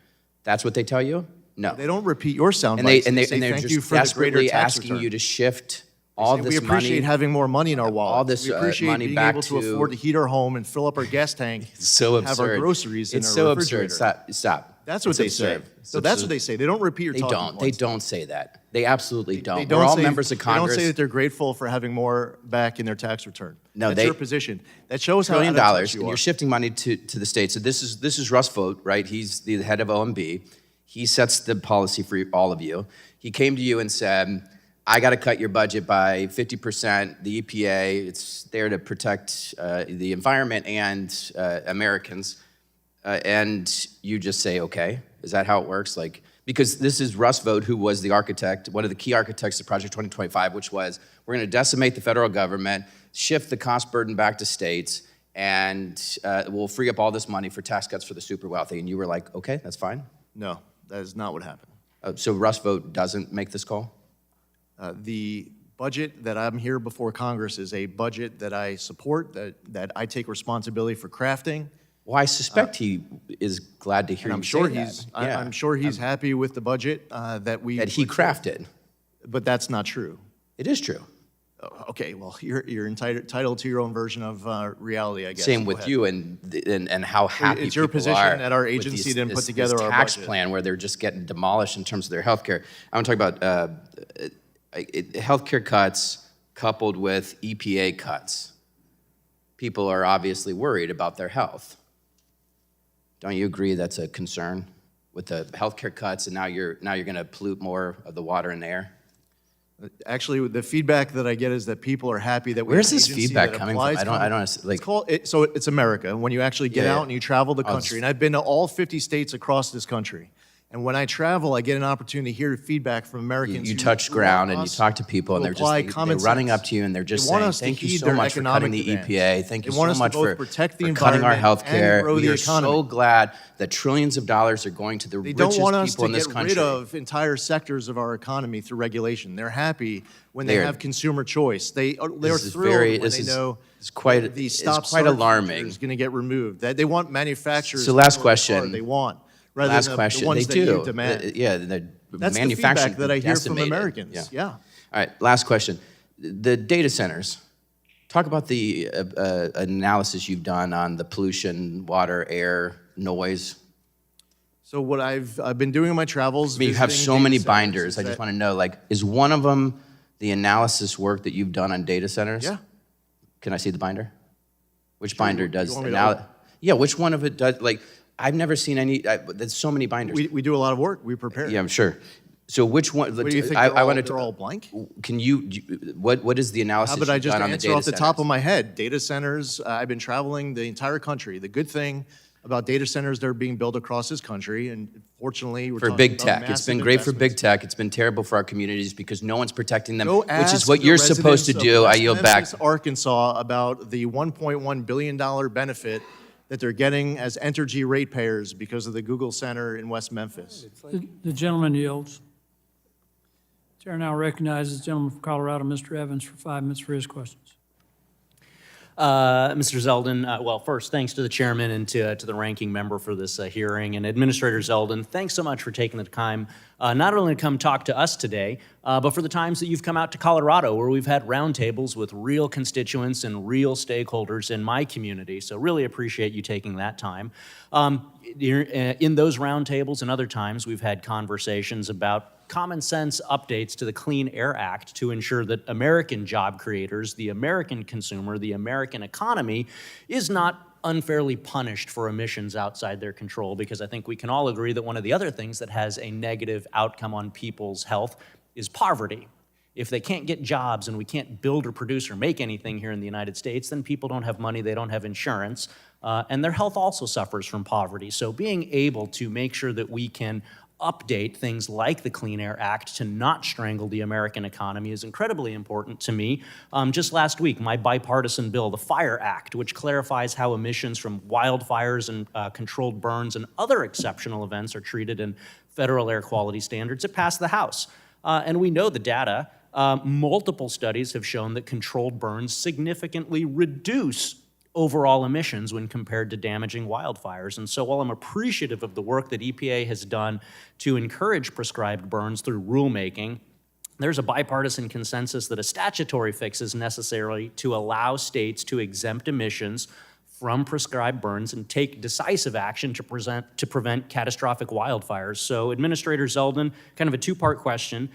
S20: That's what they tell you? No.
S5: They don't repeat your sound
S20: And
S5: bites.
S20: they're
S5: say thank you
S20: just
S5: for the greater
S20: desperately
S5: tax
S20: asking
S5: return.
S20: you to shift all
S5: Say,
S20: this
S5: we appreciate
S20: money,
S5: having more money in our wallets.
S20: all this
S5: we appreciate
S20: money
S5: being
S20: back
S5: able to
S20: to-
S5: afford to heat our home and fill up our gas tank.
S20: so
S5: and
S20: absurd.
S5: Have our groceries in
S20: it's
S5: our
S20: so
S5: refrigerator.
S20: absurd. Stop.
S5: That's what
S20: It's
S5: they
S20: absurd.
S5: say.
S20: It's
S5: So that's
S20: absurd.
S5: what they say. They don't repeat your
S20: They
S5: talking
S20: don't.
S5: points.
S20: They don't say that. They absolutely don't.
S5: They don't
S20: We're all
S5: say-
S20: members of Congress.
S5: They don't say that they're grateful for having more back in their tax return.
S20: No,
S5: That's your position. That shows how
S20: $1 trillion,
S5: out of touch
S20: and
S5: you
S20: you're
S5: are.
S20: shifting money to the states. So this is Russ Vought, right? He's the head of OMB. He sets the policy for all of you. He came to you and said, I got to cut your budget by 50%. The EPA, it's there to protect the environment and Americans. And you just say, okay. Is that how it works? Like, because this is Russ Vought, who was the architect, one of the key architects of Project 2025, which was, we're going to decimate the federal government, shift the cost burden back to states, and we'll free up all this money for tax cuts for the super wealthy. And you were like, okay, that's fine.
S5: No, that is not what happened.
S20: So Russ Vought doesn't make this call?
S5: The budget that I'm here before Congress is a budget that I support, that I take responsibility for crafting.
S20: Well, I suspect he is glad to hear
S5: And
S20: you
S5: I'm sure
S20: say
S5: he's,
S20: that. Yeah.
S5: I'm sure he's happy with the budget that
S20: he crafted.
S5: But that's not true.
S20: It is true.
S5: Okay, well, you're entitled to your own version of reality, I guess.
S20: Same
S5: Go
S20: with
S5: ahead.
S20: you and how happy
S5: It's your
S20: people
S5: position
S20: are
S5: that our
S20: with
S5: agency didn't put
S20: this
S5: together our
S20: tax
S5: budget.
S20: plan where they're just getting demolished in terms of their health care. I want to talk about health care cuts coupled with EPA cuts. People are obviously worried about their health. Don't you agree that's a concern with the health care cuts, and now you're going to pollute more of the water and air?
S5: Actually, the feedback that I get is that people are happy that we
S20: Where's
S5: have an
S20: this
S5: agency
S20: feedback
S5: that
S20: coming from?
S5: applies
S20: I don't like.
S5: So it's America. When you actually get
S20: Yeah, yeah.
S5: out and you travel the
S20: Oh,
S5: country,
S20: it's-
S5: and I've been to all 50 states across this country, and when I travel, I get an opportunity to hear feedback from Americans.
S20: You
S5: who
S20: touch
S5: want
S20: ground and you
S5: us
S20: talk to people, and
S5: to
S20: they're
S5: apply
S20: just
S5: common
S20: they're running
S5: sense.
S20: up to you and they're just
S5: They want
S20: saying,
S5: us to
S20: "Thank you
S5: heed
S20: so
S5: their
S20: much for cutting the
S5: economic
S20: EPA. Thank you
S5: They want
S20: so
S5: us to
S20: much
S5: both
S20: for
S5: protect the
S20: cutting our
S5: environment
S20: health
S5: and
S20: care.
S5: grow the
S20: We are
S5: economy."
S20: so glad that trillions of dollars are going to the
S5: They
S20: richest
S5: don't want us
S20: people
S5: to
S20: in this
S5: get
S20: country.
S5: rid of entire sectors of our economy through regulation. They're happy when they
S20: They're-
S5: have consumer choice. They're
S20: This is
S5: thrilled
S20: very-
S5: when
S20: this
S5: they
S20: is-
S5: know
S20: it's quite-
S5: the
S20: it's
S5: stop
S20: quite alarming.
S5: is going to get removed. That they want manufacturers.
S20: So
S5: to
S20: last
S5: build the
S20: question.
S5: car they want rather
S20: Last
S5: than
S20: question.
S5: the ones
S20: They
S5: that
S20: do.
S5: you demand.
S20: Yeah, the
S5: That's the
S20: manufacturing
S5: feedback that I hear from
S20: decimated.
S5: Americans. Yeah.
S20: All right, last question. The data centers. Talk about the analysis you've done on the pollution, water, air, noise.
S5: So what I've been doing in my travels.
S20: I mean, you have
S5: visiting
S20: so
S5: data
S20: many
S5: centers
S20: binders.
S5: is
S20: I just
S5: that-
S20: want to know, like, is one of them the analysis work that you've done on data centers?
S5: Yeah.
S20: Can I see the binder? Which binder
S5: you
S20: does
S5: want me to
S20: now?
S5: open?
S20: Yeah, which one of it does? Like, I've never seen any. There's so many binders.
S5: We do a lot of work. We prepare.
S20: Yeah, I'm sure. So which one?
S5: What do you think?
S20: I wanted
S5: They're all blank.
S20: Can you? What is the analysis?
S5: How about I
S20: you've
S5: just
S20: done on the
S5: answer
S20: data
S5: off the
S20: centers?
S5: top of my head? Data centers, I've been traveling the entire country. The good thing about data centers that are being built across this country, and fortunately, we're
S20: For
S5: talking
S20: big
S5: about
S20: tech, it's
S5: massive
S20: been great for
S5: investments.
S20: big tech. It's been terrible for our communities because no one's protecting them,
S5: Go
S20: which is
S5: ask
S20: what
S5: the
S20: you're supposed to
S5: residents
S20: do.
S5: of
S20: I
S5: West
S20: yield back.
S5: Memphis, Arkansas, about the $1.1 billion benefit that they're getting as Entergy ratepayers because of the Google Center in West Memphis.
S19: The gentleman yields. Chair now recognizes the gentleman from Colorado, Mr. Evans, for 5 minutes for his questions.
S21: Mr. Zeldin, well, first, thanks to the chairman and to the ranking member for this hearing. And Administrator Zeldin, thanks so much for taking the time not only to come talk to us today, but for the times that you've come out to Colorado, where we've had roundtables with real constituents and real stakeholders in my community. So really appreciate you taking that time. In those roundtables and other times, we've had conversations about common sense updates to the Clean Air Act to ensure that American job creators, the American consumer, the American economy is not unfairly punished for emissions outside their control, because I think we can all agree that one of the other things that has a negative outcome on people's health is poverty. If they can't get jobs and we can't build or produce or make anything here in the United States, then people don't have money, they don't have insurance, and their health also suffers from poverty. So being able to make sure that we can update things like the Clean Air Act to not strangle the American economy is incredibly important to me. Just last week, my bipartisan bill, the Fire Act, which clarifies how emissions from wildfires and controlled burns and other exceptional events are treated in federal air quality standards, it passed the House. And we know the data. Multiple studies have shown that controlled burns significantly reduce overall emissions when compared to damaging wildfires. And so while I'm appreciative of the work that EPA has done to encourage prescribed burns through rulemaking, there's a bipartisan consensus that a statutory fix is necessary to allow states to exempt emissions from prescribed burns and take decisive action to prevent catastrophic wildfires. So Administrator Zeldin, kind of a two-part question.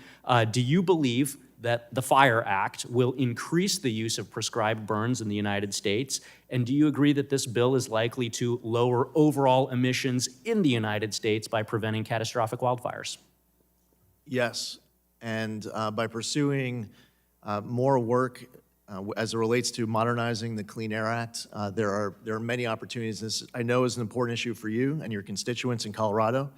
S21: Do you believe that the Fire Act will increase the use of prescribed burns in the United States? And do you agree that this bill is likely to lower overall emissions in the United States by preventing catastrophic wildfires?
S5: Yes, and by pursuing more work as it relates to modernizing the Clean Air Act, there are many opportunities. This, I know, is an important issue for you and your constituents in Colorado.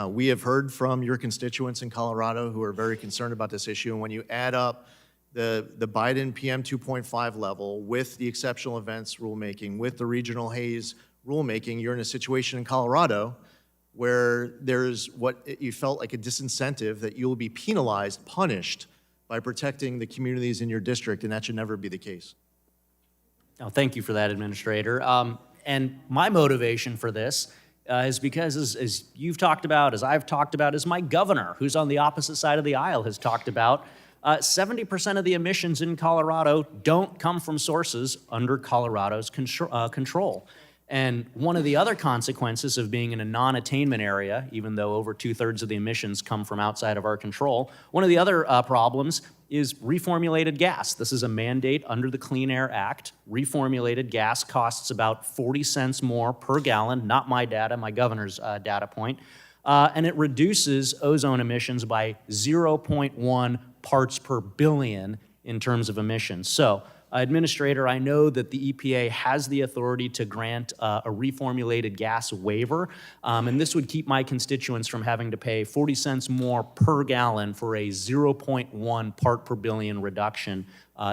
S5: We have heard from your constituents in Colorado who are very concerned about this issue, and when you add up the Biden PM 2.5 level with the exceptional events rulemaking, with the regional haze rulemaking, you're in a situation in Colorado where there's what you felt like a disincentive that you'll be penalized, punished by protecting the communities in your district, and that should never be the case.
S21: Oh, thank you for that, Administrator. And my motivation for this is because, as you've talked about, as I've talked about, as my governor, who's on the opposite side of the aisle, has talked about, 70% of the emissions in Colorado don't come from sources under Colorado's control. And one of the other consequences of being in a non-attainment area, even though over 2/3 of the emissions come from outside of our control, one of the other problems is reformulated gas. This is a mandate under the Clean Air Act. Reformulated gas costs about 40 cents more per gallon, not my data, my governor's data point, and it reduces ozone emissions by 0.1 parts per billion in terms of emissions. So, Administrator, I know that the EPA has the authority to grant a reformulated gas waiver, and this would keep my constituents from having to pay 40 cents more per gallon for a 0.1 part per billion reduction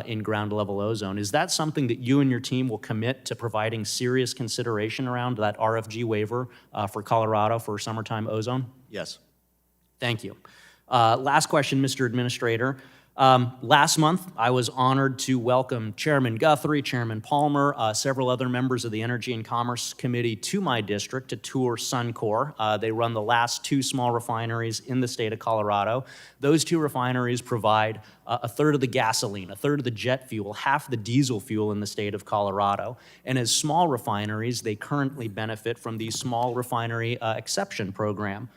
S21: in ground level ozone. Is that something that you and your team will commit to providing serious consideration around, that RFG waiver for Colorado for summertime ozone?
S5: Yes.
S21: Thank you. Last question, Mr. Administrator. Last month, I was honored to welcome Chairman Guthrie, Chairman Palmer, several other members of the Energy and Commerce Committee to my district to tour Suncor. They run the last 2 small refineries in the state of Colorado. Those 2 refineries provide a third of the gasoline, a third of the jet fuel, half the diesel fuel in the state of Colorado. And as small refineries, they currently benefit from the Small Refinery Exception Program,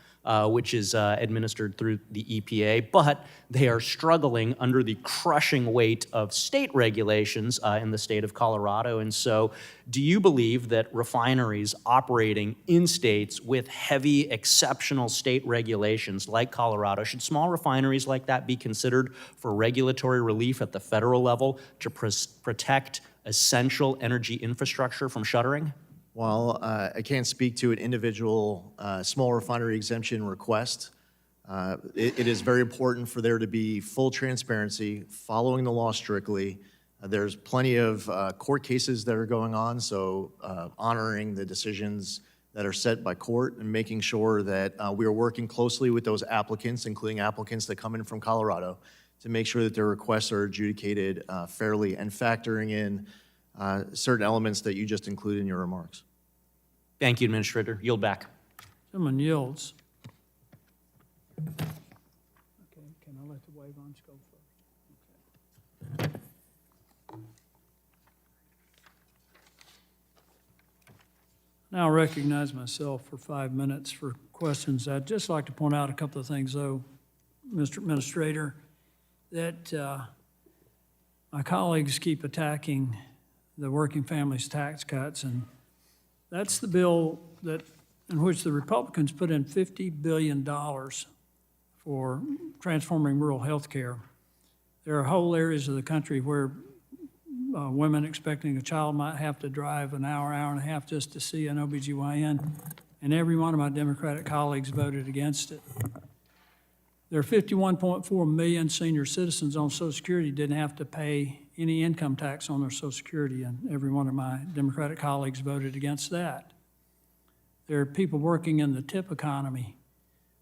S21: which is administered through the EPA, but they are struggling under the crushing weight of state regulations in the state of Colorado. And so, do you believe that refineries operating in states with heavy, exceptional state regulations like Colorado, should small refineries like that be considered for regulatory relief at the federal level to protect essential energy infrastructure from shuttering?
S5: While I can't speak to an individual small refinery exemption request, it is very important for there to be full transparency, following the law strictly. There's plenty of court cases that are going on, so honoring the decisions that are set by court and making sure that we are working closely with those applicants, including applicants that come in from Colorado, to make sure that their requests are adjudicated fairly and factoring in certain elements that you just included in your remarks.
S21: Thank you, Administrator. Yield back.
S19: Gentleman yields. Okay, can I let the wave-ons go first? Okay. Now I recognize myself for 5 minutes for questions. I'd just like to point out a couple of things, though, Mr. Administrator, that my colleagues keep attacking the working families tax cuts, and that's the bill that in which the Republicans put in $50 billion for transforming rural health care. There are whole areas of the country where women expecting a child might have to drive an hour, hour and a half just to see an OBGYN, and every one of my Democratic colleagues voted against it. There are 51.4 million senior citizens on Social Security didn't have to pay any income tax on their Social Security, and every one of my Democratic colleagues voted against that. There are people working in the tip economy,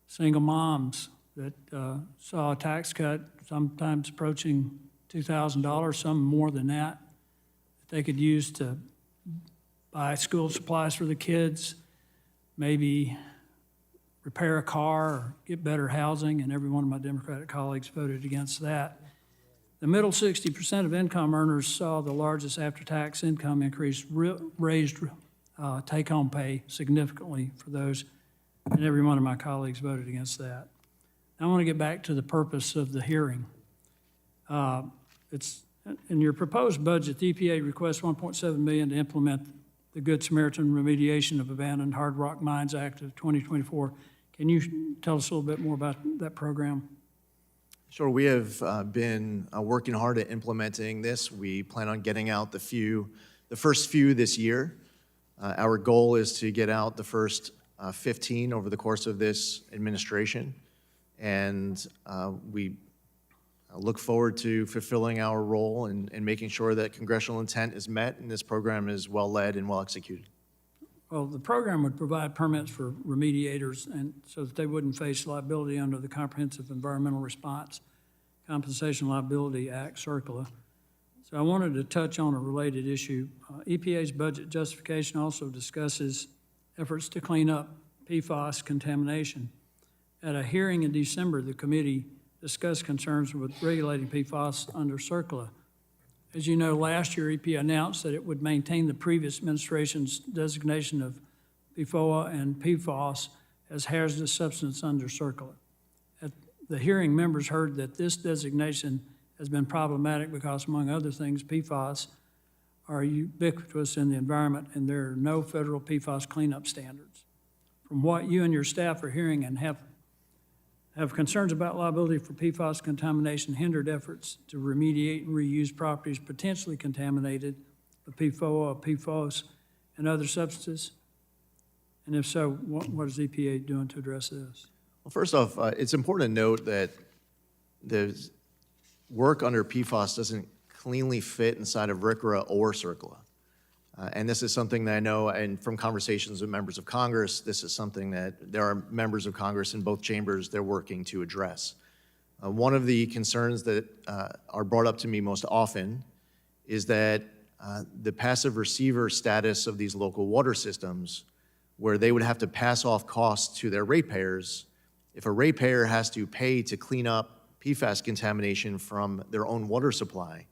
S19: single moms that saw a tax cut, sometimes approaching $2,000, some more than that they could use to buy school supplies for the kids, maybe repair a car or get better housing, and every one of my Democratic colleagues voted against that. The middle 60% of income earners saw the largest after-tax income increase, raised take-home pay significantly for those, and every one of my colleagues voted against that. Now I want to get back to the purpose of the hearing. It's in your proposed budget, the EPA requests $1.7 million to implement the Good Samaritan Remediation of Abandoned Hard Rock Mines Act of 2024. Can you tell us a little bit more about that program?
S5: Sure, we have been working hard at implementing this. We plan on getting out the first few this year. Our goal is to get out the first 15 over the course of this administration, and we look forward to fulfilling our role and making sure that congressional intent is met and this program is well-led and well-executed.
S19: Well, the program would provide permits for remediators and so that they wouldn't face liability under the Comprehensive Environmental Response Compensation Liability Act, CERCLA. So I wanted to touch on a related issue. EPA's budget justification also discusses efforts to clean up PFAS contamination. At a hearing in December, the committee discussed concerns with regulating PFAS under CERCLA. As you know, last year EPA announced that it would maintain the previous administration's designation of PFOA and PFAS as hazardous substance under CERCLA. At the hearing, members heard that this designation has been problematic because, among other things, PFAS are ubiquitous in the environment and there are no federal PFAS cleanup standards. From what you and your staff are hearing and have concerns about liability for PFAS contamination hindered efforts to remediate and reuse properties potentially contaminated with PFOA, PFOS, and other substances? And if so, what is EPA doing to address this?
S5: Well, first off, it's important to note that the work under PFAS doesn't cleanly fit inside of RCRA or CERCLA. And this is something that I know, and from conversations with members of Congress, this is something that there are members of Congress in both chambers they're working to address. One of the concerns that are brought up to me most often is that the passive receiver status of these local water systems, where they would have to pass off costs to their ratepayers. If a ratepayer has to pay to clean up PFAS contamination from their own water supply,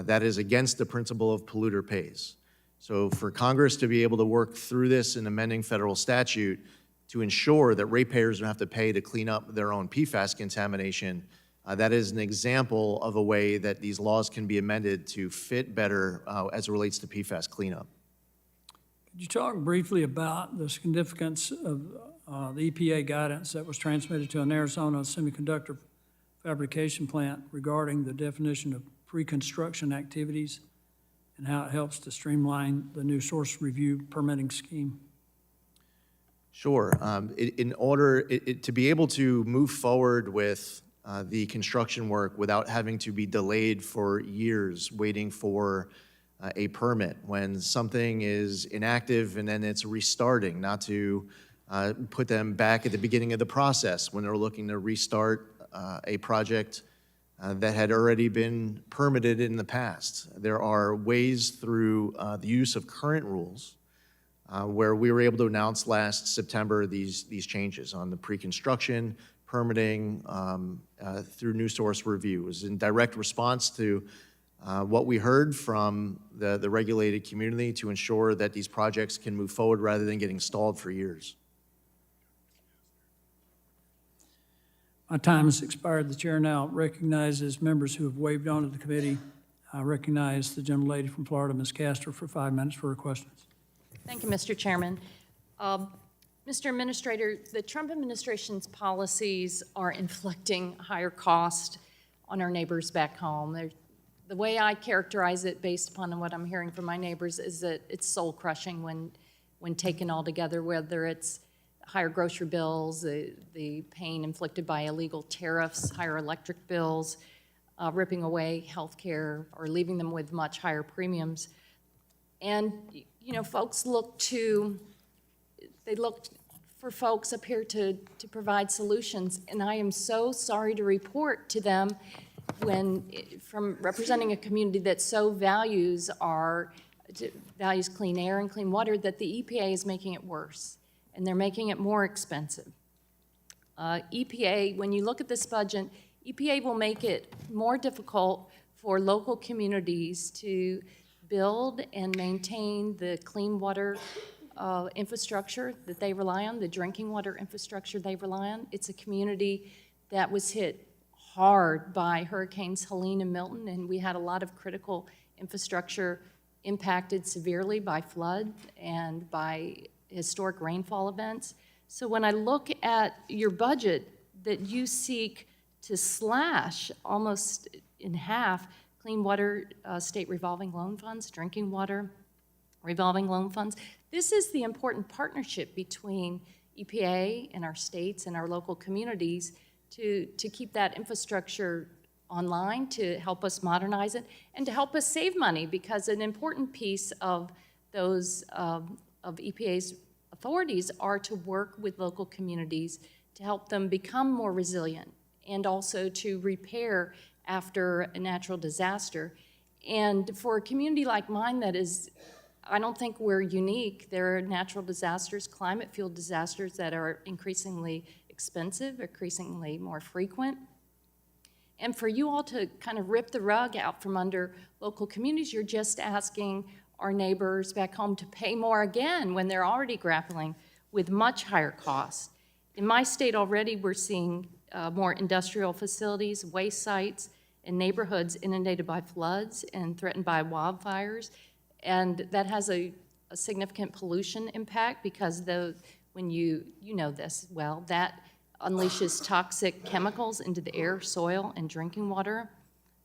S5: that is against the principle of polluter pays. So for Congress to be able to work through this in amending federal statute to ensure that ratepayers don't have to pay to clean up their own PFAS contamination, that is an example of a way that these laws can be amended to fit better as it relates to PFAS cleanup.
S19: Could you talk briefly about the significance of the EPA guidance that was transmitted to an Arizona semiconductor fabrication plant regarding the definition of pre-construction activities and how it helps to streamline the new source review permitting scheme?
S5: Sure. In order to be able to move forward with the construction work without having to be delayed for years waiting for a permit, when something is inactive and then it's restarting, not to put them back at the beginning of the process when they're looking to restart a project that had already been permitted in the past. There are ways through the use of current rules where we were able to announce last September these changes on the pre-construction, permitting, through new source review. It was in direct response to what we heard from the regulated community to ensure that these projects can move forward rather than getting stalled for years.
S19: My time has expired. The chair now recognizes members who have waved on to the committee. I recognize the gentlelady from Florida, Ms. Castor, for 5 minutes for her questions.
S2: Thank you, Mr. Chairman. Mr. Administrator, the Trump administration's policies are inflicting higher cost on our neighbors back home. The way I characterize it, based upon what I'm hearing from my neighbors, is that it's soul-crushing when taken all together, whether it's higher grocery bills, the pain inflicted by illegal tariffs, higher electric bills, ripping away health care, or leaving them with much higher premiums. And, you know, folks look for folks up here to provide solutions, and I am so sorry to report to them from representing a community that so values clean air and clean water, that the EPA is making it worse, and they're making it more expensive. EPA, when you look at this budget, EPA will make it more difficult for local communities to build and maintain the clean water infrastructure that they rely on, the drinking water infrastructure they rely on. It's a community that was hit hard by Hurricanes Helene and Milton, and we had a lot of critical infrastructure impacted severely by flood and by historic rainfall events. So when I look at your budget that you seek to slash almost in half clean water state revolving loan funds, drinking water revolving loan funds, this is the important partnership between EPA and our states and our local communities to keep that infrastructure online, to help us modernize it, and to help us save money, because an important piece of those of EPA's authorities are to work with local communities to help them become more resilient and also to repair after a natural disaster. And for a community like mine that is, I don't think we're unique. There are natural disasters, climate-fueled disasters that are increasingly expensive, increasingly more frequent. And for you all to kind of rip the rug out from under local communities, you're just asking our neighbors back home to pay more again when they're already grappling with much higher costs. In my state already, we're seeing more industrial facilities, waste sites, and neighborhoods inundated by floods and threatened by wildfires. And that has a significant pollution impact, because when you know this well, that unleashes toxic chemicals into the air, soil, and drinking water.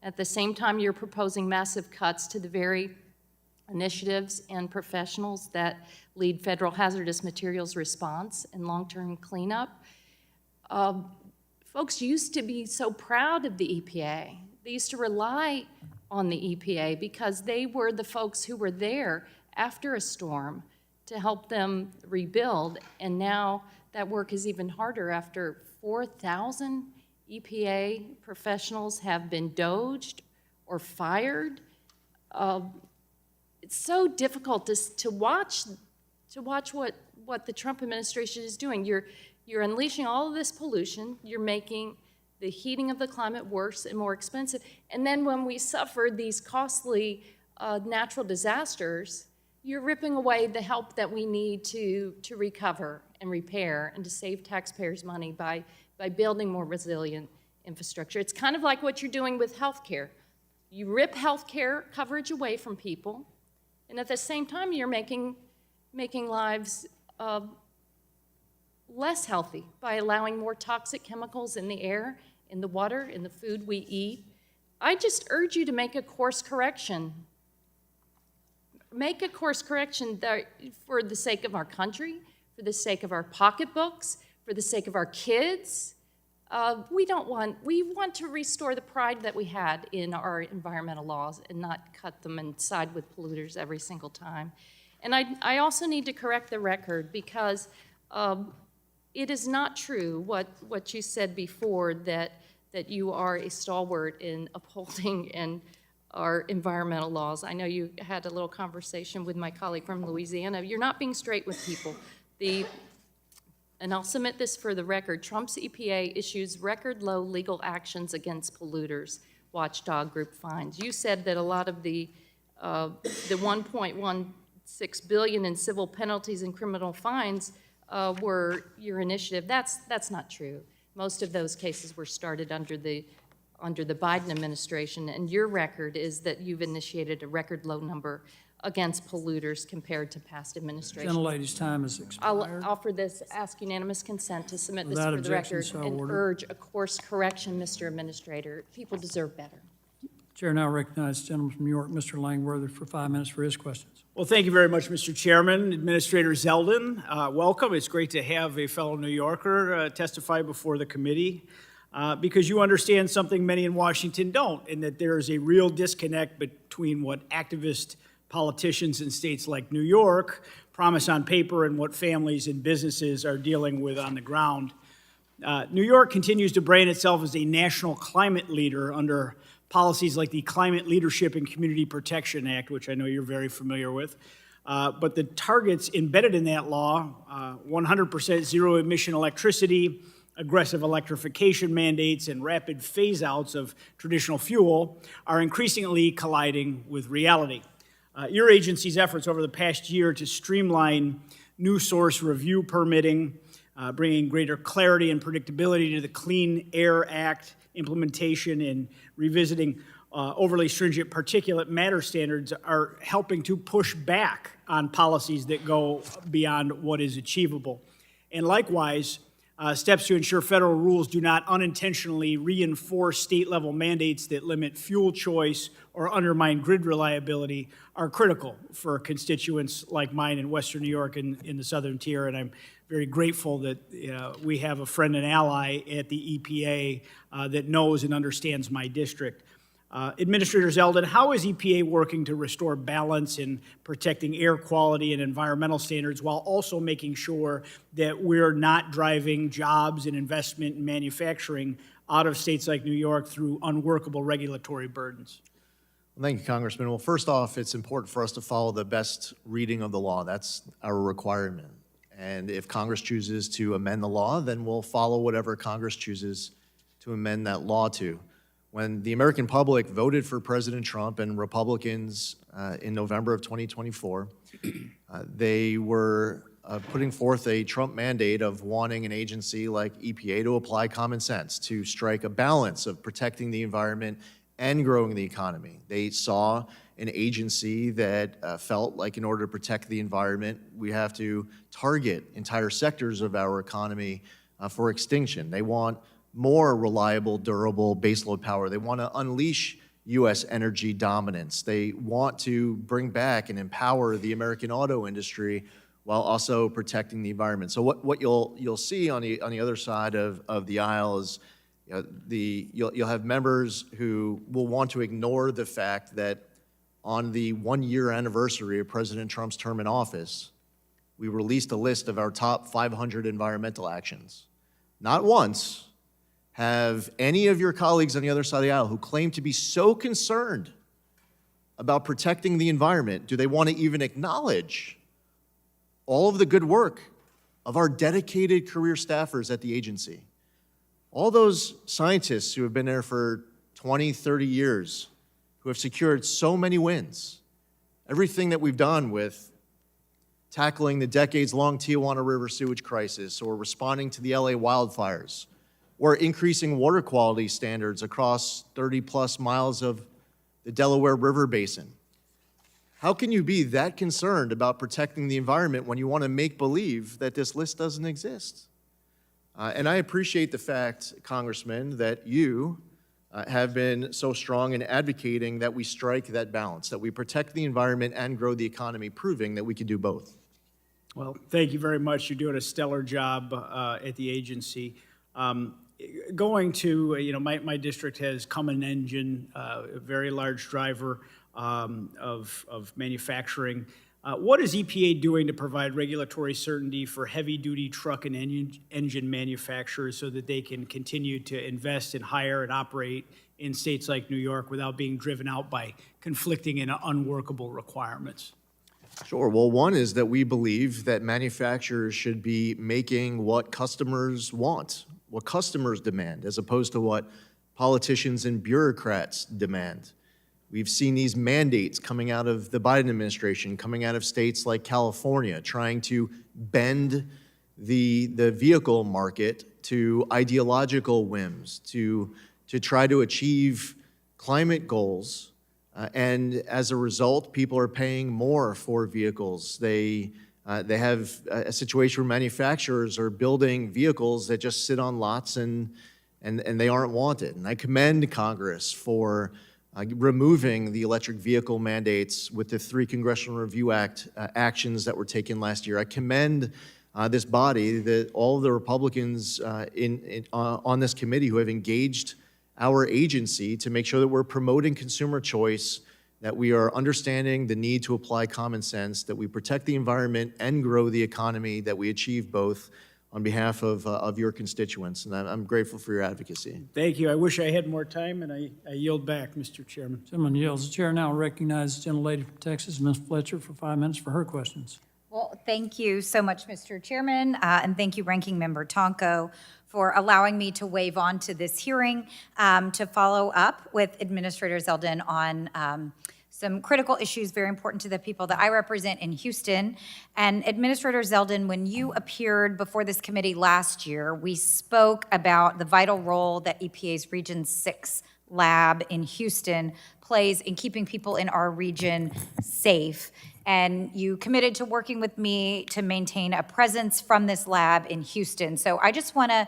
S2: At the same time, you're proposing massive cuts to the very initiatives and professionals that lead federal hazardous materials response and long-term cleanup. Folks used to be so proud of the EPA. They used to rely on the EPA because they were the folks who were there after a storm to help them rebuild, and now that work is even harder after 4,000 EPA professionals have been doged or fired. It's so difficult to watch what the Trump administration is doing. You're unleashing all of this pollution. You're making the heating of the climate worse and more expensive. And then when we suffer these costly natural disasters, you're ripping away the help that we need to recover and repair and to save taxpayers money by building more resilient infrastructure. It's kind of like what you're doing with health care. You rip health care coverage away from people, and at the same time you're making lives less healthy by allowing more toxic chemicals in the air, in the water, in the food we eat. I just urge you to make a course correction. Make a course correction that, for the sake of our country, for the sake of our pocketbooks, for the sake of our kids. We want to restore the pride that we had in our environmental laws and not cut them and side with polluters every single time. And I also need to correct the record, because it is not true what you said before, that that you are a stalwart in upholding and our environmental laws. I know you had a little conversation with my colleague from Louisiana. You're not being straight with people. And I'll submit this for the record, Trump's EPA issues record low legal actions against polluters, watchdog group fines. You said that a lot of the 1.16 billion in civil penalties and criminal fines were your initiative. That's not true. Most of those cases were started under the Biden administration, and your record is that you've initiated a record low number against polluters compared to past administrations.
S19: Gentlelady's time has expired.
S2: I'll offer this, ask unanimous consent to submit this
S19: Without
S2: for the
S19: objection,
S2: record
S19: so
S2: and
S19: ordered.
S2: urge a course correction, Mr. Administrator. People deserve better.
S19: Chair now recognizes the gentleman from New York, Mr. Langworthy, for 5 minutes for his questions.
S3: Well, thank you very much, Mr. Chairman. Administrator Zeldin, welcome. It's great to have a fellow New Yorker testify before the committee because you understand something many in Washington don't, in that there is a real disconnect between what activist politicians in states like New York promise on paper and what families and businesses are dealing with on the ground. New York continues to brand itself as a national climate leader under policies like the Climate Leadership and Community Protection Act, which I know you're very familiar with. But the targets embedded in that law, 100% zero-emission electricity, aggressive electrification mandates, and rapid phase-outs of traditional fuel, are increasingly colliding with reality. Your agency's efforts over the past year to streamline new source review permitting, bringing greater clarity and predictability to the Clean Air Act implementation and revisiting overly stringent particulate matter standards are helping to push back on policies that go beyond what is achievable. And likewise, steps to ensure federal rules do not unintentionally reinforce state-level mandates that limit fuel choice or undermine grid reliability are critical for constituents like mine in Western New York and in the Southern Tier, and I'm very grateful that we have a friend and ally at the EPA that knows and understands my district. Administrator Zeldin, how is EPA working to restore balance in protecting air quality and environmental standards while also making sure that we're not driving jobs and investment in manufacturing out of states like New York through unworkable regulatory burdens?
S5: Well, thank you, Congressman. Well, first off, it's important for us to follow the best reading of the law. That's our requirement. And if Congress chooses to amend the law, then we'll follow whatever Congress chooses to amend that law to. When the American public voted for President Trump and Republicans in November of 2024, they were putting forth a Trump mandate of wanting an agency like EPA to apply common sense, to strike a balance of protecting the environment and growing the economy. They saw an agency that felt like in order to protect the environment, we have to target entire sectors of our economy for extinction. They want more reliable, durable baseload power. They want to unleash U.S. energy dominance. They want to bring back and empower the American auto industry while also protecting the environment. So what you'll see on the other side of the aisle is you'll have members who will want to ignore the fact that on the 1-year anniversary of President Trump's term in office, we released a list of our top 500 environmental actions. Not once have any of your colleagues on the other side of the aisle who claim to be so concerned about protecting the environment, do they want to even acknowledge all of the good work of our dedicated career staffers at the agency. All those scientists who have been there for 20, 30 years, who have secured so many wins. Everything that we've done with tackling the decades-long Tijuana River sewage crisis, or responding to the LA wildfires, or increasing water quality standards across 30-plus miles of the Delaware River Basin. How can you be that concerned about protecting the environment when you want to make believe that this list doesn't exist? And I appreciate the fact, Congressman, that you have been so strong in advocating that we strike that balance, that we protect the environment and grow the economy, proving that we can do both.
S3: Well, thank you very much. You're doing a stellar job at the agency. Going to, my district has Cummins Engine, a very large driver of manufacturing. What is EPA doing to provide regulatory certainty for heavy-duty truck and engine manufacturers so that they can continue to invest and hire and operate in states like New York without being driven out by conflicting and unworkable requirements?
S5: Sure. Well, one is that we believe that manufacturers should be making what customers want, what customers demand, as opposed to what politicians and bureaucrats demand. We've seen these mandates coming out of the Biden administration, coming out of states like California, trying to bend the vehicle market to ideological whims, to try to achieve climate goals. And as a result, people are paying more for vehicles. They have a situation where manufacturers are building vehicles that just sit on lots and they aren't wanted. And I commend Congress for removing the electric vehicle mandates with the 3 Congressional Review Act actions that were taken last year. I commend this body, that all of the Republicans on this committee who have engaged our agency to make sure that we're promoting consumer choice, that we are understanding the need to apply common sense, that we protect the environment and grow the economy, that we achieve both on behalf of your constituents. And I'm grateful for your advocacy.
S3: Thank you. I wish I had more time, and I yield back, Mr. Chairman.
S19: Gentleman yields. The chair now recognizes the gentlelady from Texas, Ms. Fletcher, for 5 minutes for her questions.
S4: Well, thank you so much, Mr. Chairman, and thank you, Ranking Member Tonko, for allowing me to wave on to this hearing to follow up with Administrator Zeldin on some critical issues very important to the people that I represent in Houston. And Administrator Zeldin, when you appeared before this committee last year, we spoke about the vital role that EPA's Region 6 lab in Houston plays in keeping people in our region safe. And you committed to working with me to maintain a presence from this lab in Houston. So I just want to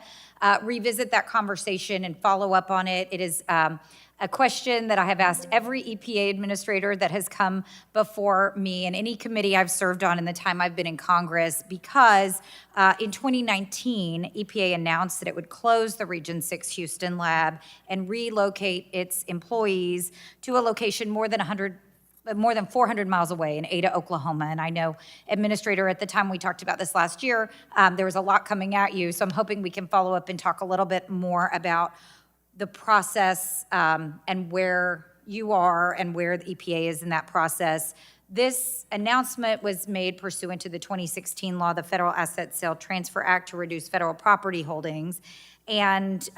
S4: revisit that conversation and follow up on it. It is a question that I have asked every EPA administrator that has come before me in any committee I've served on in the time I've been in Congress, because in 2019, EPA announced that it would close the Region 6 Houston lab and relocate its employees to a location more than 400 miles away in Ada, Oklahoma. And I know, Administrator, at the time we talked about this last year, there was a lot coming at you. So I'm hoping we can follow up and talk a little bit more about the process and where you are and where the EPA is in that process. This announcement was made pursuant to the 2016 law, the Federal Asset Sale Transfer Act, to reduce federal property holdings. And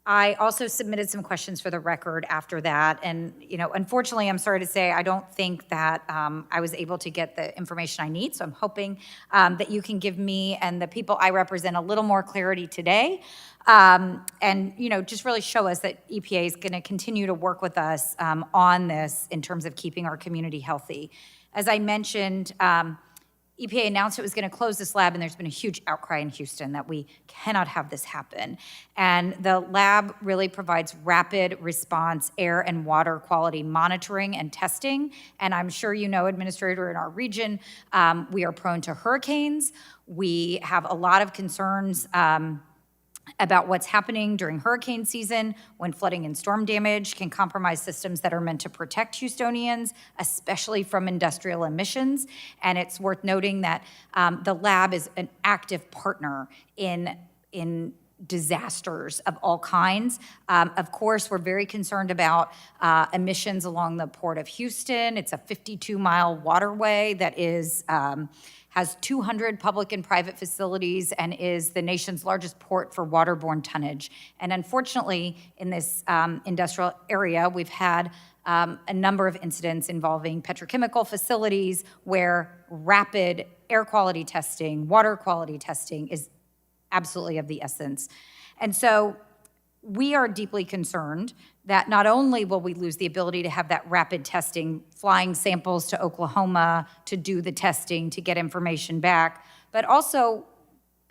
S4: I also submitted some questions for the record after that. And, you know, unfortunately, I'm sorry to say, I don't think that I was able to get the information I need. So I'm hoping that you can give me and the people I represent a little more clarity today. And, you know, just really show us that EPA is going to continue to work with us on this in terms of keeping our community healthy. As I mentioned, EPA announced it was going to close this lab, and there's been a huge outcry in Houston that we cannot have this happen. And the lab really provides rapid response air and water quality monitoring and testing. And I'm sure you know, Administrator, in our region, we are prone to hurricanes. We have a lot of concerns about what's happening during hurricane season when flooding and storm damage can compromise systems that are meant to protect Houstonians, especially from industrial emissions. And it's worth noting that the lab is an active partner in disasters of all kinds. Of course, we're very concerned about emissions along the Port of Houston. It's a 52-mile waterway that has 200 public and private facilities and is the nation's largest port for waterborne tonnage. And unfortunately, in this industrial area, we've had a number of incidents involving petrochemical facilities where rapid air quality testing, water quality testing is absolutely of the essence. And so we are deeply concerned that not only will we lose the ability to have that rapid testing, flying samples to Oklahoma to do the testing, to get information back, but also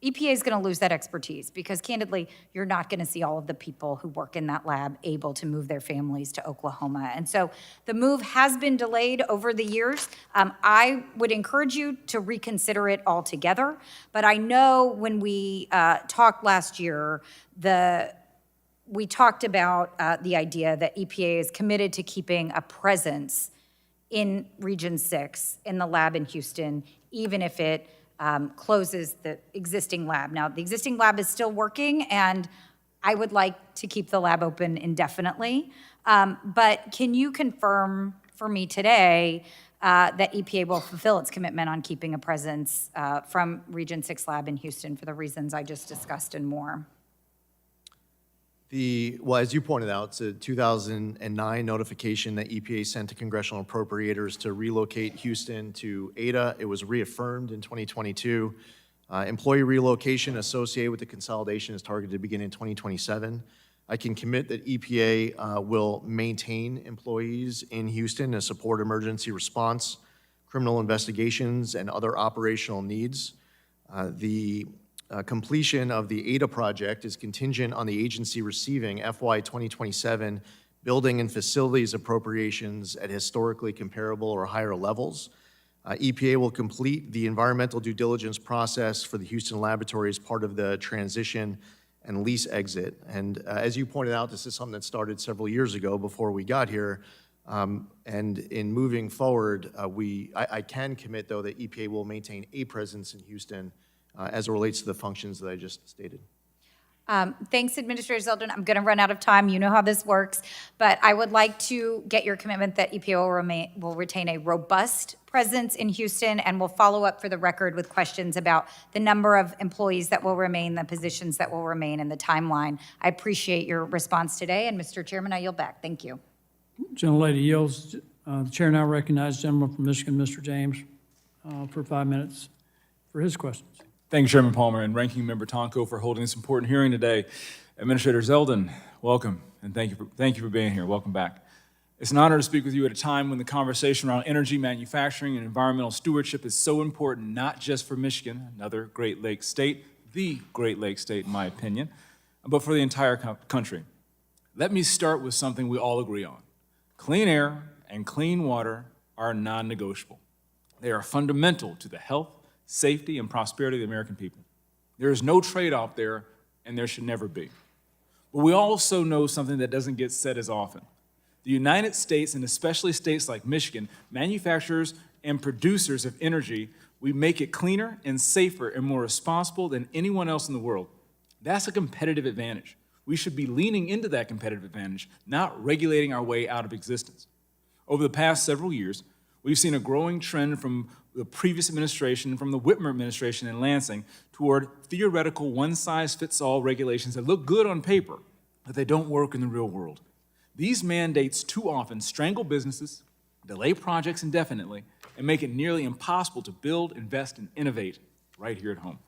S4: EPA is going to lose that expertise because, candidly, you're not going to see all of the people who work in that lab able to move their families to Oklahoma. And so the move has been delayed over the years. I would encourage you to reconsider it altogether. But I know when we talked last year, we talked about the idea that EPA is committed to keeping a presence in Region 6, in the lab in Houston, even if it closes the existing lab. Now, the existing lab is still working, and I would like to keep the lab open indefinitely. But can you confirm for me today that EPA will fulfill its commitment on keeping a presence from Region 6 lab in Houston for the reasons I just discussed and more?
S5: Well, as you pointed out, it's a 2009 notification that EPA sent to congressional appropriators to relocate Houston to Ada. It was reaffirmed in 2022. Employee relocation associated with the consolidation is targeted to begin in 2027. I can commit that EPA will maintain employees in Houston to support emergency response, criminal investigations, and other operational needs. The completion of the Ada project is contingent on the agency receiving FY 2027 building and facilities appropriations at historically comparable or higher levels. EPA will complete the environmental due diligence process for the Houston laboratory as part of the transition and lease exit. And as you pointed out, this is something that started several years ago before we got here. And in moving forward, I can commit, though, that EPA will maintain a presence in Houston as it relates to the functions that I just stated.
S4: Thanks, Administrator Zeldin. I'm going to run out of time. You know how this works. But I would like to get your commitment that EPA will retain a robust presence in Houston, and will follow up for the record with questions about the number of employees that will remain, the positions that will remain, and the timeline. I appreciate your response today. And Mr. Chairman, I yield back. Thank you.
S19: Gentlelady yields. The chair now recognizes the gentleman from Michigan, Mr. James, for 5 minutes for his questions.
S6: Thank you, Chairman Palmer and Ranking Member Tonko, for holding this important hearing today. Administrator Zeldin, welcome, and thank you for being here. Welcome back. It's an honor to speak with you at a time when the conversation around energy, manufacturing, and environmental stewardship is so important, not just for Michigan, another Great Lakes state, the Great Lakes state in my opinion, but for the entire country. Let me start with something we all agree on. Clean air and clean water are non-negotiable. They are fundamental to the health, safety, and prosperity of the American people. There is no trade-off there, and there should never be. But we also know something that doesn't get said as often. The United States, and especially states like Michigan, manufacturers and producers of energy, we make it cleaner and safer and more responsible than anyone else in the world. That's a competitive advantage. We should be leaning into that competitive advantage, not regulating our way out of existence. Over the past several years, we've seen a growing trend from the previous administration, from the Whitmer administration in Lansing, toward theoretical one-size-fits-all regulations that look good on paper, but they don't work in the real world. These mandates too often strangle businesses, delay projects indefinitely, and make it nearly impossible to build, invest, and innovate right here at home.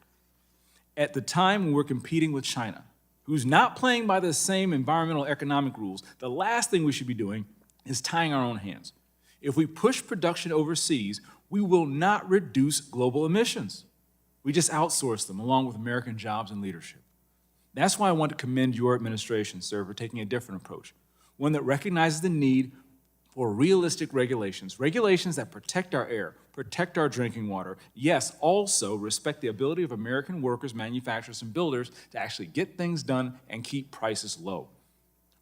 S6: At the time when we're competing with China, who's not playing by the same environmental economic rules, the last thing we should be doing is tying our own hands. If we push production overseas, we will not reduce global emissions. We just outsource them along with American jobs and leadership. That's why I want to commend your administration, sir, for taking a different approach, one that recognizes the need for realistic regulations, regulations that protect our air, protect our drinking water, yes, also respect the ability of American workers, manufacturers, and builders to actually get things done and keep prices low.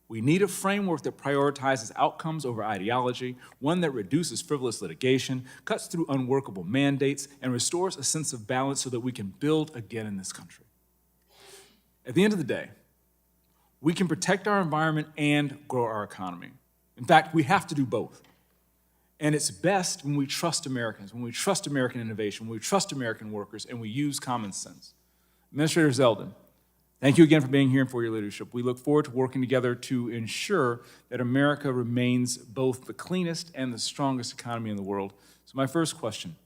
S6: We need a framework that prioritizes outcomes over ideology, one that reduces frivolous litigation, cuts through unworkable mandates, and restores a sense of balance so that we can build again in this country. At the end of the day, we can protect our environment and grow our economy. In fact, we have to do both. And it's best when we trust Americans, when we trust American innovation, when we trust American workers, and we use common sense. Administrator Zeldin, thank you again for being here and for your leadership. We look forward to working together to ensure that America remains both the cleanest and the strongest economy in the world. So my first question,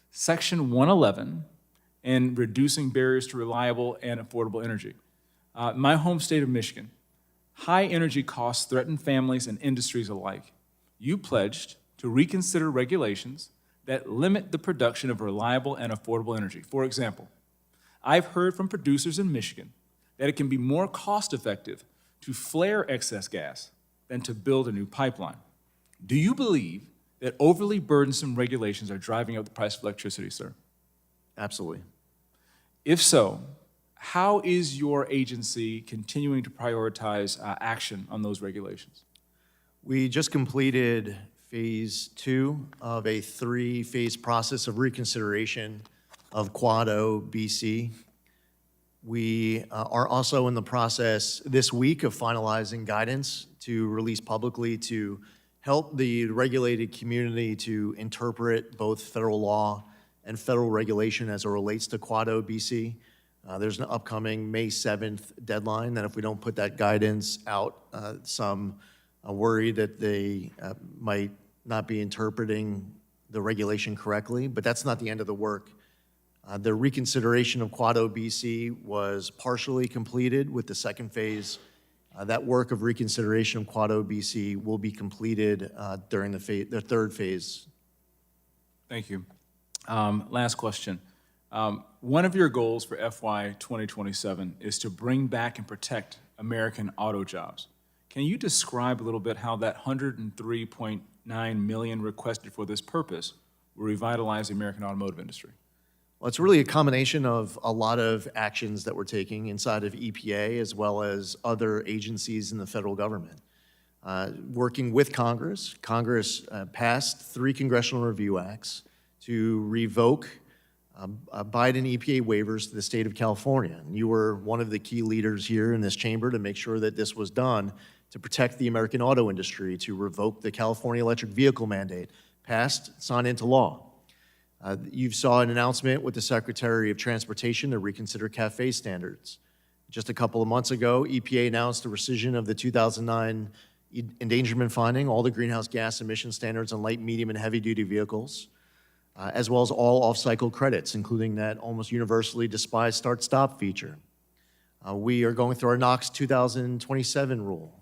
S6: Section 111 and reducing barriers to reliable and affordable energy. My home state of Michigan, high energy costs threaten families and industries alike. You pledged to reconsider regulations that limit the production of reliable and affordable energy. For example, I've heard from producers in Michigan that it can be more cost-effective to flare excess gas than to build a new pipeline. Do you believe that overly burdensome regulations are driving up the price of electricity, sir?
S5: Absolutely.
S6: If so, how is your agency continuing to prioritize action on those regulations?
S5: We just completed phase 2 of a 3-phase process of reconsideration of Quad O BC. We are also in the process this week of finalizing guidance to release publicly to help the regulated community to interpret both federal law and federal regulation as it relates to Quad O BC. There's an upcoming May 7th deadline that if we don't put that guidance out, some worry that they might not be interpreting the regulation correctly, but that's not the end of the work. The reconsideration of Quad O BC was partially completed with the second phase. That work of reconsideration of Quad O BC will be completed during the third phase.
S6: Thank you. Last question. One of your goals for FY 2027 is to bring back and protect American auto jobs. Can you describe a little bit how that $103.9 million requested for this purpose will revitalize the American automotive industry?
S5: Well, it's really a combination of a lot of actions that we're taking inside of EPA as well as other agencies in the federal government. Working with Congress, Congress passed 3 congressional review acts to revoke Biden EPA waivers to the state of California. And you were one of the key leaders here in this chamber to make sure that this was done to protect the American auto industry, to revoke the California electric vehicle mandate, passed, signed into law. You saw an announcement with the Secretary of Transportation to reconsider CAFE standards. Just a couple of months ago, EPA announced the rescission of the 2009 endangerment finding, all the greenhouse gas emission standards on light, medium, and heavy-duty vehicles, as well as all off-cycle credits, including that almost universally despised start-stop feature. We are going through our NOx 2027 rule,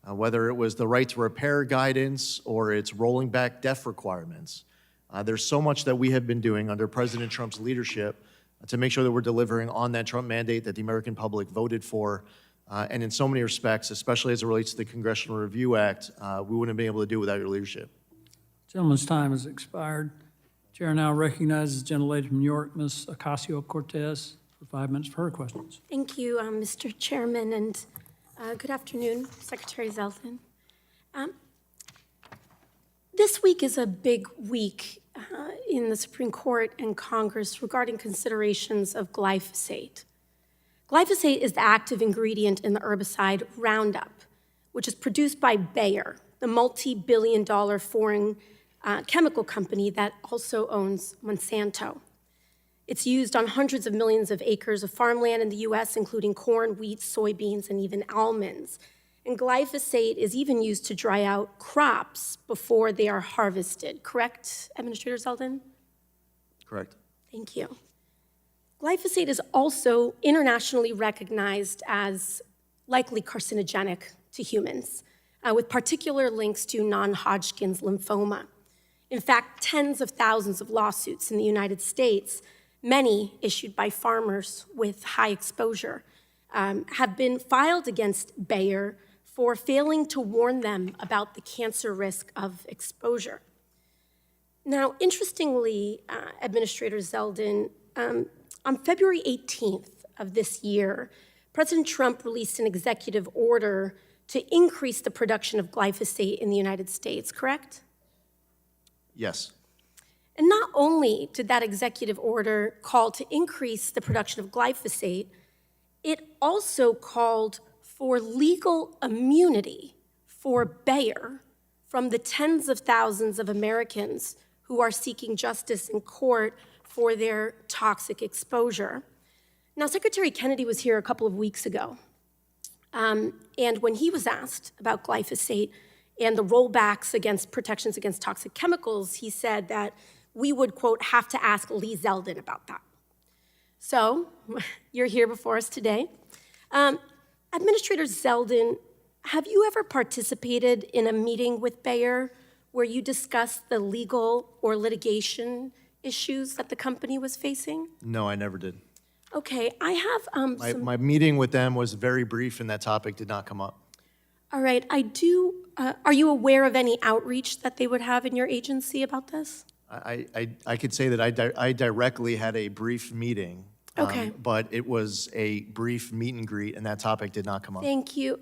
S5: whether it was the right to repair guidance or its rolling back DEF requirements. There's so much that we have been doing under President Trump's leadership to make sure that we're delivering on that Trump mandate that the American public voted for. And in so many respects, especially as it relates to the Congressional Review Act, we wouldn't be able to do it without your leadership.
S19: Gentleman's time has expired. Chair now recognizes the gentlelady from New York, Ms. Ocasio-Cortez, for 5 minutes for her questions.
S7: Thank you, Mr. Chairman, and good afternoon, Secretary Zeldin. This week is a big week in the Supreme Court and Congress regarding considerations of glyphosate. Glyphosate is the active ingredient in the herbicide Roundup, which is produced by Bayer, the multi-billion-dollar foreign chemical company that also owns Monsanto. It's used on hundreds of millions of acres of farmland in the U.S., including corn, wheat, soybeans, and even almonds. And glyphosate is even used to dry out crops before they are harvested. Correct, Administrator Zeldin?
S5: Correct.
S7: Thank you. Glyphosate is also internationally recognized as likely carcinogenic to humans, with particular links to non-Hodgkin's lymphoma. In fact, tens of thousands of lawsuits in the United States, many issued by farmers with high exposure, have been filed against Bayer for failing to warn them about the cancer risk of exposure. Now, interestingly, Administrator Zeldin, on February 18th of this year, President Trump released an executive order to increase the production of glyphosate in the United States, correct?
S5: Yes.
S7: And not only did that executive order call to increase the production of glyphosate, it also called for legal immunity for Bayer from the tens of thousands of Americans who are seeking justice in court for their toxic exposure. Now, Secretary Kennedy was here a couple of weeks ago, and when he was asked about glyphosate and the rollbacks against protections against toxic chemicals, he said that we would, quote, have to ask Lee Zeldin about that. So, you're here before us today. Administrator Zeldin, have you ever participated in a meeting with Bayer where you discussed the legal or litigation issues that the company was facing?
S5: No, I never did.
S7: Okay, I have
S5: My meeting with them was very brief, and that topic did not come up.
S7: All right, are you aware of any outreach that they would have in your agency about this?
S5: I could say that I directly had a brief meeting.
S7: Okay.
S5: But it was a brief meet and greet, and that topic did not come up.
S7: Thank you.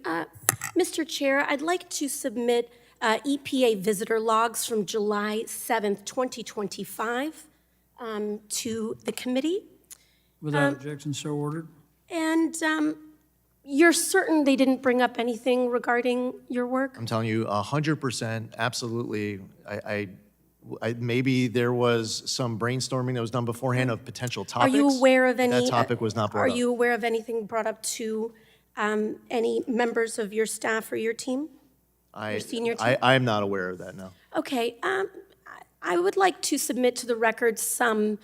S7: Mr. Chair, I'd like to submit EPA visitor logs from July 7th, 2025 to the committee.
S19: Without objection, so ordered.
S7: And you're certain they didn't bring up anything regarding your work?
S5: I'm telling you, 100%, absolutely. Maybe there was some brainstorming that was done beforehand of potential topics.
S7: Are you aware of any?
S5: That topic was not brought
S7: Are
S5: up.
S7: you aware of anything brought up to any members of your staff or your team? Your senior team?
S5: I am not aware of that, no.
S7: Okay, I would like to submit to the record some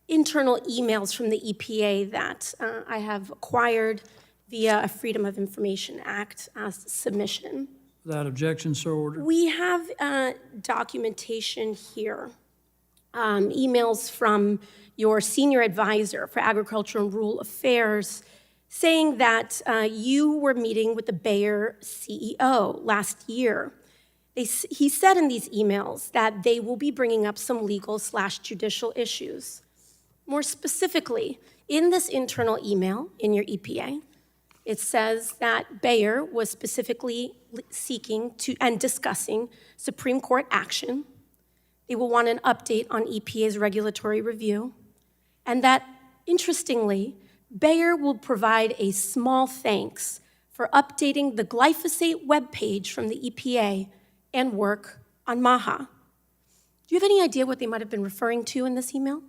S7: internal emails from the EPA that I have acquired via a Freedom of Information Act submission.
S19: Without objection, so ordered.
S7: We have documentation here, emails from your senior advisor for Agriculture and Rural Affairs saying that you were meeting with the Bayer CEO last year. He said in these emails that they will be bringing up some legal/judicial issues. More specifically, in this internal email in your EPA, it says that Bayer was specifically seeking to and discussing Supreme Court action. They will want an update on EPA's regulatory review, and that, interestingly, Bayer will provide a small thanks for updating the glyphosate webpage from the EPA and work on MAHA. Do you have any idea what they might have been referring to in this email?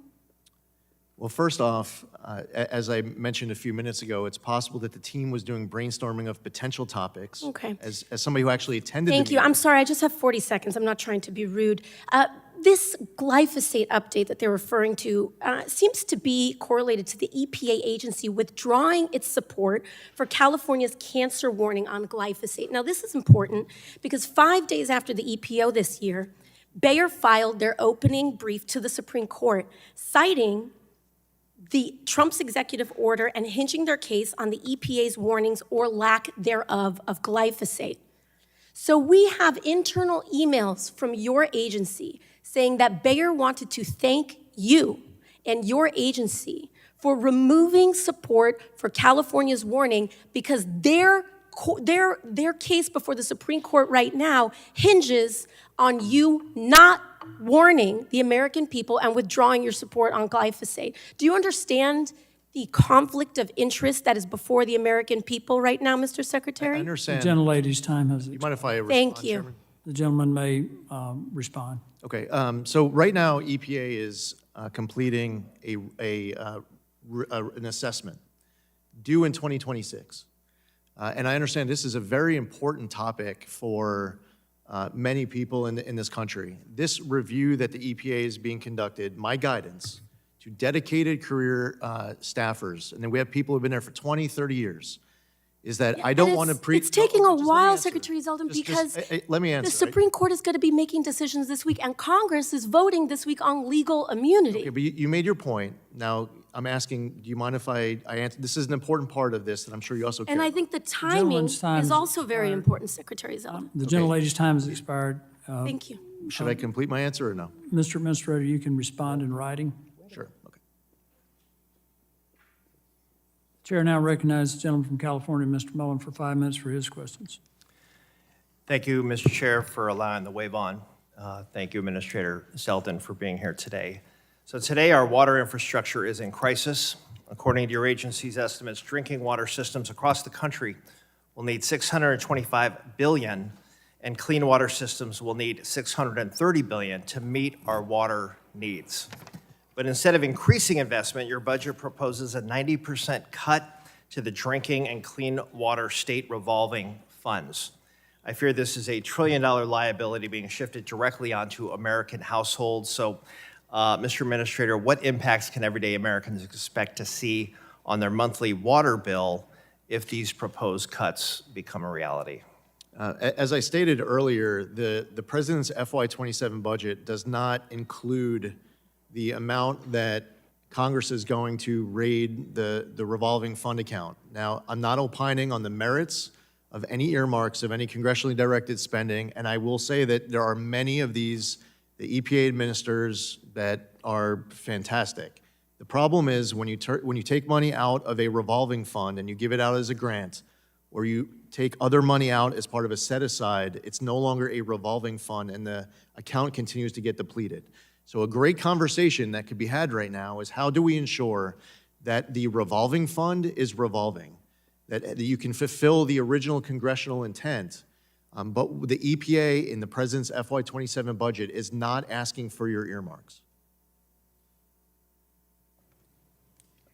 S5: Well, first off, as I mentioned a few minutes ago, it's possible that the team was doing brainstorming of potential topics.
S7: Okay.
S5: As somebody who actually attended the
S7: Thank you.
S5: meeting.
S7: I'm sorry, I just have 40 seconds. I'm not trying to be rude. This glyphosate update that they're referring to seems to be correlated to the EPA agency withdrawing its support for California's cancer warning on glyphosate. Now, this is important because 5 days after the EPO this year, Bayer filed their opening brief to the Supreme Court, citing Trump's executive order and hinging their case on the EPA's warnings or lack thereof of glyphosate. So we have internal emails from your agency saying that Bayer wanted to thank you and your agency for removing support for California's warning because their case before the Supreme Court right now hinges on you not warning the American people and withdrawing your support on glyphosate. Do you understand the conflict of interest that is before the American people right now, Mr. Secretary?
S5: I understand.
S19: The gentlelady's time has expired.
S5: You mind if I respond,
S7: Thank you.
S5: Chairman?
S19: The gentleman may respond.
S5: Okay, so right now, EPA is completing an assessment due in 2026. And I understand this is a very important topic for many people in this country. This review that the EPA is being conducted, my guidance to dedicated career staffers, and then we have people who've been there for 20, 30 years, is that I don't want to
S7: It's taking a while, Secretary Zeldin, because
S5: let me answer.
S7: the Supreme Court is going to be making decisions this week, and Congress is voting this week on legal immunity.
S5: Okay, but you made your point. Now, I'm asking, do you mind if I answer? This is an important part of this that I'm sure you also care
S7: And I
S5: about.
S7: think the timing
S19: gentleman's time
S7: is
S19: has
S7: also very important, Secretary Zeldin.
S19: The gentlelady's time has expired.
S7: Thank you.
S5: Should I complete my answer or no?
S19: Mr. Administrator, you can respond in writing.
S5: Sure, okay.
S19: Chair now recognizes the gentleman from California, Mr. Mullen, for 5 minutes for his questions.
S8: Thank you, Mr. Chair, for allowing the wave on. Thank you, Administrator Zeldin, for being here today. So today, our water infrastructure is in crisis. According to your agency's estimates, drinking water systems across the country will need $625 billion, and clean water systems will need $630 billion to meet our water needs. But instead of increasing investment, your budget proposes a 90% cut to the drinking and clean water state revolving funds. I fear this is a $1 trillion liability being shifted directly onto American households. So, Mr. Administrator, what impacts can everyday Americans expect to see on their monthly water bill if these proposed cuts become a reality?
S5: As I stated earlier, the President's FY27 budget does not include the amount that Congress is going to raid the revolving fund account. Now, I'm not opining on the merits of any earmarks of any congressionally directed spending, and I will say that there are many of these the EPA administers that are fantastic. The problem is when you take money out of a revolving fund and you give it out as a grant, or you take other money out as part of a set-aside, it's no longer a revolving fund, and the account continues to get depleted. So a great conversation that could be had right now is how do we ensure that the revolving fund is revolving, that you can fulfill the original congressional intent, but the EPA in the President's FY27 budget is not asking for your earmarks.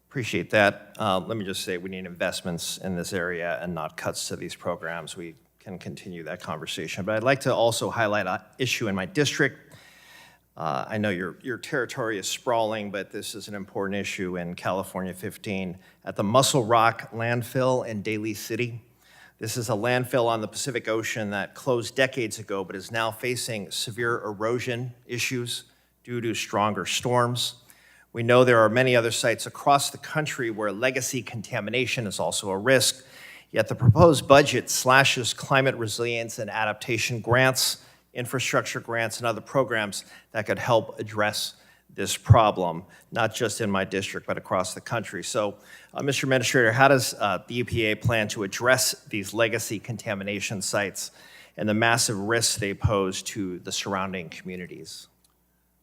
S8: Appreciate that. Let me just say we need investments in this area and not cuts to these programs. We can continue that conversation. But I'd like to also highlight an issue in my district. I know your territory is sprawling, but this is an important issue in California 15 at the Muscle Rock landfill in Daly City. This is a landfill on the Pacific Ocean that closed decades ago, but is now facing severe erosion issues due to stronger storms. We know there are many other sites across the country where legacy contamination is also a risk, yet the proposed budget slashes climate resilience and adaptation grants, infrastructure grants, and other programs that could help address this problem, not just in my district, but across the country. So, Mr. Administrator, how does the EPA plan to address these legacy contamination sites and the massive risks they pose to the surrounding communities?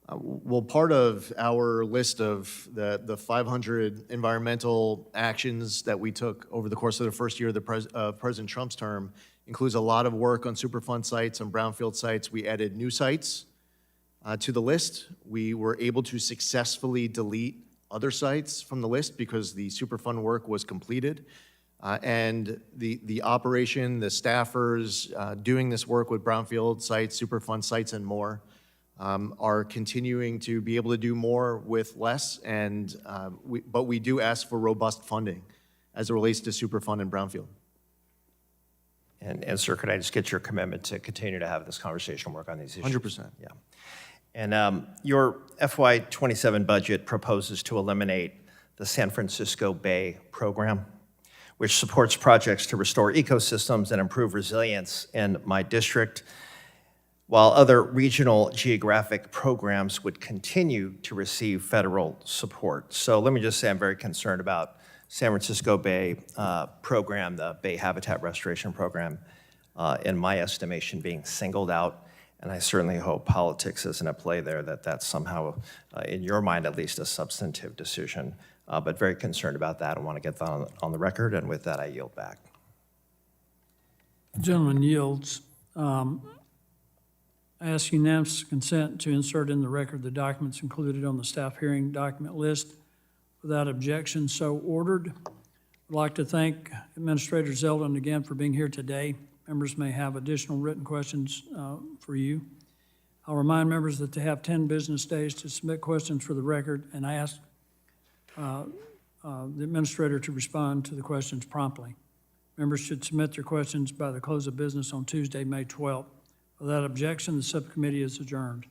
S5: Well, part of our list of the 500 environmental actions that we took over the course of the first year of President Trump's term includes a lot of work on Superfund sites, on brownfield sites. We added new sites to the list. We were able to successfully delete other sites from the list because the Superfund work was completed. And the operation, the staffers doing this work with brownfield sites, Superfund sites, and more are continuing to be able to do more with less, but we do ask for robust funding as it relates to Superfund and brownfield.
S8: And sir, could I just get your commitment to continue to have this conversation and work on these issues?
S5: 100%.
S8: Yeah. And your FY27 budget proposes to eliminate the San Francisco Bay program, which supports projects to restore ecosystems and improve resilience in my district, while other regional geographic programs would continue to receive federal support. So let me just say I'm very concerned about San Francisco Bay program, the Bay Habitat Restoration Program, in my estimation, being singled out. And I certainly hope politics isn't at play there, that that's somehow, in your mind at least, a substantive decision. But very concerned about that and want to get that on the record. And with that, I yield back.
S19: The gentleman yields. I ask unanimous consent to insert in the record the documents included on the staff hearing document list. Without objection, so ordered. I'd like to thank Administrator Zeldin again for being here today. Members may have additional written questions for you. I'll remind members that they have 10 business days to submit questions for the record, and I ask the Administrator to respond to the questions promptly. Members should submit their questions by the close of business on Tuesday, May 12th. Without objection, the subcommittee is adjourned.